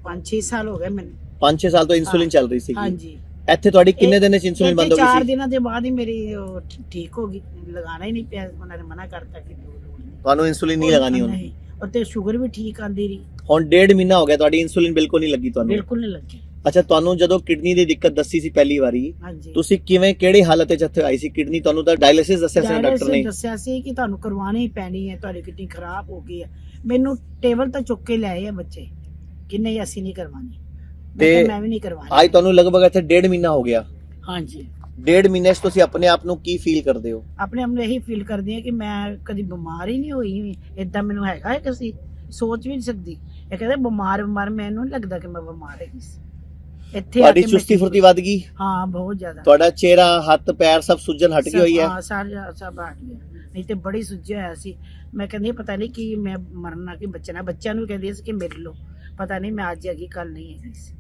5-6 ਸਾਲ ਹੋ ਗਏ ਮੈਨੂੰ। 5-6 ਸਾਲ ਤੋਂ ਇਨਸੂਲਿਨ ਚੱਲ ਰਹੀ ਸੀਗੀ? ਹਾਂਜੀ। ਇੱਥੇ ਤੁਹਾਡੀ ਕਿੰਨੇ ਦਿਨ ਚ ਇਨਸੂਲਿਨ ਬੰਦ ਹੋ ਗਈ ਸੀ? 4 ਦਿਨਾਂ ਦੇ ਬਾਅਦ ਹੀ ਮੇਰੀ ਠੀਕ ਹੋ ਗਈ, ਲਗਾਣਾ ਹੀ ਨਹੀਂ ਪਿਆ, ਉਹਨਾਂ ਨੇ ਮਨਾ ਕਰਤਾ ਕਿ ਤੁਹਾਨੂੰ ਇਨਸੂਲਿਨ ਨਹੀਂ ਲਗਾਣੀ ਹੁਣ। और ते शुगर भी ठीक आंदी रही। ਹੁਣ 1.5 ਮਹੀਨਾ ਹੋ ਗਿਆ ਤੁਹਾਡੀ ਇਨਸੂਲਿਨ ਬਿਲਕੁਲ ਨਹੀਂ ਲੱਗੀ ਤੁਹਾਨੂੰ? ਬਿਲਕੁਲ ਨਹੀਂ ਲੱਗੀ। ਅੱਛਾ, ਤੁਹਾਨੂੰ ਜਦੋਂ ਕਿਡਨੀ ਦੀ ਦਿੱਕਤ ਦੱਸੀ ਸੀ ਪਹਿਲੀ ਵਾਰੀ, ਹਾਂਜੀ, ਤੁਸੀਂ ਕਿਵੇਂ, ਕਿਹੜੀ ਹਾਲਤ ਵਿੱਚ ਇੱਥੇ ਆਈ ਸੀ? ਕਿਡਨੀ ਤੁਹਾਨੂੰ ਤਾਂ ਡਾਇਲਿਸਿਸ ਦੱਸਿਆ ਸੀ ਡਾਕਟਰ ਨੇ? ਦੱਸਿਆ ਸੀ ਕਿ ਤੁਹਾਨੂੰ ਕਰਵਾਉਣੀ ਹੀ ਪੈਣੀ ਹੈ, ਤੁਹਾਡੀ ਕਿਡਨੀ ਖਰਾਬ ਹੋ ਗਈ ਹੈ। ਮੈਨੂੰ ਟੇਬਲ ਤੋਂ ਚੁੱਕ ਕੇ ਲਿਆਏ ਆ ਬੱਚੇ ਕਿ ਨਹੀਂ ਅਸੀਂ ਨਹੀਂ ਕਰਵਾਉਣੀ, ਮੈਂ ਵੀ ਨਹੀਂ ਕਰਵਾਉਣੀ। ਅੱਜ ਤੁਹਾਨੂੰ ਲਗਭਗ ਇੱਥੇ 1.5 ਮਹੀਨਾ ਹੋ ਗਿਆ। ਹਾਂਜੀ। 1.5 ਮਹੀਨੇ 'ਚ ਤੁਸੀਂ ਆਪਣੇ ਆਪ ਨੂੰ ਕੀ ਫੀਲ ਕਰਦੇ ਹੋ? ਆਪਣੇ ਆਪ ਨੂੰ ਇਹੀ ਫੀਲ ਕਰਦੀ ਹਾਂ ਕਿ ਮੈਂ ਕਦੀ ਬਿਮਾਰ ਹੀ ਨਹੀਂ ਹੋਈ। ਏਦਾਂ ਮੈਨੂੰ ਹੈਗਾ ਹੈ, ਕਿਸੇ ਸੋਚ ਵੀ ਨਹੀਂ ਸਕਦੀ। ਇਹ ਕਹਿੰਦੇ ਬਿਮਾਰ ਮੈਨੂੰ ਨਹੀਂ ਲੱਗਦਾ ਕਿ ਮੈਂ ਬਿਮਾਰ ਹੈਗੀ ਸੀ। ਇੱਥੇ ਤੁਹਾਡੀ ਚੁਸਤੀ ਫੁਰਤੀ ਵੱਧ ਗਈ? ਹਾਂ, ਬਹੁਤ ਜ਼ਿਆਦਾ। ਤੁਹਾਡਾ ਚਿਹਰਾ, ਹੱਥ, ਪੈਰ ਸਭ ਸੁੱਜਣ ਹਟ ਗਈ ਹੋਈ ਹੈ? ਹਾਂ, ਸਾਰਾ ਸਭ ਹਟ ਗਿਆ, ਨਹੀਂ ਤੇ ਬੜੀ ਸੁੱਜਿਆ ਹੋਇਆ ਸੀ। ਮੈਂ ਕਹਿੰਦੀ ਪਤਾ ਨਹੀਂ ਕਿ ਮੈਂ ਮਰਨਾ ਕਿ ਬੱਚਿਆਂ ਨੂੰ ਕਹਿੰਦੀ ਸੀ ਕਿ ਮਿਲ ਲਓ, ਪਤਾ ਨਹੀਂ ਮੈਂ ਅੱਜ ਹੈਗੀ ਕੱਲ ਨਹੀਂ ਹੈਗੀ ਸੀ।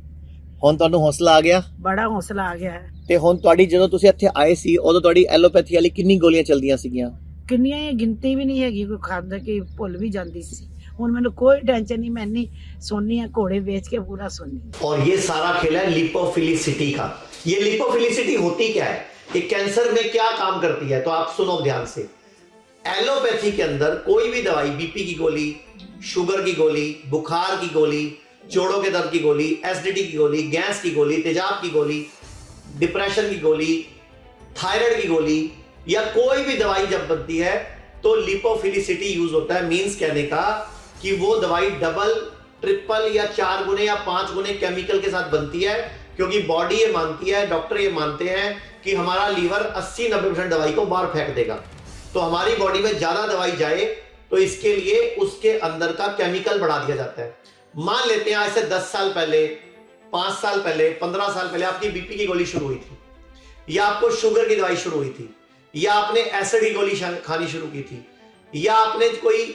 ਹੁਣ ਤੁਹਾਨੂੰ ਹੌਸਲਾ ਆ ਗਿਆ? ਬੜਾ ਹੌਸਲਾ ਆ ਗਿਆ ਹੈ। ਤੇ ਹੁਣ ਤੁਹਾਡੀ, ਜਦੋਂ ਤੁਸੀਂ ਇੱਥੇ ਆਏ ਸੀ ਉਦੋਂ ਤੁਹਾਡੀ ਐਲੋਪੈਥੀ ਵਾਲੀ ਕਿੰਨੀ ਗੋਲੀਆਂ ਚਲਦੀਆਂ ਸੀਗੀਆਂ? ਕਿੰਨੀਆਂ, ਇਹ ਗਿਣਤੀ ਵੀ ਨਹੀਂ ਹੈਗੀ, ਕੋਈ ਖਾਂਦਾ ਕਿ ਭੁੱਲ ਵੀ ਜਾਂਦੀ ਸੀ। ਹੁਣ ਮੈਨੂੰ कोई टेंशन नहीं, मैं नहीं सोनी है, घोड़े बेच के पूरा सोनी। और ये सारा खेल है लिपोफिलिसिटी का। ये लिपोफिलिसिटी होती क्या है, ये कैंसर में क्या काम करती है, तो आप सुनो ध्यान से। एलोपैथी के अंदर कोई भी दवाई, बीपी की गोली, शुगर की गोली, बुखार की गोली, जोड़ों के दर्द की गोली, एसिडिटी की गोली, गैस की गोली, तेजाब की गोली, डिप्रेशन की गोली, थायराइड की गोली, या कोई भी दवाई जब बनती है तो लिपोफिलिसिटी यूज होता है। मींस कहने का कि वो दवाई डबल, ट्रिपल या 4 गुने या 5 गुने केमिकल के साथ बनती है, क्योंकि बॉडी ये मानती है, डॉक्टर ये मानते हैं कि हमारा लीवर 80-90% दवाई को बाहर फेंक देगा। तो हमारी बॉडी में ज्यादा दवाई जाए तो इसके लिए उसके अंदर का केमिकल बढ़ा दिया जाता है। मान लेते हैं आज से 10 साल पहले, 5 साल पहले, 15 साल पहले आपकी बीपी की गोली शुरू हुई थी, या आपको शुगर की दवाई शुरू हुई थी, या आपने एसिड की गोली खानी शुरू की थी, या आपने कोई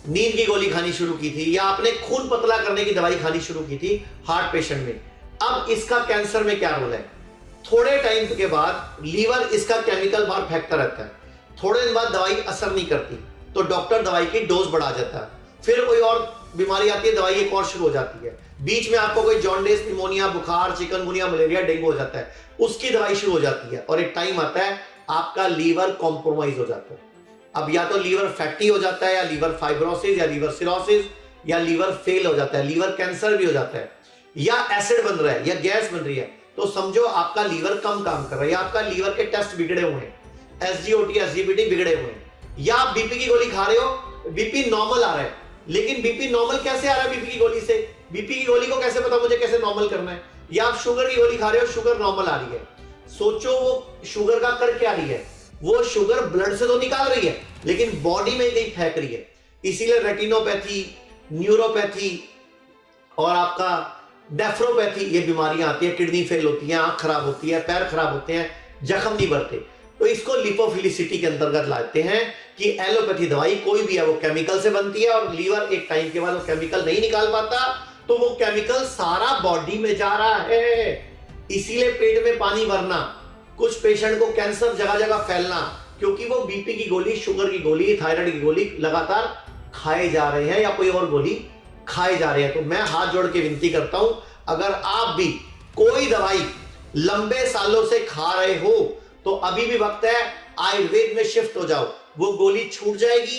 नींद की गोली खानी शुरू की थी, या आपने खून पतला करने की दवाई खानी शुरू की थी हार्ट पेशेंट में। अब इसका कैंसर में क्या रोल है? थोड़े टाइम के बाद लीवर इसका केमिकल बाहर फेंकता रहता है, थोड़े दिन बाद दवाई असर नहीं करती तो डॉक्टर दवाई की डोज बढ़ा जाता है। फिर कोई और बीमारी आती है, दवाई एक और शुरू हो जाती है। बीच में आपको कोई जॉन्डिस, निमोनिया, बुखार, चिकनगुनिया, मलेरिया, डेंगू हो जाता है, उसकी दवाई शुरू हो जाती है, और एक टाइम आता है आपका लीवर कॉम्प्रोमाइज हो जाता है। अब या तो लीवर फैटी हो जाता है, या लीवर फाइब्रोसिस, या लीवर सिरोसिस, या लीवर फेल हो जाता है, लीवर कैंसर भी हो जाता है, या एसिड बन रहा है, या गैस बन रही है, तो समझो आपका लीवर कम काम कर रहा है, या आपका लीवर के टेस्ट बिगड़े हुए हैं, SGOT, SGPT बिगड़े हुए हैं, या आप बीपी की गोली खा रहे हो, बीपी नॉर्मल आ रहा है। लेकिन बीपी नॉर्मल कैसे आ रहा है? बीपी की गोली से। बीपी की गोली को कैसे पता मुझे कैसे नॉर्मल करना है? या आप शुगर की गोली खा रहे हो, शुगर नॉर्मल आ रही है, सोचो वो शुगर का कर क्या रही है? वो शुगर ब्लड से तो निकाल रही है, लेकिन बॉडी में कहीं फेंक रही है। इसीलिए रेटिनोपैथी, न्यूरोपैथी और आपका नेफ्रोपैथी, ये बीमारियां आती है, किडनी फेल होती है, आंख खराब होती है, पैर खराब होते हैं, जख्म नहीं भरते, तो इसको लिपोफिलिसिटी के अंतर्गत लाते हैं कि एलोपैथी दवाई कोई भी है वो केमिकल से बनती है और लीवर एक टाइम के बाद वो केमिकल नहीं निकाल पाता, तो वो केमिकल सारा बॉडी में जा रहा है, इसीलिए पेट में पानी भरना, कुछ पेशेंट को कैंसर जगह जगह फैलना, क्योंकि वो बीपी की गोली, शुगर की गोली, थायराइड की गोली लगातार खाए जा रहे हैं या कोई और गोली खाए जा रहे हैं। तो मैं हाथ जोड़ के विनती करता हूं, अगर आप भी कोई दवाई लंबे सालों से खा रहे हो तो अभी भी वक्त है, आयुर्वेद में शिफ्ट हो जाओ, वो गोली छूट जाएगी,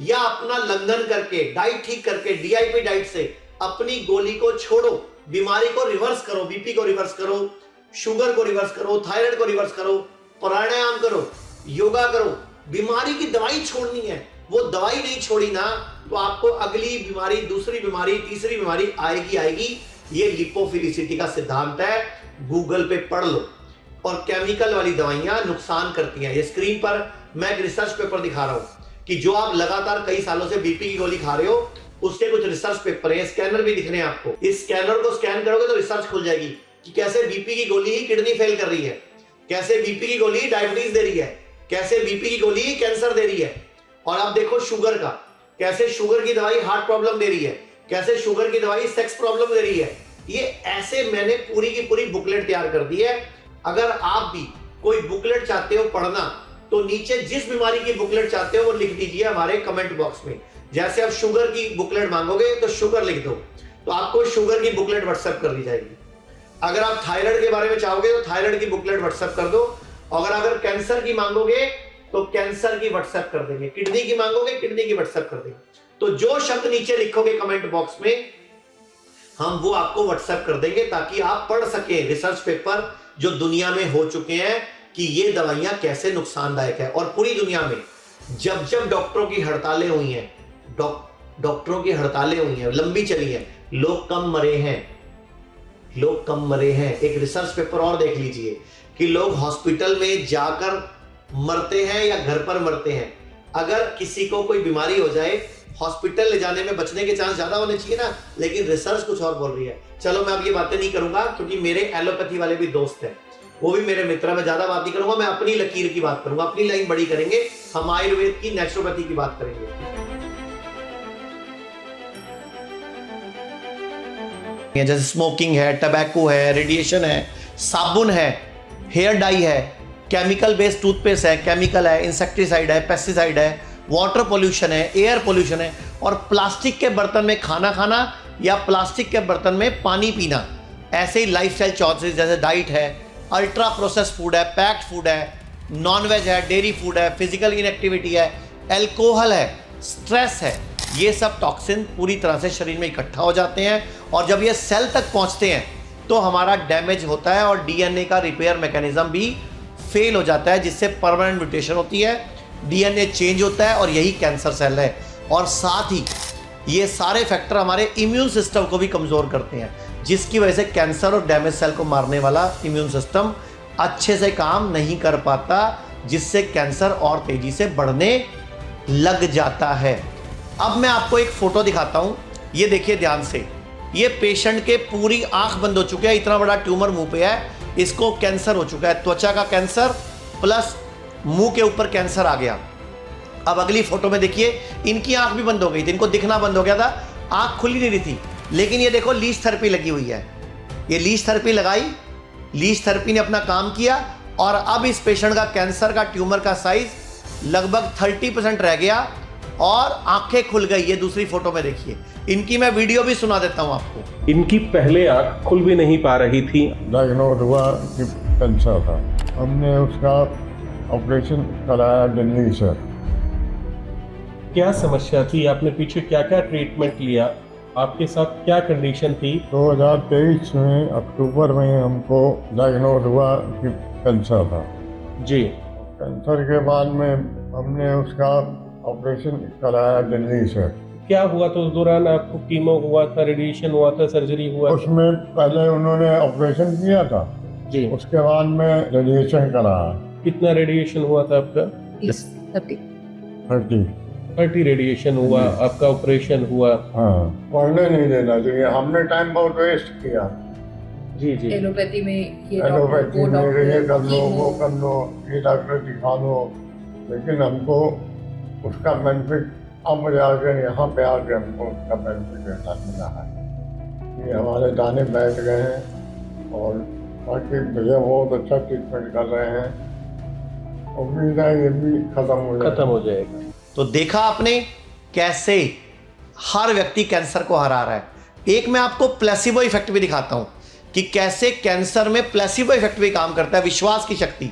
या अपना लंघन करके, डाइट ठीक करके, डीआईपी डाइट से अपनी गोली को छोड़ो, बीमारी को रिवर्स करो, बीपी को रिवर्स करो, शुगर को रिवर्स करो, थायराइड को रिवर्स करो, प्राणायाम करो, योगा करो। बीमारी की दवाई छोड़नी है, वो दवाई नहीं छोड़ी ना तो आपको अगली बीमारी, दूसरी बीमारी, तीसरी बीमारी आएगी। ये लिपोफिलिसिटी का सिद्धांत है, गूगल पे पढ़ लो। और केमिकल वाली दवाइयां नुकसान करती हैं। ये स्क्रीन पर मैं एक रिसर्च पेपर दिखा रहा हूं कि जो आप लगातार कई सालों से बीपी की गोली खा रहे हो, उसके कुछ रिसर्च पेपर है, स्कैनर भी दिख रहे हैं आपको। इस स्कैनर को स्कैन करोगे तो रिसर्च खुल जाएगी कि कैसे बीपी की गोली ही किडनी फेल कर रही है, कैसे बीपी की गोली डायबिटीज दे रही है, कैसे बीपी की गोली कैंसर दे रही है। और आप देखो शुगर का, कैसे शुगर की दवाई हार्ट प्रॉब्लम दे रही है, कैसे शुगर की दवाई सेक्स प्रॉब्लम दे रही है। ये ऐसे मैंने पूरी की पूरी बुकलेट तैयार कर दी है। अगर आप भी कोई बुकलेट चाहते हो पढ़ना तो नीचे जिस बीमारी की बुकलेट चाहते हो वो लिख दीजिए हमारे कमेंट बॉक्स में। जैसे आप शुगर की बुकलेट मांगोगे तो शुगर लिख दो, तो आपको शुगर की बुकलेट व्हाट्सएप कर दी जाएगी। अगर आप थायराइड के बारे में चाहोगे तो थायराइड की बुकलेट व्हाट्सएप कर दो। अगर कैंसर की मांगोगे तो कैंसर की व्हाट्सएप कर देंगे, किडनी की मांगोगे किडनी की व्हाट्सएप कर देंगे। तो जो शब्द नीचे लिखोगे कमेंट बॉक्स में हम वो आपको व्हाट्सएप कर देंगे, ताकि आप पढ़ सके रिसर्च पेपर जो दुनिया में हो चुके हैं कि ये दवाइयां कैसे नुकसानदायक है। और पूरी दुनिया में जब जब डॉक्टरों की हड़तालें हुई हैं, डॉक्टरों की हड़तालें हुई हैं, लंबी चली हैं, लोग कम मरे हैं, लोग कम मरे हैं। एक रिसर्च पेपर और देख लीजिए कि लोग हॉस्पिटल में जाकर मरते हैं या घर पर मरते हैं। अगर किसी को कोई बीमारी हो जाए, हॉस्पिटल ले जाने में बचने के चांस ज्यादा होने चाहिए ना, लेकिन रिसर्च कुछ और बोल रही है। चलो मैं अब ये बातें नहीं करूंगा क्योंकि मेरे एलोपैथी वाले भी दोस्त हैं, वो भी मेरे मित्र हैं, मैं ज्यादा बात नहीं करूंगा। मैं अपनी लकीर की बात करूंगा, अपनी लाइन बड़ी करेंगे, हम आयुर्वेद की, नेचुरोपैथी की बात करेंगे। जैसे स्मोकिंग है, टबैको है, रेडिएशन है, साबुन है, हेयर डाई है, केमिकल बेस्ड टूथपेस्ट है, केमिकल है, इंसेक्टिसाइड है, पेस्टिसाइड है, वाटर पोल्यूशन है, एयर पोल्यूशन है, और प्लास्टिक के बर्तन में खाना खाना या प्लास्टिक के बर्तन में पानी पीना। ऐसे ही लाइफस्टाइल चॉइसेस जैसे डाइट है, अल्ट्रा प्रोसेस फूड है, पैक्ड फूड है, नॉन वेज है, डेयरी फूड है, फिजिकल इनएक्टिविटी है, अल्कोहल है, स्ट्रेस है, ये सब टॉक्सिन पूरी तरह से शरीर में इकट्ठा हो जाते हैं और जब ये सेल तक पहुंचते हैं तो हमारा डैमेज होता है और डीएनए का रिपेयर मैकेनिज्म भी फेल हो जाता है, जिससे परमानेंट म्यूटेशन होती है, डीएनए चेंज होता है और यही कैंसर सेल है। और साथ ही ये सारे फैक्टर हमारे इम्यून सिस्टम को भी कमज़ोर करते हैं, जिसकी वजह से कैंसर और डैमेज सेल को मारने वाला इम्यून सिस्टम अच्छे से काम नहीं कर पाता, जिससे कैंसर और तेजी से बढ़ने लग जाता है। अब मैं आपको एक फोटो दिखाता हूं, ये देखिए ध्यान से। ये पेशेंट के पूरी आंख बंद हो चुकी है, इतना बड़ा ट्यूमर मुंह पे है, इसको कैंसर हो चुका है, त्वचा का कैंसर प्लस मुंह के ऊपर कैंसर आ गया। अब अगली फोटो में देखिए, इनकी आंख भी बंद हो गई थी, इनको दिखना बंद हो गया था, आंख खुली नहीं रही थी, लेकिन ये देखो लीच थेरेपी लगी हुई है। ये लीच थेरेपी लगाई, लीच थेरेपी ने अपना काम किया और अब इस पेशेंट का कैंसर का ट्यूमर का साइज लगभग 30% रह गया और आंखें खुल गई। ये दूसरी फोटो में देखिए, इनकी मैं वीडियो भी सुना देता हूं आपको। इनकी पहले आंख खुल भी नहीं पा रही थी, डायग्नोज हुआ कि कैंसर था। हमने उसका ऑपरेशन कराया दिल्ली से। क्या समस्या थी, आपने पीछे क्या क्या ट्रीटमेंट लिया, आपके साथ क्या कंडीशन थी? 2023 में अक्टूबर में हमको डायग्नोज हुआ कि कैंसर था जी। कैंसर के बाद में हमने उसका ऑपरेशन कराया दिल्ली से। क्या हुआ था उस दौरान? आपको कीमो हुआ था, रेडिएशन हुआ था, सर्जरी हुआ था? उसमें पहले उन्होंने ऑपरेशन किया था जी, उसके बाद में रेडिएशन कराया। कितना रेडिएशन हुआ था आपका? 30। 30 रेडिएशन हुआ, आपका ऑपरेशन हुआ। हाँ, पढ़ने नहीं देना चाहिए, हमने टाइम बहुत वेस्ट किया। जी जी। एलोपैथी में ये एलोपैथी में डॉक्टर, ये कर लो, वो कर लो, ये डॉक्टर दिखा लो, लेकिन हमको उसका बेनिफिट अब जाकर यहाँ पे आके हमको उसका बेनिफिट ऐसा मिला है कि हमारे दाने बैठ गए हैं और बाकी भैया बहुत अच्छा ट्रीटमेंट कर रहे हैं। उम्मीद है ये भी खत्म हो जाएगा। तो देखा आपने कैसे हर व्यक्ति कैंसर को हरा रहा है। एक मैं आपको प्लेसिबो इफेक्ट भी दिखाता हूं कि कैसे कैंसर में प्लेसिबो इफेक्ट भी काम करता है, विश्वास की शक्ति।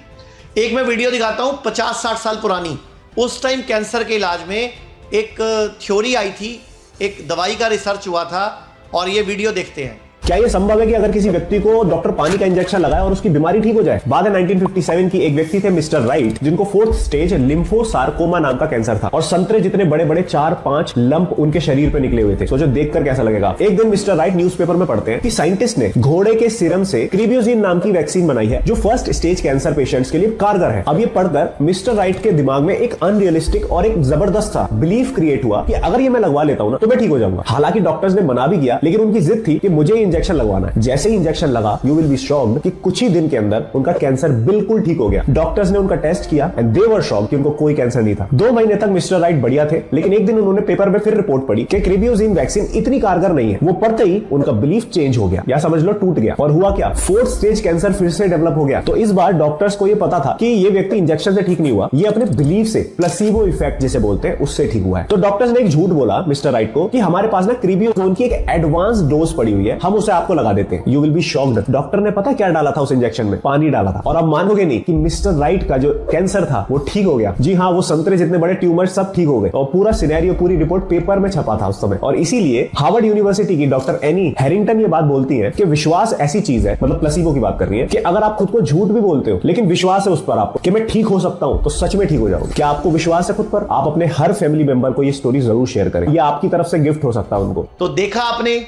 एक मैं वीडियो दिखाता हूं 50-60 साल पुरानी। उस टाइम कैंसर के इलाज में एक थ्योरी आई थी, एक दवाई का रिसर्च हुआ था, और ये वीडियो देखते हैं। क्या यह संभव है कि अगर किसी व्यक्ति को डॉक्टर पानी का इंजेक्शन लगाए और उसकी बीमारी ठीक हो जाए? बात है 1957 की। एक व्यक्ति थे मिस्टर राइट, जिनको 4th स्टेज लिम्फोसार्कोमा नाम का कैंसर था और संतरे जितने बड़े बड़े 4-5 लंप उनके शरीर पे निकले हुए थे। सोचो देखकर कैसा लगेगा। एक दिन मिस्टर राइट न्यूज़पेपर में पढ़ते हैं कि साइंटिस्ट ने घोड़े के सीरम से क्रिबियोजिन नाम की वैक्सीन बनाई है जो 1st स्टेज कैंसर पेशेंट्स के लिए कारगर है। अब ये पढ़कर मिस्टर राइट के दिमाग में एक अनरियलिस्टिक और एक जबरदस्त सा बिलीफ क्रिएट हुआ कि अगर ये मैं लगवा लेता हूं ना तो मैं ठीक हो जाऊंगा। हालांकि डॉक्टर्स ने मना भी किया, लेकिन उनकी जिद थी कि मुझे इंजेक्शन लगवाना है। जैसे ही इंजेक्शन लगा, यू विल बी शॉक्ड कि कुछ ही दिन के अंदर उनका कैंसर बिल्कुल ठीक हो गया। डॉक्टर्स ने उनका टेस्ट किया एंड दे वर शॉक्ड कि उनको कोई कैंसर नहीं था। 2 महीने तक मिस्टर राइट बढ़िया थे, लेकिन एक दिन उन्होंने पेपर में फिर रिपोर्ट पढ़ी कि क्रिबियोजिन वैक्सीन इतनी कारगर नहीं है। वो पढ़ते ही उनका बिलीफ चेंज हो गया, या समझ लो टूट गया। और हुआ क्या, 4th स्टेज कैंसर फिर से डेवलप हो गया। तो इस बार डॉक्टर्स को ये पता था कि ये व्यक्ति इंजेक्शन से ठीक नहीं हुआ, ये अपने बिलीफ से, प्लेसिबो इफेक्ट जिसे बोलते हैं, उससे ठीक हुआ है। तो डॉक्टर्स ने एक झूठ बोला मिस्टर राइट को कि हमारे पास ना क्रिबियोजोन की एक एडवांस डोज पड़ी हुई है, हम उसे आपको लगा देते हैं, you will be shocked. Doctor ने पता क्या डाला था उस इंजेक्शन में? पानी डाला था। और अब मानोगे नहीं कि मिस्टर राइट का जो कैंसर था वो ठीक हो गया। जी हाँ, वो संतरे जितने बड़े ट्यूमर सब ठीक हो गए और पूरा सिनेरियो, पूरी रिपोर्ट पेपर में छपा था उस समय। और इसीलिए हार्वर्ड यूनिवर्सिटी की डॉक्टर एनी हैरिंगटन ये बात बोलती है कि विश्वास ऐसी चीज है, मतलब प्लेसिबो की बात कर रही है, कि अगर आप खुद को झूठ भी बोलते हो लेकिन विश्वास है उस पर आपको कि मैं ठीक हो सकता हूं, तो सच में ठीक हो जाओगे। क्या आपको विश्वास है खुद पर? आप अपने हर फैमिली मेंबर को ये स्टोरी जरूर शेयर करें, ये आपकी तरफ से गिफ्ट हो सकता है उनको। तो देखा आपने,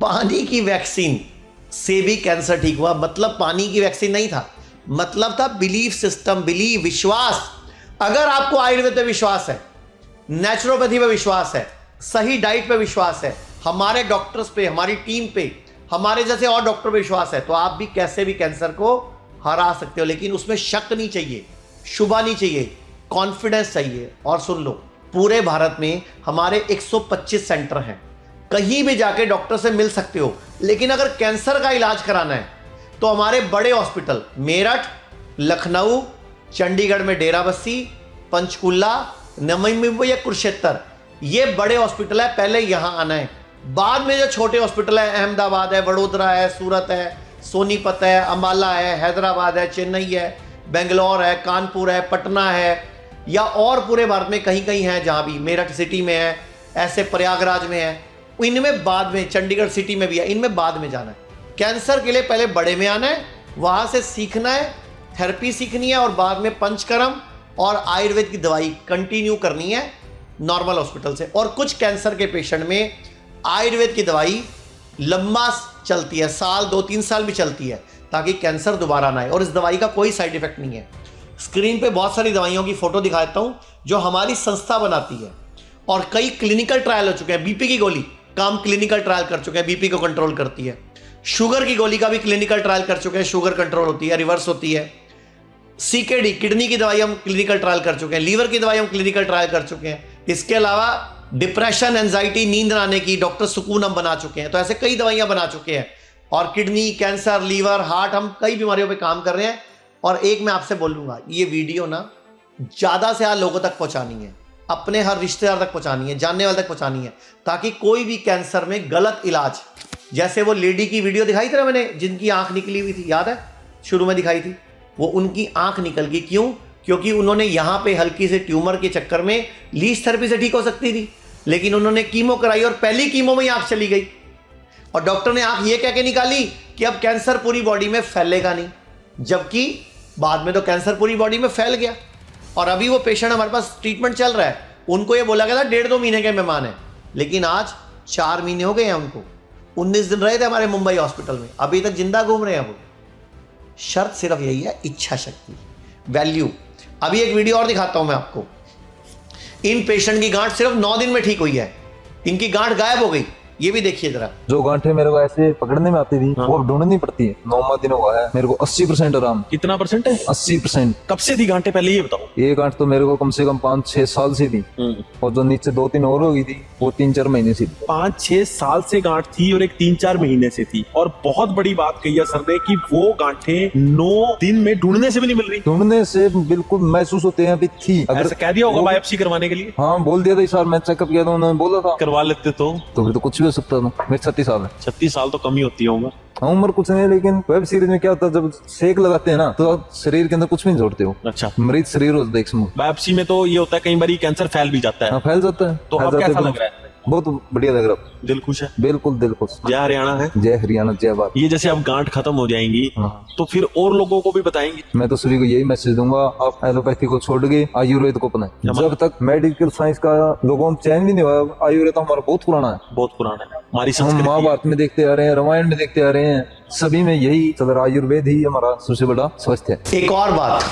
पानी की वैक्सीन से भी कैंसर ठीक हुआ। मतलब पानी की वैक्सीन नहीं था, मतलब था बिलीफ सिस्टम, बिलीव, विश्वास। अगर आपको आयुर्वेद पे विश्वास है, नेचुरोपैथी पे विश्वास है, सही डाइट पे विश्वास है, हमारे डॉक्टर्स पे, हमारी टीम पे, हमारे जैसे और डॉक्टर पे विश्वास है, तो आप भी कैसे भी कैंसर को हरा सकते हो। लेकिन उसमें शक नहीं चाहिए, शुबा नहीं चाहिए, कॉन्फिडेंस चाहिए। और सुन लो, पूरे भारत में हमारे 125 सेंटर हैं, कहीं भी जाके डॉक्टर से मिल सकते हो। लेकिन अगर कैंसर का इलाज कराना है तो हमारे बड़े हॉस्पिटल मेरठ, लखनऊ, चंडीगढ़ में डेराबस्सी, पंचकुला, नवी मुंबई या कुरुक्षेत्र, ये बड़े हॉस्पिटल है, पहले यहां आना है। बाद में जो छोटे हॉस्पिटल है, अहमदाबाद है, वडोदरा है, सूरत है, सोनीपत है, अंबाला है, हैदराबाद है, चेन्नई है, बेंगलोर है, कानपुर है, पटना है, या और पूरे भारत में कहीं कहीं है, जहां भी मेरठ सिटी में है, ऐसे प्रयागराज में है, इनमें बाद में, चंडीगढ़ सिटी में भी है, इनमें बाद में जाना है। कैंसर के लिए पहले बड़े में आना है, वहां से सीखना है, थेरेपी सीखनी है, और बाद में पंचकर्म और आयुर्वेद की दवाई कंटिन्यू करनी है नॉर्मल हॉस्पिटल से। और कुछ कैंसर के पेशेंट में आयुर्वेद की दवाई लंबा चलती है, साल 2-3 साल भी चलती है, ताकि कैंसर दोबारा ना आए। और इस दवाई का कोई साइड इफेक्ट नहीं है। स्क्रीन पे बहुत सारी दवाइयों की फोटो दिखा देता हूं जो हमारी संस्था बनाती है, और कई क्लिनिकल ट्रायल हो चुके हैं। बीपी की गोली का हम क्लिनिकल ट्रायल कर चुके हैं, बीपी को कंट्रोल करती है। शुगर की गोली का भी क्लिनिकल ट्रायल कर चुके हैं, शुगर कंट्रोल होती है, रिवर्स होती है। सीकेडी किडनी की दवाई हम क्लिनिकल ट्रायल कर चुके हैं, लीवर की दवाई हम क्लिनिकल ट्रायल कर चुके हैं। इसके अलावा डिप्रेशन, एंजाइटी, नींद न आने की डॉक्टर सुकून हम बना चुके हैं। तो ऐसे कई दवाइयां बना चुके हैं। और किडनी, कैंसर, लीवर, हार्ट, हम कई बीमारियों पे काम कर रहे हैं। और एक मैं आपसे बोलूंगा, ये वीडियो ना ज़्यादा से ज़्यादा लोगों तक पहुंचानी है, अपने हर रिश्तेदार तक पहुंचानी है, जानने वाले तक पहुंचानी है, ताकि कोई भी कैंसर में गलत इलाज, जैसे वो लेडी की वीडियो दिखाई थी ना मैंने, जिनकी आंख निकली हुई थी, याद है शुरू में दिखाई थी, वो उनकी आंख निकल गई। क्यों? क्योंकि उन्होंने यहाँ पे हल्की से ट्यूमर के चक्कर में लीज थेरेपी से ठीक हो सकती थी, लेकिन उन्होंने कीमो कराई और पहली कीमो में ही आंख चली गई। और डॉक्टर ने आंख ये कह के निकाली कि अब कैंसर पूरी बॉडी में फैलेगा नहीं, जबकि बाद में तो कैंसर पूरी बॉडी में फैल गया। और अभी वो पेशेंट हमारे पास ट्रीटमेंट चल रहा है, उनको ये बोला गया था 1.5-2 महीने के मेहमान है, लेकिन आज 4 महीने हो गए हैं उनको। 19 दिन रहे थे हमारे मुंबई हॉस्पिटल में, अभी तक जिंदा घूम रहे हैं वो। शर्त सिर्फ यही है, इच्छा शक्ति, वैल्यू। अभी एक वीडियो और दिखाता हूं मैं आपको। इन पेशेंट की गांठ सिर्फ 9 दिन में ठीक हुई है, इनकी गांठ गायब हो गई। ये भी देखिए जरा। जो गांठें मेरे को ऐसे पकड़ने में आती थी वो ढूंढनी पड़ती है। 9 दिन हुआ है मेरे को 80% आराम। कितना परसेंट है? 80%। कब से थी गांठें पहले ये बताओ? ये गांठ तो मेरे को कम से कम 5-6 साल से थी और जो नीचे 2-3 और हो गई थी वो 3-4 महीने से। 5-6 साल से गांठ थी और एक 3-4 महीने से थी। और बहुत बड़ी बात कही है सर ने कि वो गांठें 9 दिन में ढूंढने से भी नहीं मिल रही। ढूंढने से बिल्कुल महसूस होते हैं अभी थी। अगर कह दिया होगा बायोप्सी करवाने के लिए? हाँ बोल दिया था इस बार मैं चेकअप किया था, उन्होंने बोला था करवा लेते तो फिर तो कुछ भी हो सकता था। मेरे 36 साल है। 36 साल तो कम ही होती है उम्र। हाँ उम्र कुछ नहीं, लेकिन वेब सीरीज में क्या होता है जब सेक लगाते हैं ना तो आप शरीर के अंदर कुछ भी नहीं जोड़ते हो। अच्छा। मरीज शरीर होता है एक समूह। बायोप्सी में तो ये होता है कई बार कैंसर फैल भी जाता है। हाँ फैल जाता है। तो अब कैसा लग रहा है? बहुत बढ़िया लग रहा है। दिल खुश है? बिल्कुल दिल खुश। जय हरियाणा है। जय हरियाणा जय भारत। ये जैसे अब गांठ खत्म हो जाएंगी तो फिर और लोगों को भी बताएंगे? मैं तो सभी को यही मैसेज दूंगा, आप एलोपैथी को छोड़ के आयुर्वेद को अपनाएं। जब तक मेडिकल साइंस का लोगों को चैन भी नहीं हुआ, आयुर्वेद तो हमारा बहुत पुराना है। बहुत पुराना है हमारी हम महाभारत में देखते आ रहे हैं, रामायण में देखते आ रहे हैं, सभी में यही चल रहा। आयुर्वेद ही हमारा सबसे बड़ा स्वास्थ्य है। एक और बात,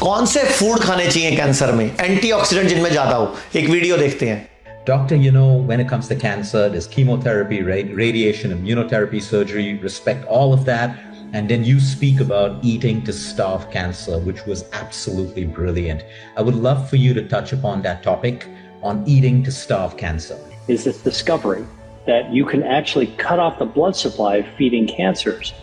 कौन से फूड खाने चाहिए कैंसर में एंटीऑक्सीडेंट जिनमें ज्यादा हो? एक वीडियो देखते हैं। Doctor, you know, when it comes to cancer, there's chemotherapy, radiation, immunotherapy, surgery, respect all of that. And then you speak about eating to starve cancer, which was absolutely brilliant. I would love for you to touch upon that topic on eating to starve cancer. Is this discovery that you can actually cut off the blood supply of feeding cancers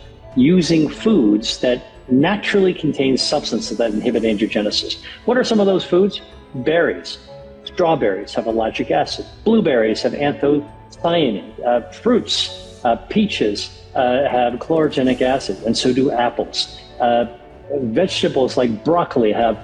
using foods that naturally contain substances that inhibit angiogenesis. What are some of those foods? Berries. Strawberries have ellagic acid. Blueberries have anthocyanin. Fruits, peaches have chlorogenic acid, and so do apples. Vegetables like broccoli have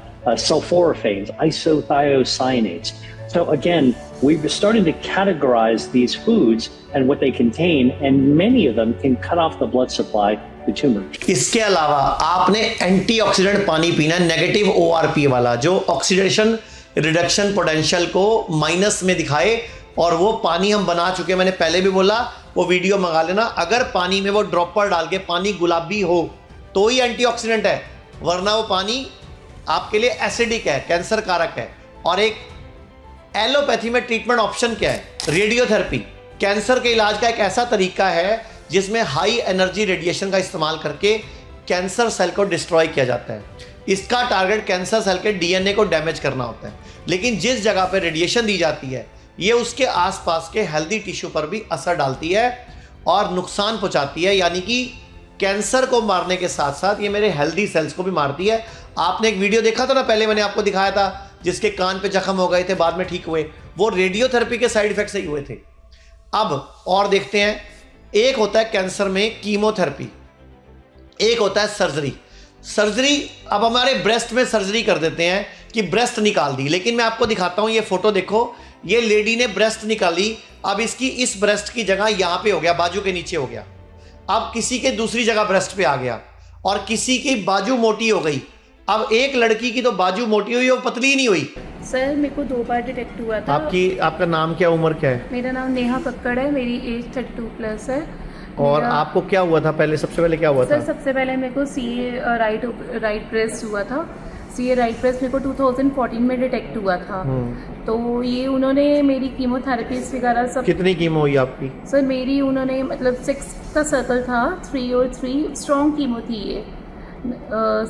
sulforaphanes, isothiocyanates. So again, we're starting to categorize these foods and what they contain, and many of them can cut off the blood supply to tumors. इसके अलावा आपने antioxidant पानी पीना है, negative ORP वाला, जो oxidation reduction potential को minus में दिखाए। और वो पानी हम बना चुके हैं, मैंने पहले भी बोला, वो वीडियो मंगा लेना। अगर पानी में वो ड्रॉपर डाल के पानी गुलाबी हो तो ही एंटीऑक्सीडेंट है, वरना वो पानी आपके लिए एसिडिक है, कैंसर कारक है। और एक एलोपैथी में ट्रीटमेंट ऑप्शन क्या है? रेडियोथेरेपी। कैंसर के इलाज का एक ऐसा तरीका है जिसमें हाई एनर्जी रेडिएशन का इस्तेमाल करके कैंसर सेल को डिस्ट्रॉय किया जाता है। इसका टारगेट कैंसर सेल के DNA को डैमेज करना होता है, लेकिन जिस जगह पर रेडिएशन दी जाती है ये उसके आसपास के हेल्दी टिश्यू पर भी असर डालती है और नुकसान पहुंचाती है। यानी कि कैंसर को मारने के साथ साथ ये मेरे हेल्दी सेल्स को भी मारती है। आपने एक वीडियो देखा था ना, पहले मैंने आपको दिखाया था, जिसके कान पे जख्म हो गए थे, बाद में ठीक हुए, वो रेडियोथेरेपी के साइड इफेक्ट से ही हुए थे। अब और देखते हैं, एक होता है कैंसर में कीमोथेरेपी, एक होता है सर्जरी। सर्जरी, अब हमारे ब्रेस्ट में सर्जरी कर देते हैं कि ब्रेस्ट निकाल दी, लेकिन मैं आपको दिखाता हूं, ये फोटो देखो, ये लेडी ने ब्रेस्ट निकाली, अब इसकी इस ब्रेस्ट की जगह यहां पे हो गया, बाजू के नीचे हो गया। अब किसी के दूसरी जगह ब्रेस्ट पे आ गया और किसी की बाजू मोटी हो गई। अब एक लड़की की तो बाजू मोटी हुई और पतली नहीं हुई। सर मेरे को 2 बार डिटेक्ट हुआ था। आपका नाम क्या, उम्र क्या है? मेरा नाम नेहा कक्कड़ है, मेरी एज 32+ है। और आपको क्या हुआ था पहले, सबसे पहले क्या हुआ था? सर सबसे पहले मेरे को CA राइट ब्रेस्ट हुआ था। CA राइट ब्रेस्ट मेरे को 2014 में डिटेक्ट हुआ था। तो ये उन्होंने मेरी कीमोथेरेपीज वगैरह सब। कितनी कीमो हुई आपकी? सर मेरी उन्होंने मतलब 6 का सर्कल था, 3 और 3 स्ट्रॉन्ग कीमो थी, ये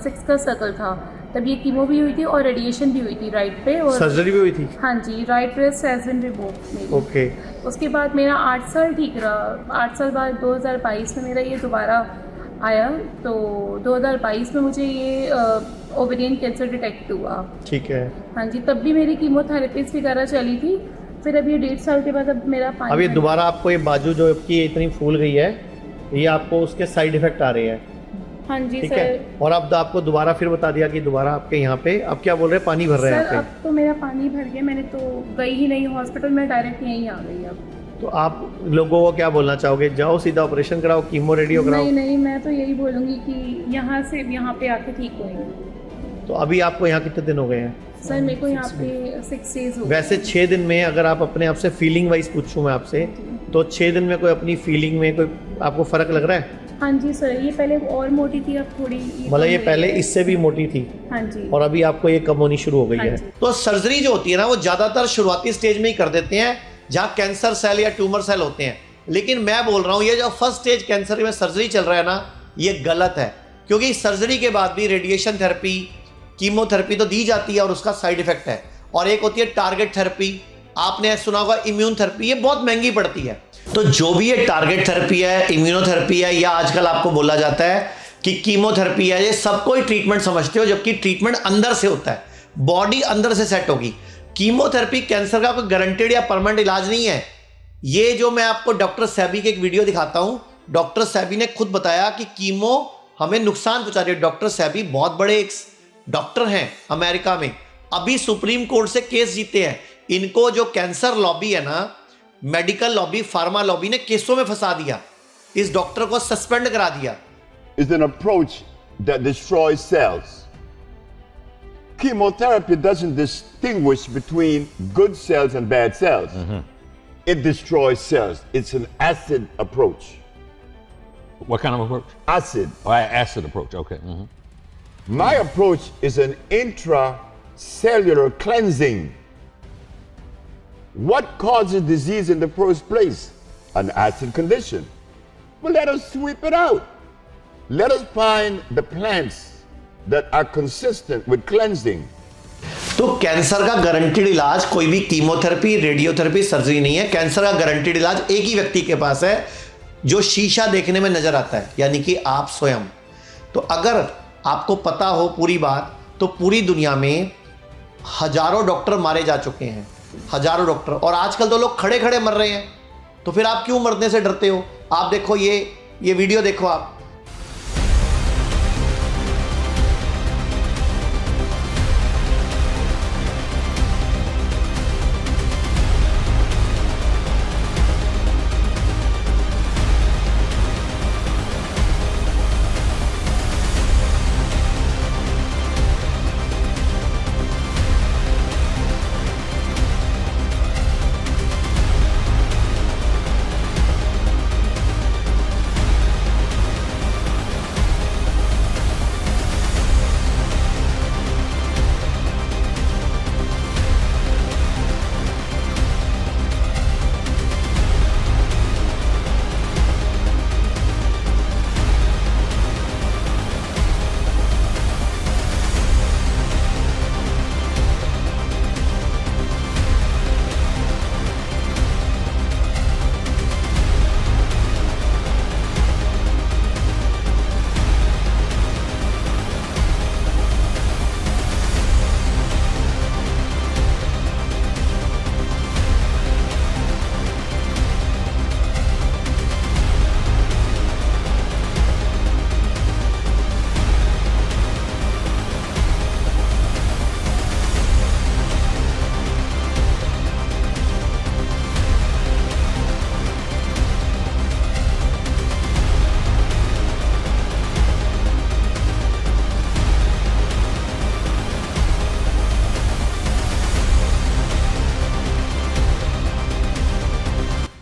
6 का सर्कल था। तब ये कीमो भी हुई थी और रेडिएशन भी हुई थी राइट पे, और सर्जरी भी हुई थी। हाँ जी, right breast has been removed मेरी। ओके। उसके बाद मेरा 8 साल ठीक रहा। 8 साल बाद 2022 में मेरा ये दोबारा आया, तो 2022 में मुझे ये ओवेरियन कैंसर डिटेक्ट हुआ। ठीक है। हाँ जी, तब भी मेरी कीमोथेरेपीज वगैरह चली थी। फिर अब ये 1.5 साल के बाद अब मेरा पानी, अब ये दोबारा आपको ये बाजू जो आपकी इतनी फूल गई है, ये आपको उसके साइड इफेक्ट आ रहे हैं। हाँ जी ठीक सर। है। और अब आपको दोबारा फिर बता दिया कि दोबारा आपके यहाँ पे अब क्या बोल रहे हैं, पानी भर रहे हैं सर। यहाँ पे। अब तो मेरा पानी भर गया, मैंने तो गई ही नहीं हॉस्पिटल में, डायरेक्ट यहीं आ गई अब। तो आप लोगों को क्या बोलना चाहोगे? जाओ सीधा ऑपरेशन कराओ, कीमो रेडियो कराओ। नहीं नहीं, मैं तो यही बोलूँगी कि यहाँ से यहाँ पे आके ठीक होंगे। तो अभी आपको यहाँ कितने दिन हो गए हैं? सर मेरे को यहाँ पे 6 डेज हो गए। वैसे 6 दिन में अगर आप अपने आप से फीलिंग वाइज पूछूं मैं आपसे, तो 6 दिन में कोई अपनी फीलिंग में कोई आपको फर्क लग रहा है? हाँ जी सर, ये पहले और मोटी थी, अब थोड़ी मतलब ये पहले इससे भी मोटी थी हाँ जी, और अभी आपको ये कम होनी शुरू हो गई है। तो सर्जरी जो होती है ना वो ज्यादातर शुरुआती स्टेज में ही कर देते हैं जहाँ कैंसर सेल या ट्यूमर सेल होते हैं, लेकिन मैं बोल रहा हूँ ये जो फर्स्ट स्टेज कैंसर में सर्जरी चल रहा है ना, ये गलत है, क्योंकि सर्जरी के बाद भी रेडिएशन थेरेपी, कीमोथेरेपी तो दी जाती है और उसका साइड इफेक्ट है, और एक होती है टारगेट थेरेपी, आपने सुना होगा इम्यून थेरेपी, ये बहुत महंगी पड़ती है। तो जो भी ये टारगेट थेरेपी है, इम्यूनोथेरेपी है, या आजकल आपको बोला जाता है कि कीमोथेरेपी है, ये सबको ही ट्रीटमेंट समझते हो, जबकि ट्रीटमेंट अंदर से होता है, बॉडी अंदर से सेट होगी। कीमोथेरेपी कैंसर का कोई गारंटेड या परमानेंट इलाज नहीं है। ये जो मैं आपको डॉक्टर सैबी की एक वीडियो दिखाता हूं, डॉक्टर सैबी ने खुद बताया कि कीमो हमें नुकसान पहुंचा रही है। डॉक्टर सैबी बहुत बड़े एक डॉक्टर हैं अमेरिका में, अभी सुप्रीम कोर्ट से केस जीते हैं। इनको जो कैंसर लॉबी है ना, मेडिकल लॉबी, फार्मा लॉबी ने केसों में फंसा दिया, इस डॉक्टर को सस्पेंड करा दिया। Is an approach that destroys cells. Chemotherapy doesn't distinguish between good cells and bad cells. It destroys cells. It's an acid approach. What kind of approach? Acid. Oh, acid approach. Okay. My approach is an intracellular cleansing. What causes disease in the first place? An acid condition. Well, let us sweep it out. Let us find the plants that are consistent with cleansing. तो cancer का guaranteed इलाज कोई भी chemotherapy, radiotherapy, surgery नहीं है। Cancer का guaranteed इलाज एक ही व्यक्ति के पास है जो शीशा देखने में नजर आता है, यानी कि आप स्वयं। तो अगर आपको पता हो पूरी बात, तो पूरी दुनिया में हजारों डॉक्टर मारे जा चुके हैं, हजारों डॉक्टर, और आजकल तो लोग खड़े खड़े मर रहे हैं। तो फिर आप क्यों मरने से डरते हो? आप देखो ये वीडियो देखो आप।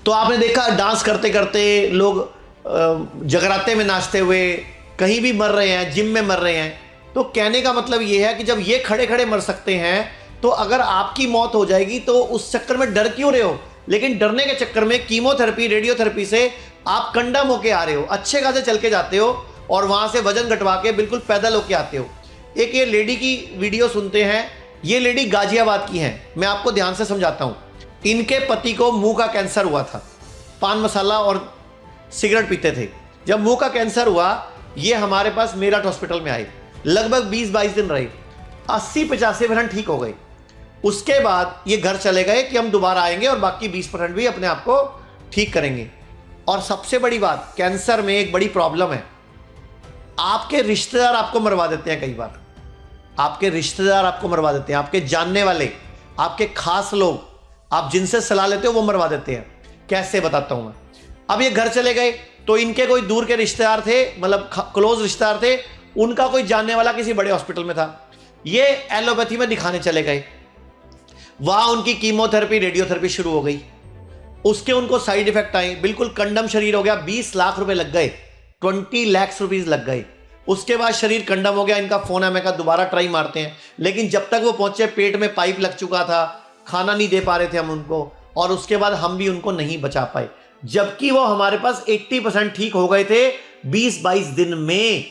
तो आपने देखा डांस करते करते लोग जगराते में नाचते हुए कहीं भी मर रहे हैं, जिम में मर रहे हैं। तो कहने का मतलब ये है कि जब ये खड़े खड़े मर सकते हैं, तो अगर आपकी मौत हो जाएगी तो उस चक्कर में डर क्यों रहे हो? लेकिन डरने के चक्कर में कीमोथेरेपी, रेडियोथेरेपी से आप कंडम होके आ रहे हो, अच्छे खासे चल के जाते हो और वहां से वजन घटवा के बिल्कुल पैदल होके आते हो। एक ये लेडी की वीडियो सुनते हैं। ये लेडी गाजियाबाद की हैं, मैं आपको ध्यान से समझाता हूं। इनके पति को मुंह का कैंसर हुआ था, पान मसाला और सिगरेट पीते थे। जब मुंह का कैंसर हुआ, ये हमारे पास मेरठ हॉस्पिटल में आए, लगभग 20-22 दिन रहे, 80-85% ठीक हो गए। उसके बाद ये घर चले गए कि हम दोबारा आएंगे और बाकी 20% भी अपने आप को ठीक करेंगे। और सबसे बड़ी बात, कैंसर में एक बड़ी प्रॉब्लम है, आपके रिश्तेदार आपको मरवा देते हैं। कई बार आपके रिश्तेदार आपको मरवा देते हैं, आपके जानने वाले, आपके खास लोग, आप जिनसे सलाह लेते हो वो मरवा देते हैं। कैसे बताता हूं मैं। अब ये घर चले गए तो इनके कोई दूर के रिश्तेदार थे, मतलब क्लोज रिश्तेदार थे, उनका कोई जानने वाला किसी बड़े हॉस्पिटल में था। ये एलोपैथी में दिखाने चले गए, वहां उनकी कीमोथेरेपी, रेडियोथेरेपी शुरू हो गई। उसके उनको साइड इफेक्ट आए, बिल्कुल कंडम शरीर हो गया, 20 लाख रुपए लग गए 20 लाख रुपीस लग गए। उसके बाद शरीर कंडम हो गया, इनका फोन है, मैं कहा दोबारा ट्राई मारते हैं, लेकिन जब तक वो पहुंचे पेट में पाइप लग चुका था, खाना नहीं दे पा रहे थे हम उनको, और उसके बाद हम भी उनको नहीं बचा पाए, जबकि वो हमारे पास 80% ठीक हो गए थे 20-22 दिन में।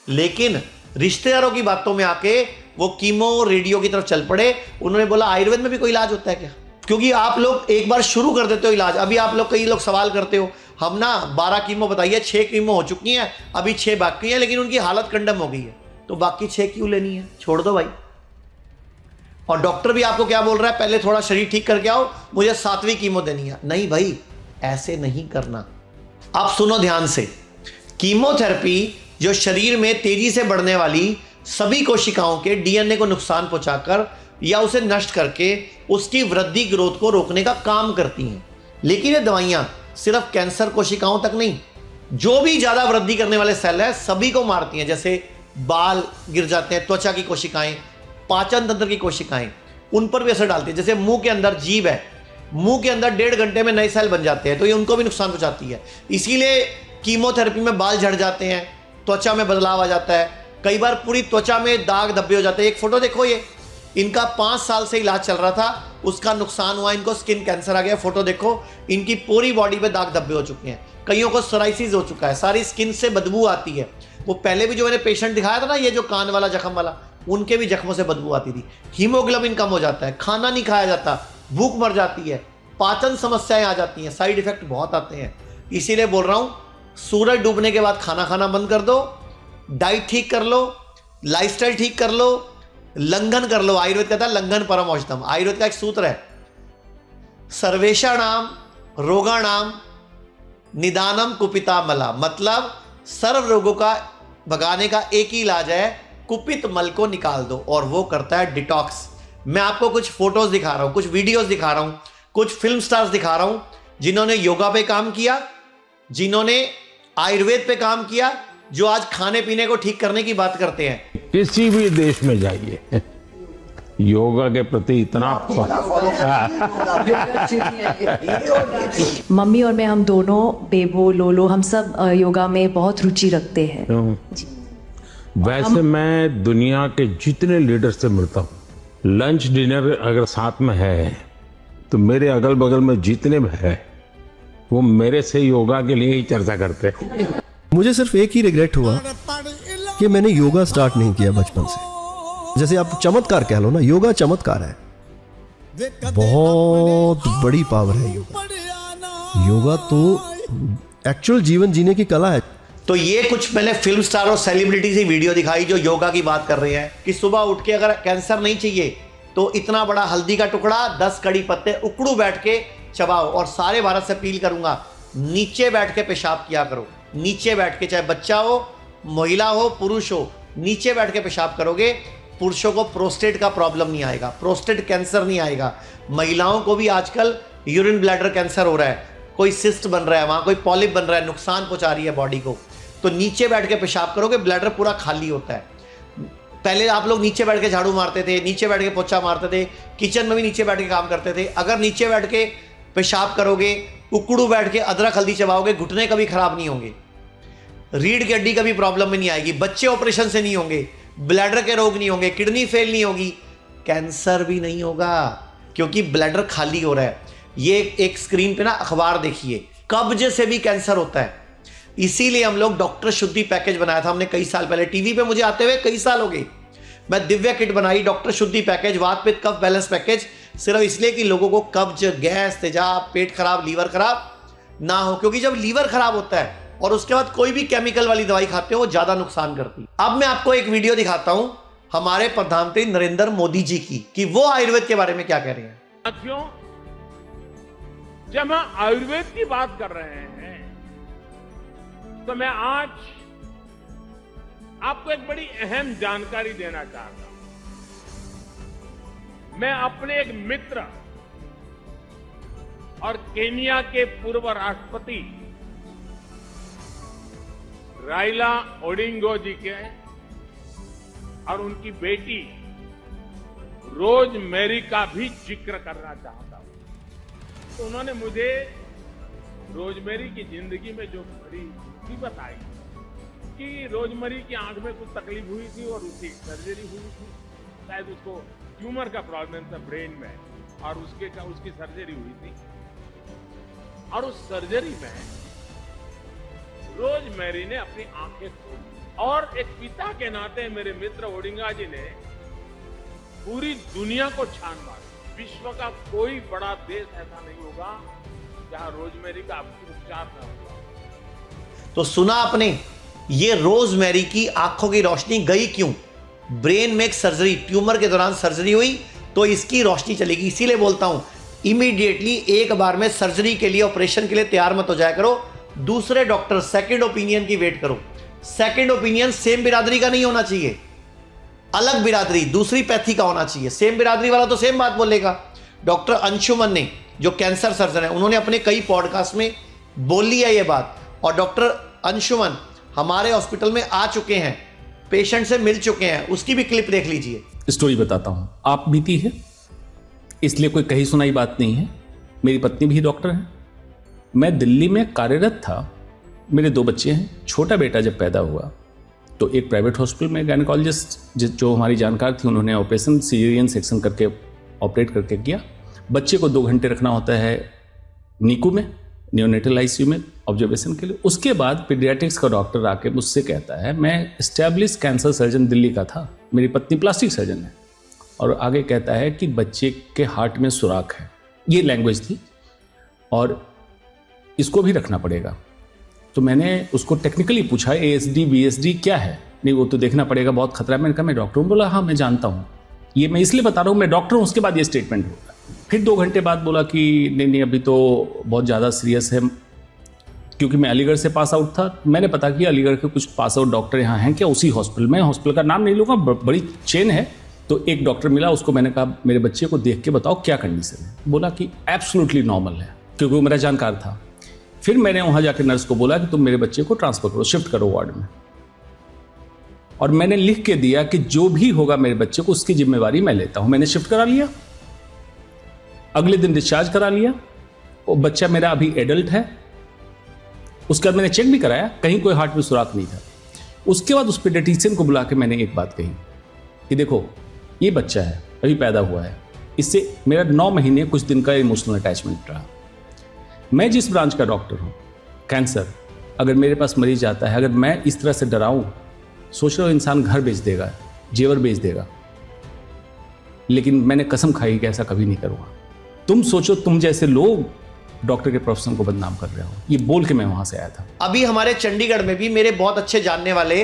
लेकिन रिश्तेदारों की बातों में आके वो कीमो रेडियो की तरफ चल पड़े। उन्होंने बोला आयुर्वेद में भी कोई इलाज होता है क्या? क्योंकि आप लोग एक बार शुरू कर देते हो इलाज। अभी आप लोग, कई लोग सवाल करते हो, हम ना 12 कीमो बताइए, 6 कीमो हो चुकी हैं, अभी 6 बाकी हैं, लेकिन उनकी हालत कंडम हो गई है, तो बाकी 6 क्यों लेनी है? छोड़ दो भाई। और डॉक्टर भी आपको क्या बोल रहा है, पहले थोड़ा शरीर ठीक करके आओ, मुझे 7वीं कीमो देनी है। नहीं भाई, ऐसे नहीं करना। आप सुनो ध्यान से, कीमोथेरेपी जो शरीर में तेजी से बढ़ने वाली सभी कोशिकाओं के डीएनए को नुकसान पहुंचाकर या उसे नष्ट करके उसकी वृद्धि ग्रोथ को रोकने का काम करती हैं। लेकिन ये दवाइयां सिर्फ कैंसर कोशिकाओं तक नहीं, जो भी ज्यादा वृद्धि करने वाले सेल है सभी को मारती हैं। जैसे बाल गिर जाते हैं, त्वचा की कोशिकाएं, पाचन तंत्र की कोशिकाएं, उन पर भी असर डालती है। जैसे मुंह के अंदर जीभ है, मुंह के अंदर 1.5 घंटे में नए सेल बन जाते हैं, तो ये उनको भी नुकसान पहुंचाती है। इसीलिए कीमोथेरेपी में बाल झड़ जाते हैं, त्वचा में बदलाव आ जाता है, कई बार पूरी त्वचा में दाग धब्बे हो जाते हैं। एक फोटो देखो, ये इनका 5 साल से इलाज चल रहा था, उसका नुकसान हुआ, इनको स्किन कैंसर आ गया। फोटो देखो, इनकी पूरी बॉडी पे दाग धब्बे हो चुके हैं, कईयों को सोराइसिस हो चुका है, सारी स्किन से बदबू आती है। वो पहले भी जो मैंने पेशेंट दिखाया था ना, ये जो कान वाला जख्म वाला, उनके भी जख्मों से बदबू आती थी। हीमोग्लोबिन कम हो जाता है, खाना नहीं खाया जाता, भूख मर जाती है, पाचन समस्याएं आ जाती हैं, साइड इफेक्ट बहुत आते हैं। इसीलिए बोल रहा हूं, सूरज डूबने के बाद खाना खाना बंद कर दो, डाइट ठीक कर लो, लाइफस्टाइल ठीक कर लो, लंघन कर लो। आयुर्वेद कहता है लंघन परम औषधम। आयुर्वेद का एक सूत्र है, सर्वेषाणाम रोगाणाम निदानम कुपिता मला, मतलब सर्व रोगों का भगाने का एक ही इलाज है, कुपित मल को निकाल दो, और वो करता है डिटॉक्स। मैं आपको कुछ फोटोज दिखा रहा हूं, कुछ वीडियोस दिखा रहा हूं, कुछ फिल्म स्टार्स दिखा रहा हूं जिन्होंने योगा पे काम किया, जिन्होंने आयुर्वेद पे काम किया, जो आज खाने पीने को ठीक करने की बात करते हैं। किसी भी देश में जाइए, योगा के प्रति इतना मम्मी और मैं, हम दोनों, बेबो लोलो, हम सब योगा में बहुत रुचि रखते हैं। वैसे मैं दुनिया के जितने लीडर से मिलता हूँ, लंच डिनर अगर साथ में है तो मेरे अगल बगल में जितने भी है वो मेरे से योगा के लिए ही चर्चा करते हैं। मुझे सिर्फ एक ही रिग्रेट हुआ कि मैंने योगा स्टार्ट नहीं किया बचपन से। जैसे आप चमत्कार कह लो ना, योगा चमत्कार है, बहुत बड़ी पावर है योगा। योगा तो एक्चुअल जीवन जीने की कला है। तो ये कुछ मैंने फिल्म स्टार और सेलिब्रिटी से वीडियो दिखाई जो योगा की बात कर रहे हैं कि सुबह उठ के अगर कैंसर नहीं चाहिए तो इतना बड़ा हल्दी का टुकड़ा, 10 कड़ी पत्ते उकड़ू बैठ के चबाओ। और सारे भारत से अपील करूंगा, नीचे बैठ के पेशाब किया करो, नीचे बैठ के, चाहे बच्चा हो, महिला हो, पुरुष हो, नीचे बैठ के पेशाब करोगे। पुरुषों को प्रोस्टेट का प्रॉब्लम नहीं आएगा, प्रोस्टेट कैंसर नहीं आएगा। महिलाओं को भी आजकल यूरिन ब्लैडर कैंसर हो रहा है, कोई सिस्ट बन रहा है, वहां कोई पॉलिप बन रहा है, नुकसान पहुंचा रही है बॉडी को। तो नीचे बैठ के पेशाब करोगे, ब्लैडर पूरा खाली होता है। पहले आप लोग नीचे बैठ के झाड़ू मारते थे, नीचे बैठ के पोछा मारते थे, किचन में भी नीचे बैठ के काम करते थे। अगर नीचे बैठ के पेशाब करोगे, उकड़ू बैठ के अदरक हल्दी चबाओगे, घुटने कभी खराब नहीं होंगे, रीढ़ की हड्डी कभी प्रॉब्लम में नहीं आएगी, बच्चे ऑपरेशन से नहीं होंगे, ब्लैडर के रोग नहीं होंगे, किडनी फेल नहीं होगी, कैंसर भी नहीं होगा, क्योंकि ब्लैडर खाली हो रहा है। ये एक स्क्रीन पे ना अखबार देखिए, कब्ज से भी कैंसर होता है। इसीलिए हम लोग डॉक्टर शुद्धि पैकेज बनाया था हमने कई साल पहले, टीवी पे मुझे आते हुए कई साल हो गए। मैं दिव्या किट बनाई, डॉक्टर शुद्धि पैकेज, वात पित्त कफ बैलेंस पैकेज, सिर्फ इसलिए कि लोगों को कब्ज, गैस, तेजाब, पेट खराब, लीवर खराब ना हो। क्योंकि जब लीवर खराब होता है और उसके बाद कोई भी केमिकल वाली दवाई खाते हो, वो ज्यादा नुकसान करती है। अब मैं आपको एक वीडियो दिखाता हूं हमारे प्रधानमंत्री नरेंद्र मोदी जी की, कि वो आयुर्वेद के बारे में क्या कह रहे हैं। साथियों, जब हम आयुर्वेद की बात कर रहे हैं तो मैं आज आपको एक बड़ी अहम जानकारी देना चाहता हूं। मैं अपने एक मित्र और केनिया के पूर्व राष्ट्रपति राइला ओडिंगो जी के और उनकी बेटी रोज मैरी का भी जिक्र करना चाहता हूं। तो उन्होंने मुझे रोजमेरी की जिंदगी में जो बड़ी मुसीबत आई कि रोजमेरी की आंख में कुछ तकलीफ हुई थी और उसकी सर्जरी हुई थी, शायद उसको ट्यूमर का प्रॉब्लम था ब्रेन में और उसकी सर्जरी हुई थी। और उस सर्जरी में रोजमेरी ने अपनी आंखें खोली और एक पिता के नाते मेरे मित्र ओडिंगा जी ने पूरी दुनिया को छान मारा। विश्व का कोई बड़ा देश ऐसा नहीं होगा जहां रोजमेरी का उपचार न होगा। तो सुना आपने, ये रोजमेरी की आंखों की रोशनी गई क्यों? ब्रेन में एक सर्जरी, ट्यूमर के दौरान सर्जरी हुई तो इसकी रोशनी चलेगी। इसीलिए बोलता हूं इमीडिएटली एक बार में सर्जरी के लिए, ऑपरेशन के लिए तैयार मत हो जाया करो। दूसरे डॉक्टर सेकंड ओपिनियन की वेट करो। सेकंड ओपिनियन सेम बिरादरी का नहीं होना चाहिए, अलग बिरादरी दूसरी पैथी का होना चाहिए। सेम बिरादरी वाला तो सेम बात बोलेगा। डॉक्टर अंशुमन ने, जो कैंसर सर्जन है, उन्होंने अपने कई पॉडकास्ट में बोली है ये बात। और डॉक्टर अंशुमन हमारे हॉस्पिटल में आ चुके हैं, पेशेंट से मिल चुके हैं, उसकी भी क्लिप देख लीजिए। स्टोरी बताता हूं, आप बीती है इसलिए कोई कही सुनाई बात नहीं है। मेरी पत्नी भी डॉक्टर है, मैं दिल्ली में कार्यरत था। मेरे 2 बच्चे हैं। छोटा बेटा जब पैदा हुआ तो एक प्राइवेट हॉस्पिटल में गायनेकोलॉजिस्ट जो हमारी जानकार थी, उन्होंने ऑपरेशन सीजरियन सेक्शन करके ऑपरेट करके किया। बच्चे को 2 घंटे रखना होता है नीकू में, नियोनेटल आईसीयू में ऑब्जर्वेशन के लिए। उसके बाद पीडियाट्रिक्स का डॉक्टर आके मुझसे कहता है, मैं एस्टैब्लिश कैंसर सर्जन दिल्ली का था, मेरी पत्नी प्लास्टिक सर्जन है, और आगे कहता है कि बच्चे के हार्ट में सुराख है। ये लैंग्वेज थी और इसको भी रखना पड़ेगा। तो मैंने उसको टेक्निकली पूछा, ASD BSD क्या है? नहीं, वो तो देखना पड़ेगा, बहुत खतरा है। मैंने कहा मैं डॉक्टर हूँ। बोला हाँ मैं जानता हूँ, ये मैं इसलिए बता रहा हूँ मैं डॉक्टर हूँ। उसके बाद ये स्टेटमेंट होगा। फिर 2 घंटे बाद बोला कि नहीं अभी तो बहुत ज़्यादा सीरियस है। क्योंकि मैं अलीगढ़ से पास आउट था, मैंने पता किया अलीगढ़ के कुछ पास आउट डॉक्टर यहाँ हैं क्या उसी हॉस्पिटल में। हॉस्पिटल का नाम नहीं लूँगा, बड़ी चेन है। तो एक डॉक्टर मिला, उसको मैंने कहा मेरे बच्चे को देख के बताओ क्या कंडीशन है। बोला कि एब्सोल्युटली नॉर्मल है, क्योंकि वो मेरा जानकार था। फिर मैंने वहां जाकर नर्स को बोला कि तुम मेरे बच्चे को ट्रांसफर करो, शिफ्ट करो वार्ड में। और मैंने लिख के दिया कि जो भी होगा मेरे बच्चे को उसकी जिम्मेवारी मैं लेता हूं। मैंने शिफ्ट करा लिया, अगले दिन डिस्चार्ज करा लिया। वो बच्चा मेरा अभी एडल्ट है। उसके बाद मैंने चेक भी कराया, कहीं कोई हार्ट में सुराख नहीं था। उसके बाद उस पीडियाट्रिशियन को बुला के मैंने एक बात कही कि देखो ये बच्चा है, अभी पैदा हुआ है, इससे मेरा 9 महीने कुछ दिन का इमोशनल अटैचमेंट रहा। मैं जिस ब्रांच का डॉक्टर हूँ, कैंसर, अगर मेरे पास मरीज आता है, अगर मैं इस तरह से डराऊं, सोच रहा हूँ इंसान घर बेच देगा, जेवर बेच देगा। लेकिन मैंने कसम खाई कि ऐसा कभी नहीं करूँगा। तुम सोचो, तुम जैसे लोग डॉक्टर के प्रोफेशन को बदनाम कर रहे हो। ये बोल के मैं वहां से आया था। अभी हमारे चंडीगढ़ में भी मेरे बहुत अच्छे जानने वाले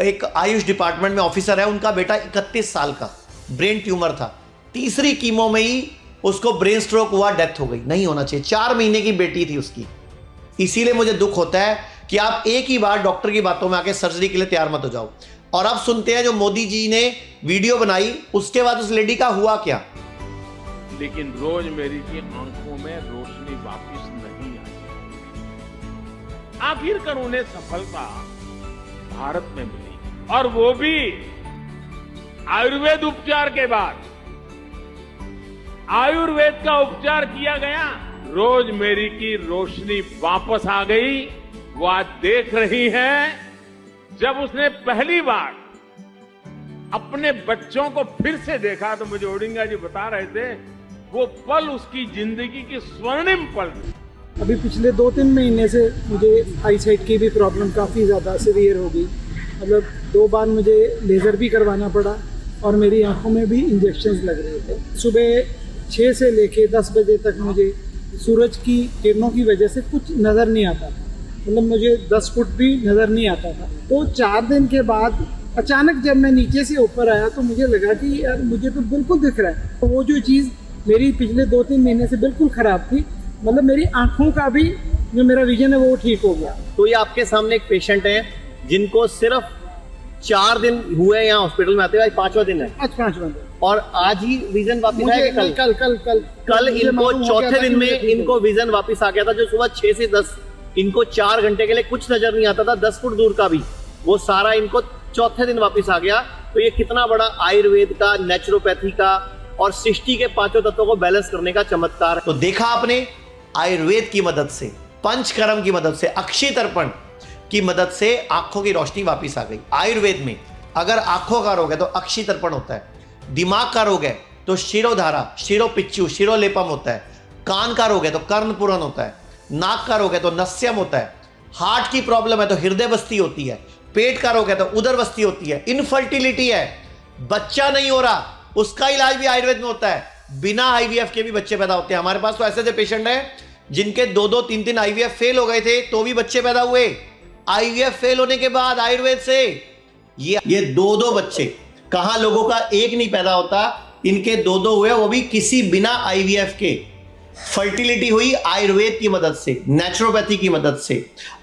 एक आयुष डिपार्टमेंट में ऑफिसर है, उनका बेटा 31 साल का, ब्रेन ट्यूमर था। तीसरी कीमो में ही उसको ब्रेन स्ट्रोक हुआ, डेथ हो गई। नहीं होना चाहिए। 4 महीने की बेटी थी उसकी। इसीलिए मुझे दुख होता है कि आप एक ही बार डॉक्टर की बातों में आके सर्जरी के लिए तैयार मत हो जाओ। और अब सुनते हैं जो मोदी जी ने वीडियो बनाई, उसके बाद उस लेडी का हुआ क्या। लेकिन रोजमेरी की आंखों में रोशनी वापस नहीं आई। आखिरकार उन्हें सफलता भारत में मिली, और वो भी आयुर्वेद उपचार के बाद। आयुर्वेद का उपचार किया गया, रोजमेरी की रोशनी वापस आ गई। वो आज देख रही है, जब उसने पहली बार अपने बच्चों को फिर से देखा तो मुझे ओडिंगा जी बता रहे थे, वो पल उसकी जिंदगी की स्वर्णिम पल थी। अभी पिछले 2-3 महीने से मुझे आई साइट की भी प्रॉब्लम काफ़ी ज़्यादा सीवियर हो गई। मतलब 2 बार मुझे लेज़र भी करवाना पड़ा और मेरी आंखों में भी इंजेक्शंस लग रहे थे। सुबह 6 से लेके 10 बजे तक मुझे सूरज की किरणों की वजह से कुछ नज़र नहीं आता था। मतलब मुझे 10 फुट भी नज़र नहीं आता था। तो 4 दिन के बाद अचानक जब मैं नीचे से ऊपर आया तो मुझे लगा कि यार मुझे तो बिल्कुल दिख रहा है। तो वो जो चीज़ मेरी पिछले 2-3 महीने से बिल्कुल ख़राब थी, मतलब मेरी आंखों का भी जो मेरा विजन है वो ठीक हो गया। तो ये आपके सामने एक पेशेंट है जिनको सिर्फ 4 दिन हुए यहाँ हॉस्पिटल में आते हुए, आज 5वां दिन है। आज 5वां दिन। और आज ही विजन वापस आया। कल इनको चौथे दिन में इनको विजन वापस आ गया था। जो सुबह 6 से 10 इनको 4 घंटे के लिए कुछ नजर नहीं आता था, 10 फुट दूर का भी, वो सारा इनको चौथे दिन वापस आ गया। तो ये कितना बड़ा आयुर्वेद का, नेचुरोपैथी का और सृष्टि के 5 तत्वों को बैलेंस करने का चमत्कार। तो देखा आपने, आयुर्वेद की मदद से पंचकर्म की मदद से, अक्षी तर्पण की मदद से आंखों की रोशनी वापस आ गई। आयुर्वेद में अगर आंखों का रोग है तो अक्षी तर्पण होता है, दिमाग का रोग है तो शिरोधारा, शिरोपिच्चू, शिरोलेपम होता है, कान का रोग है तो कर्णपुरन होता है, नाक का रोग है तो नस्यम होता है, हार्ट की प्रॉब्लम है तो हृदय बस्ती होती है, पेट का रोग है तो उदर बस्ती होती है, इनफर्टिलिटी है, बच्चा नहीं हो रहा, उसका इलाज भी आयुर्वेद में होता है। बिना आईवीएफ के भी बच्चे पैदा होते हैं। हमारे पास तो ऐसे पेशेंट हैं जिनके 2-2, 3-3 आईवीएफ फेल हो गए थे तो भी बच्चे पैदा हुए। आईवीएफ फेल होने के बाद आयुर्वेद से ये 2-2 बच्चे, कहां लोगों का एक नहीं पैदा होता, इनके 2-2 हुए, वो भी किसी बिना आईवीएफ के। फर्टिलिटी हुई आयुर्वेद की मदद से, नेचुरोपैथी की मदद से,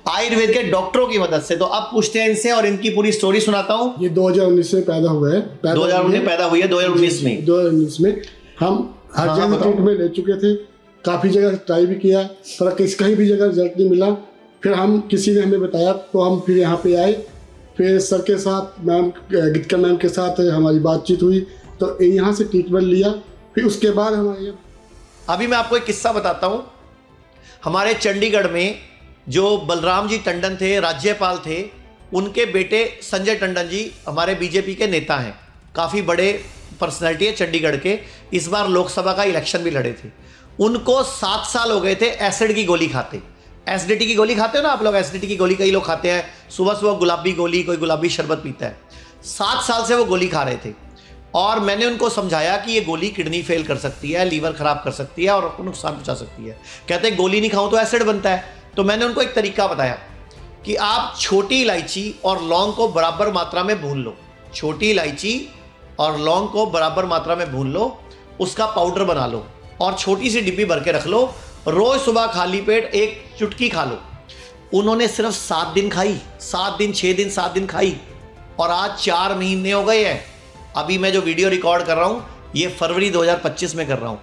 आयुर्वेद के डॉक्टरों की मदद से। तो अब पूछते हैं इनसे और इनकी पूरी स्टोरी सुनाता हूं। ये 2019 में पैदा हुआ है। 2019 पैदा हुई है, 2019 में हम हर जगह ट्रीटमेंट ले चुके थे, काफी जगह ट्राई भी किया, पर कहीं भी जगह रिजल्ट नहीं मिला। फिर हम किसी ने हमें बताया तो हम फिर यहाँ पे आए, फिर सर के साथ, मैम गितकर मैम के साथ हमारी बातचीत हुई, तो यहाँ से ट्रीटमेंट लिया। फिर उसके बाद हमारे, अभी मैं आपको एक किस्सा बताता हूं। हमारे चंडीगढ़ में जो बलराम जी टंडन थे, राज्यपाल थे, उनके बेटे संजय टंडन जी हमारे बीजेपी के नेता हैं, काफ़ी बड़े पर्सनैलिटी है चंडीगढ़ के। इस बार लोकसभा का इलेक्शन भी लड़े थे। उनको 7 साल हो गए थे एसिड की गोली खाते। एसिडिटी की गोली खाते हो ना आप लोग, एसिडिटी की गोली कई लोग खाते हैं, सुबह सुबह गुलाबी गोली, कोई गुलाबी शरबत पीता है। 7 साल से वो गोली खा रहे थे और मैंने उनको समझाया कि ये गोली किडनी फेल कर सकती है, लीवर खराब कर सकती है और आपको नुकसान पहुंचा सकती है। कहते हैं गोली नहीं खाऊं तो एसिड बनता है। तो मैंने उनको एक तरीका बताया कि आप छोटी इलायची और लौंग को बराबर मात्रा में भून लो, छोटी इलायची और लौंग को बराबर मात्रा में भून लो, उसका पाउडर बना लो और छोटी सी डिब्बी भर के रख लो, रोज सुबह खाली पेट 1 चुटकी खा लो। उन्होंने सिर्फ 7 दिन खाई, 7 दिन, 6 दिन, 7 दिन खाई और आज 4 महीने हो गए हैं। अभी मैं जो वीडियो रिकॉर्ड कर रहा हूं ये फरवरी 2025 में कर रहा हूं,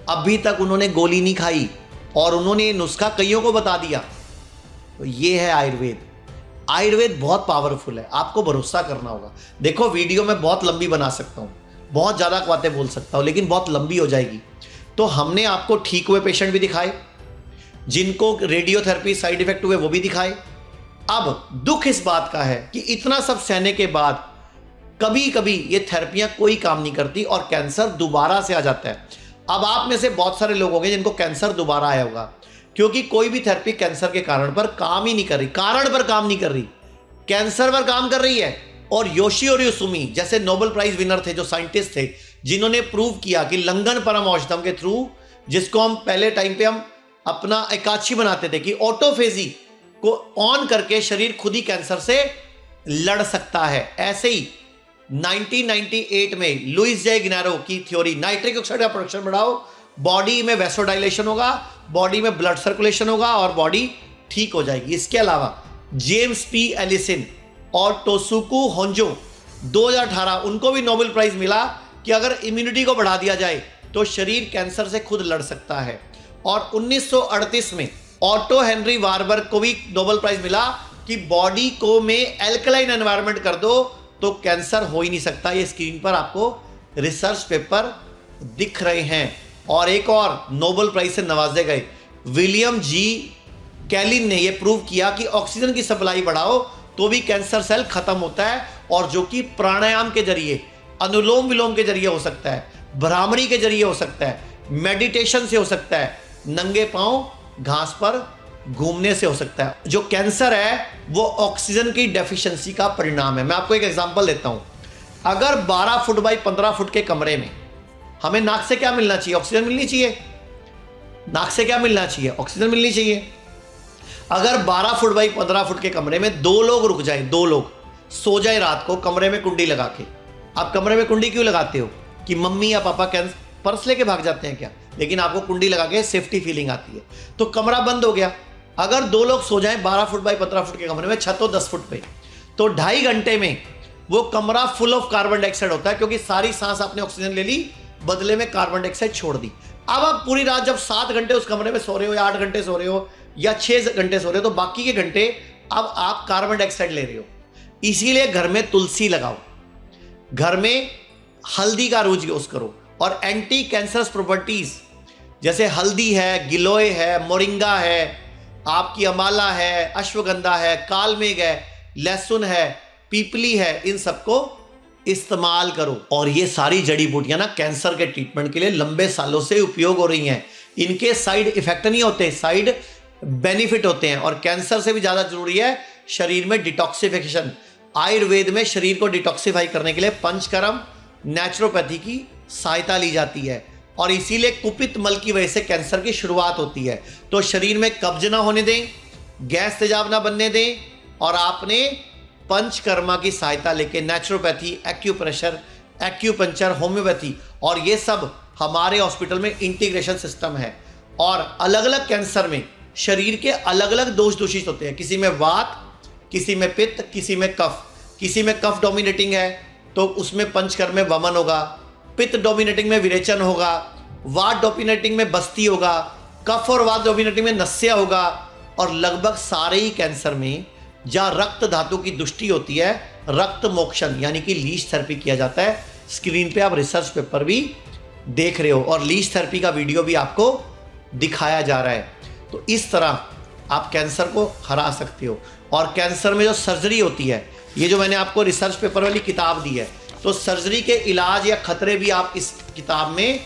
अभी तक उन्होंने गोली नहीं खाई और उन्होंने ये नुस्खा कईयों को बता दिया। तो ये है आयुर्वेद। आयुर्वेद बहुत पावरफुल है, आपको भरोसा करना होगा। देखो वीडियो में बहुत लंबी बना सकता हूं, बहुत ज़्यादा बातें बोल सकता हूं, लेकिन बहुत लंबी हो जाएगी। तो हमने आपको ठीक हुए पेशेंट भी दिखाए, जिनको रेडियोथेरेपी साइड इफेक्ट हुए वो भी दिखाए। अब दुख इस बात का है कि इतना सब सहने के बाद कभी कभी ये थेरेपियां कोई काम नहीं करती और कैंसर दोबारा से आ जाता है। अब आप में से बहुत सारे लोग होंगे जिनको कैंसर दोबारा आया होगा, क्योंकि कोई भी थेरेपी कैंसर के कारण पर काम ही नहीं कर रही, कारण पर काम नहीं कर रही, कैंसर पर काम कर रही है। और योशिओरी सुमी जैसे नोबेल प्राइज विनर थे, जो साइंटिस्ट थे, जिन्होंने प्रूव किया कि लंगन परम औषधम के थ्रू, जिसको हम पहले टाइम पे हम अपना एकाची बनाते थे कि ऑटोफेजी को ऑन करके शरीर खुद ही कैंसर से लड़ सकता है। ऐसे ही 1998 में लुइस जे गिनारो की थ्योरी, नाइट्रिक ऑक्साइड का प्रोडक्शन बढ़ाओ, बॉडी में वैसोडाइलेशन होगा, बॉडी में ब्लड सर्कुलेशन होगा और बॉडी ठीक हो जाएगी। इसके अलावा जेम्स पी एलिसन और टोसुकु होंजो 2018 उनको भी नोबेल प्राइज मिला कि अगर इम्यूनिटी को बढ़ा दिया जाए तो शरीर कैंसर से खुद लड़ सकता है। और 1938 में ऑटो हेनरी वारबर्ग को भी नोबेल प्राइज मिला कि बॉडी को में एल्कलाइन एनवायरनमेंट कर दो तो कैंसर हो ही नहीं सकता। ये स्क्रीन पर आपको रिसर्च पेपर दिख रहे हैं। और एक और नोबेल प्राइज से नवाजे गए विलियम जी कैलिन ने यह प्रूव किया कि ऑक्सीजन की सप्लाई बढ़ाओ तो भी कैंसर सेल खत्म होता है, और जो कि प्राणायाम के जरिए, अनुलोम विलोम के जरिए हो सकता है, भ्रामरी के जरिए हो सकता है, मेडिटेशन से हो सकता है, नंगे पांव घास पर घूमने से हो सकता है। जो कैंसर है वो ऑक्सीजन की डेफिशिएंसी का परिणाम है। मैं आपको एक एग्जांपल देता हूं। अगर 12 फुट बाई 15 फुट के कमरे में हमें नाक से क्या मिलना चाहिए? ऑक्सीजन मिलनी चाहिए। नाक से क्या मिलना चाहिए? ऑक्सीजन मिलनी चाहिए। अगर 12 फुट बाई 15 फुट के कमरे में 2 लोग रुक जाए, 2 लोग सो जाए रात को कमरे में कुंडी लगा के, आप कमरे में कुंडी क्यों लगाते हो? कि मम्मी या पापा पर्स लेके भाग जाते हैं क्या? लेकिन आपको कुंडी लगा के सेफ्टी फीलिंग आती है। तो कमरा बंद हो गया। अगर 2 लोग सो जाएं 12 फुट बाई 15 फुट के कमरे में, छत हो 10 फुट पे, तो 2.5 घंटे में वो कमरा फुल ऑफ कार्बन डाइऑक्साइड होता है, क्योंकि सारी सांस आपने ऑक्सीजन ले ली, बदले में कार्बन डाइऑक्साइड छोड़ दी। अब आप पूरी रात जब 7 घंटे उस कमरे में सो रहे हो, या 8 घंटे सो रहे हो, या 6 घंटे सो रहे हो, तो बाकी के घंटे अब आप कार्बन डाइऑक्साइड ले रहे हो। इसीलिए घर में तुलसी लगाओ, घर में हल्दी का रोज यूज करो, और एंटी कैंसरस प्रॉपर्टीज जैसे हल्दी है, गिलोय है, मोरिंगा है, आपकी अमाला है, अश्वगंधा है, कालमेघ है, लहसुन है, पीपली है, इन सबको इस्तेमाल करो। और ये सारी जड़ी बूटियां ना कैंसर के ट्रीटमेंट के लिए लंबे सालों से उपयोग हो रही हैं। इनके साइड इफेक्ट नहीं होते, साइड बेनिफिट होते हैं। और कैंसर से भी ज्यादा जरूरी है शरीर में डिटॉक्सिफिकेशन। आयुर्वेद में शरीर को डिटॉक्सिफाई करने के लिए पंचकर्म, नेचुरोपैथी की सहायता ली जाती है। और इसीलिए कुपित मल की वजह से कैंसर की शुरुआत होती है। तो शरीर में कब्ज ना होने दें, गैस तेजाब ना बनने दें, और आपने पंचकर्मा की सहायता लेके नेचुरोपैथी, एक्यूप्रेशर, एक्यूपंक्चर, होम्योपैथी, और ये सब हमारे हॉस्पिटल में इंटीग्रेशन सिस्टम है। और अलग अलग कैंसर में शरीर के अलग अलग दोष दूषित होते हैं। किसी में वात, किसी में पित्त, किसी में कफ। किसी में कफ डोमिनेटिंग है तो उसमें पंचकर्म में वमन होगा, पित्त डोमिनेटिंग में विरेचन होगा, वात डोमिनेटिंग में बस्ती होगा, कफ और वात डोमिनेटिंग में नस्या होगा। और लगभग सारे ही कैंसर में जहाँ रक्त धातु की दुष्टि होती है, रक्त मोक्षण यानी कि लीच थेरेपी किया जाता है। स्क्रीन पे आप रिसर्च पेपर भी देख रहे हो और लीच थेरेपी का वीडियो भी आपको दिखाया जा रहा है। तो इस तरह आप कैंसर को हरा सकते हो। और कैंसर में जो सर्जरी होती है, ये जो मैंने आपको रिसर्च पेपर वाली किताब दी है, तो सर्जरी के इलाज या खतरे भी आप इस किताब में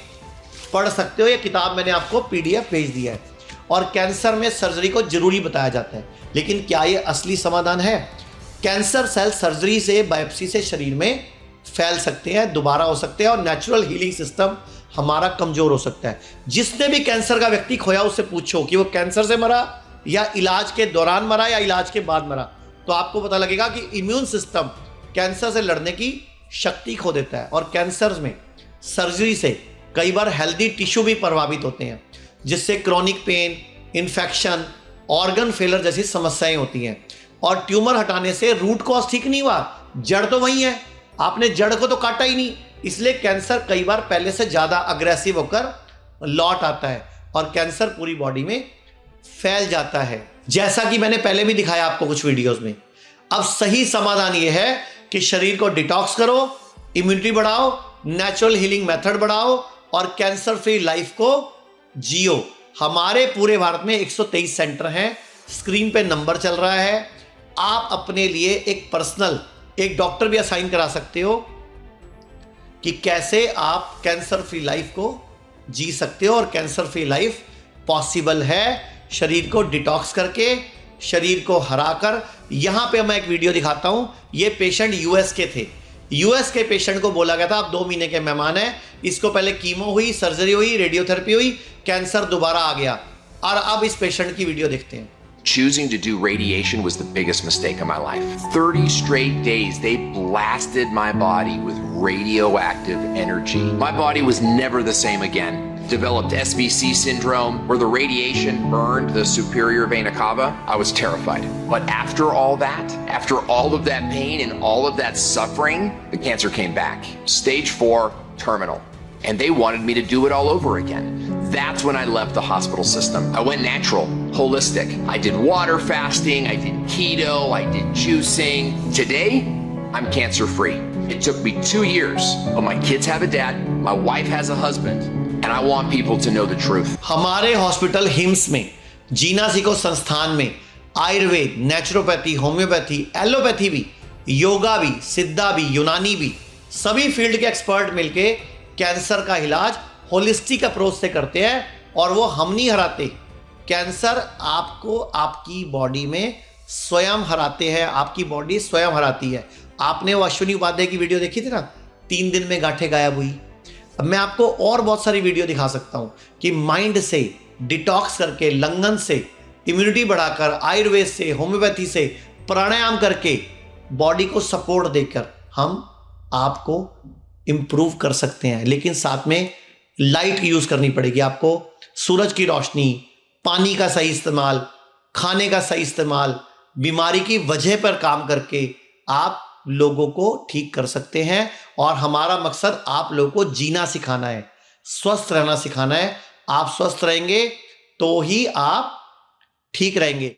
पढ़ सकते हो। ये किताब मैंने आपको PDF भेज दिया है। और कैंसर में सर्जरी को जरूरी बताया जाता है, लेकिन क्या ये असली समाधान है? कैंसर सेल सर्जरी से, बायोप्सी से शरीर में फैल सकते हैं, दोबारा हो सकते हैं, और नेचुरल हीलिंग सिस्टम हमारा कमजोर हो सकता है। जिसने भी कैंसर का व्यक्ति खोया उससे पूछो कि वो कैंसर से मरा या इलाज के दौरान मरा या इलाज के बाद मरा, तो आपको पता लगेगा कि इम्यून सिस्टम कैंसर से लड़ने की शक्ति खो देता है। और कैंसर में सर्जरी से कई बार हेल्दी टिश्यू भी प्रभावित होते हैं, जिससे chronic pain, infection, organ failure जैसी समस्याएं होती हैं। और ट्यूमर हटाने से रूट कॉज ठीक नहीं हुआ, जड़ तो वही है, आपने जड़ को तो काटा ही नहीं। इसलिए कैंसर कई बार पहले से ज्यादा अग्रेसिव होकर लौट आता है और कैंसर पूरी बॉडी में फैल जाता है, जैसा कि मैंने पहले भी दिखाया आपको कुछ वीडियोस में। अब सही समाधान यह है कि शरीर को डिटॉक्स करो, इम्यूनिटी बढ़ाओ, नेचुरल हीलिंग मेथड बढ़ाओ और कैंसर फ्री लाइफ को जियो। हमारे पूरे भारत में 123 सेंटर हैं, स्क्रीन पे नंबर चल रहा है। आप अपने लिए एक पर्सनल एक डॉक्टर भी असाइन करा सकते हो कि कैसे आप कैंसर फ्री लाइफ को जी सकते हो। और कैंसर फ्री लाइफ पॉसिबल है शरीर को डिटॉक्स करके, शरीर को हराकर। यहां पे मैं एक वीडियो दिखाता हूं। ये पेशेंट यूएस के थे। यूएस के पेशेंट को बोला गया था आप 2 महीने के मेहमान हैं, इसको पहले कीमो हुई, सर्जरी हुई, रेडियोथेरेपी हुई, कैंसर दोबारा आ गया। और अब इस पेशेंट की वीडियो देखते हैं। Choosing to do radiation was the biggest mistake of my life. 30 straight days, they blasted my body with radioactive energy. My body was never the same again. Developed SVC syndrome, where the radiation burned the superior vena cava. I was terrified. But after all that, after all of that pain and all of that suffering, the cancer came back. Stage 4, terminal. And they wanted me to do it all over again. That's when I left the hospital system. I went natural, holistic. I did water fasting, I did keto, I did juicing. Today, I'm cancer free. It took me 2 years, but my kids have a dad, my wife has a husband, and I want people to know the truth. हमारे hospital hymns में, जीना सीखो संस्थान में Ayurveda, naturopathy, homeopathy, allopathy भी, योगा भी, सिद्धा भी, यूनानी भी, सभी फील्ड के एक्सपर्ट मिलके कैंसर का इलाज होलिस्टिक अप्रोच से करते हैं। और वो हम नहीं हराते, कैंसर आपको आपकी बॉडी में स्वयं हराते हैं, आपकी बॉडी स्वयं हराती है। आपने वो अश्विनी उपाध्याय की वीडियो देखी थी ना, 3 दिन में गांठें गायब हुई। अब मैं आपको और बहुत सारी वीडियो दिखा सकता हूं कि माइंड से डिटॉक्स करके, लंघन से, इम्यूनिटी बढ़ाकर, आयुर्वेद से, होम्योपैथी से, प्राणायाम करके, बॉडी को सपोर्ट देकर हम आपको इंप्रूव कर सकते हैं। लेकिन साथ में लाइट यूज करनी पड़ेगी आपको, सूरज की रोशनी, पानी का सही इस्तेमाल, खाने का सही इस्तेमाल, बीमारी की वजह पर काम करके आप लोगों को ठीक कर सकते हैं। और हमारा मकसद आप लोगों को जीना सिखाना है, स्वस्थ रहना सिखाना है। आप स्वस्थ रहेंगे तो ही आप ठीक रहेंगे।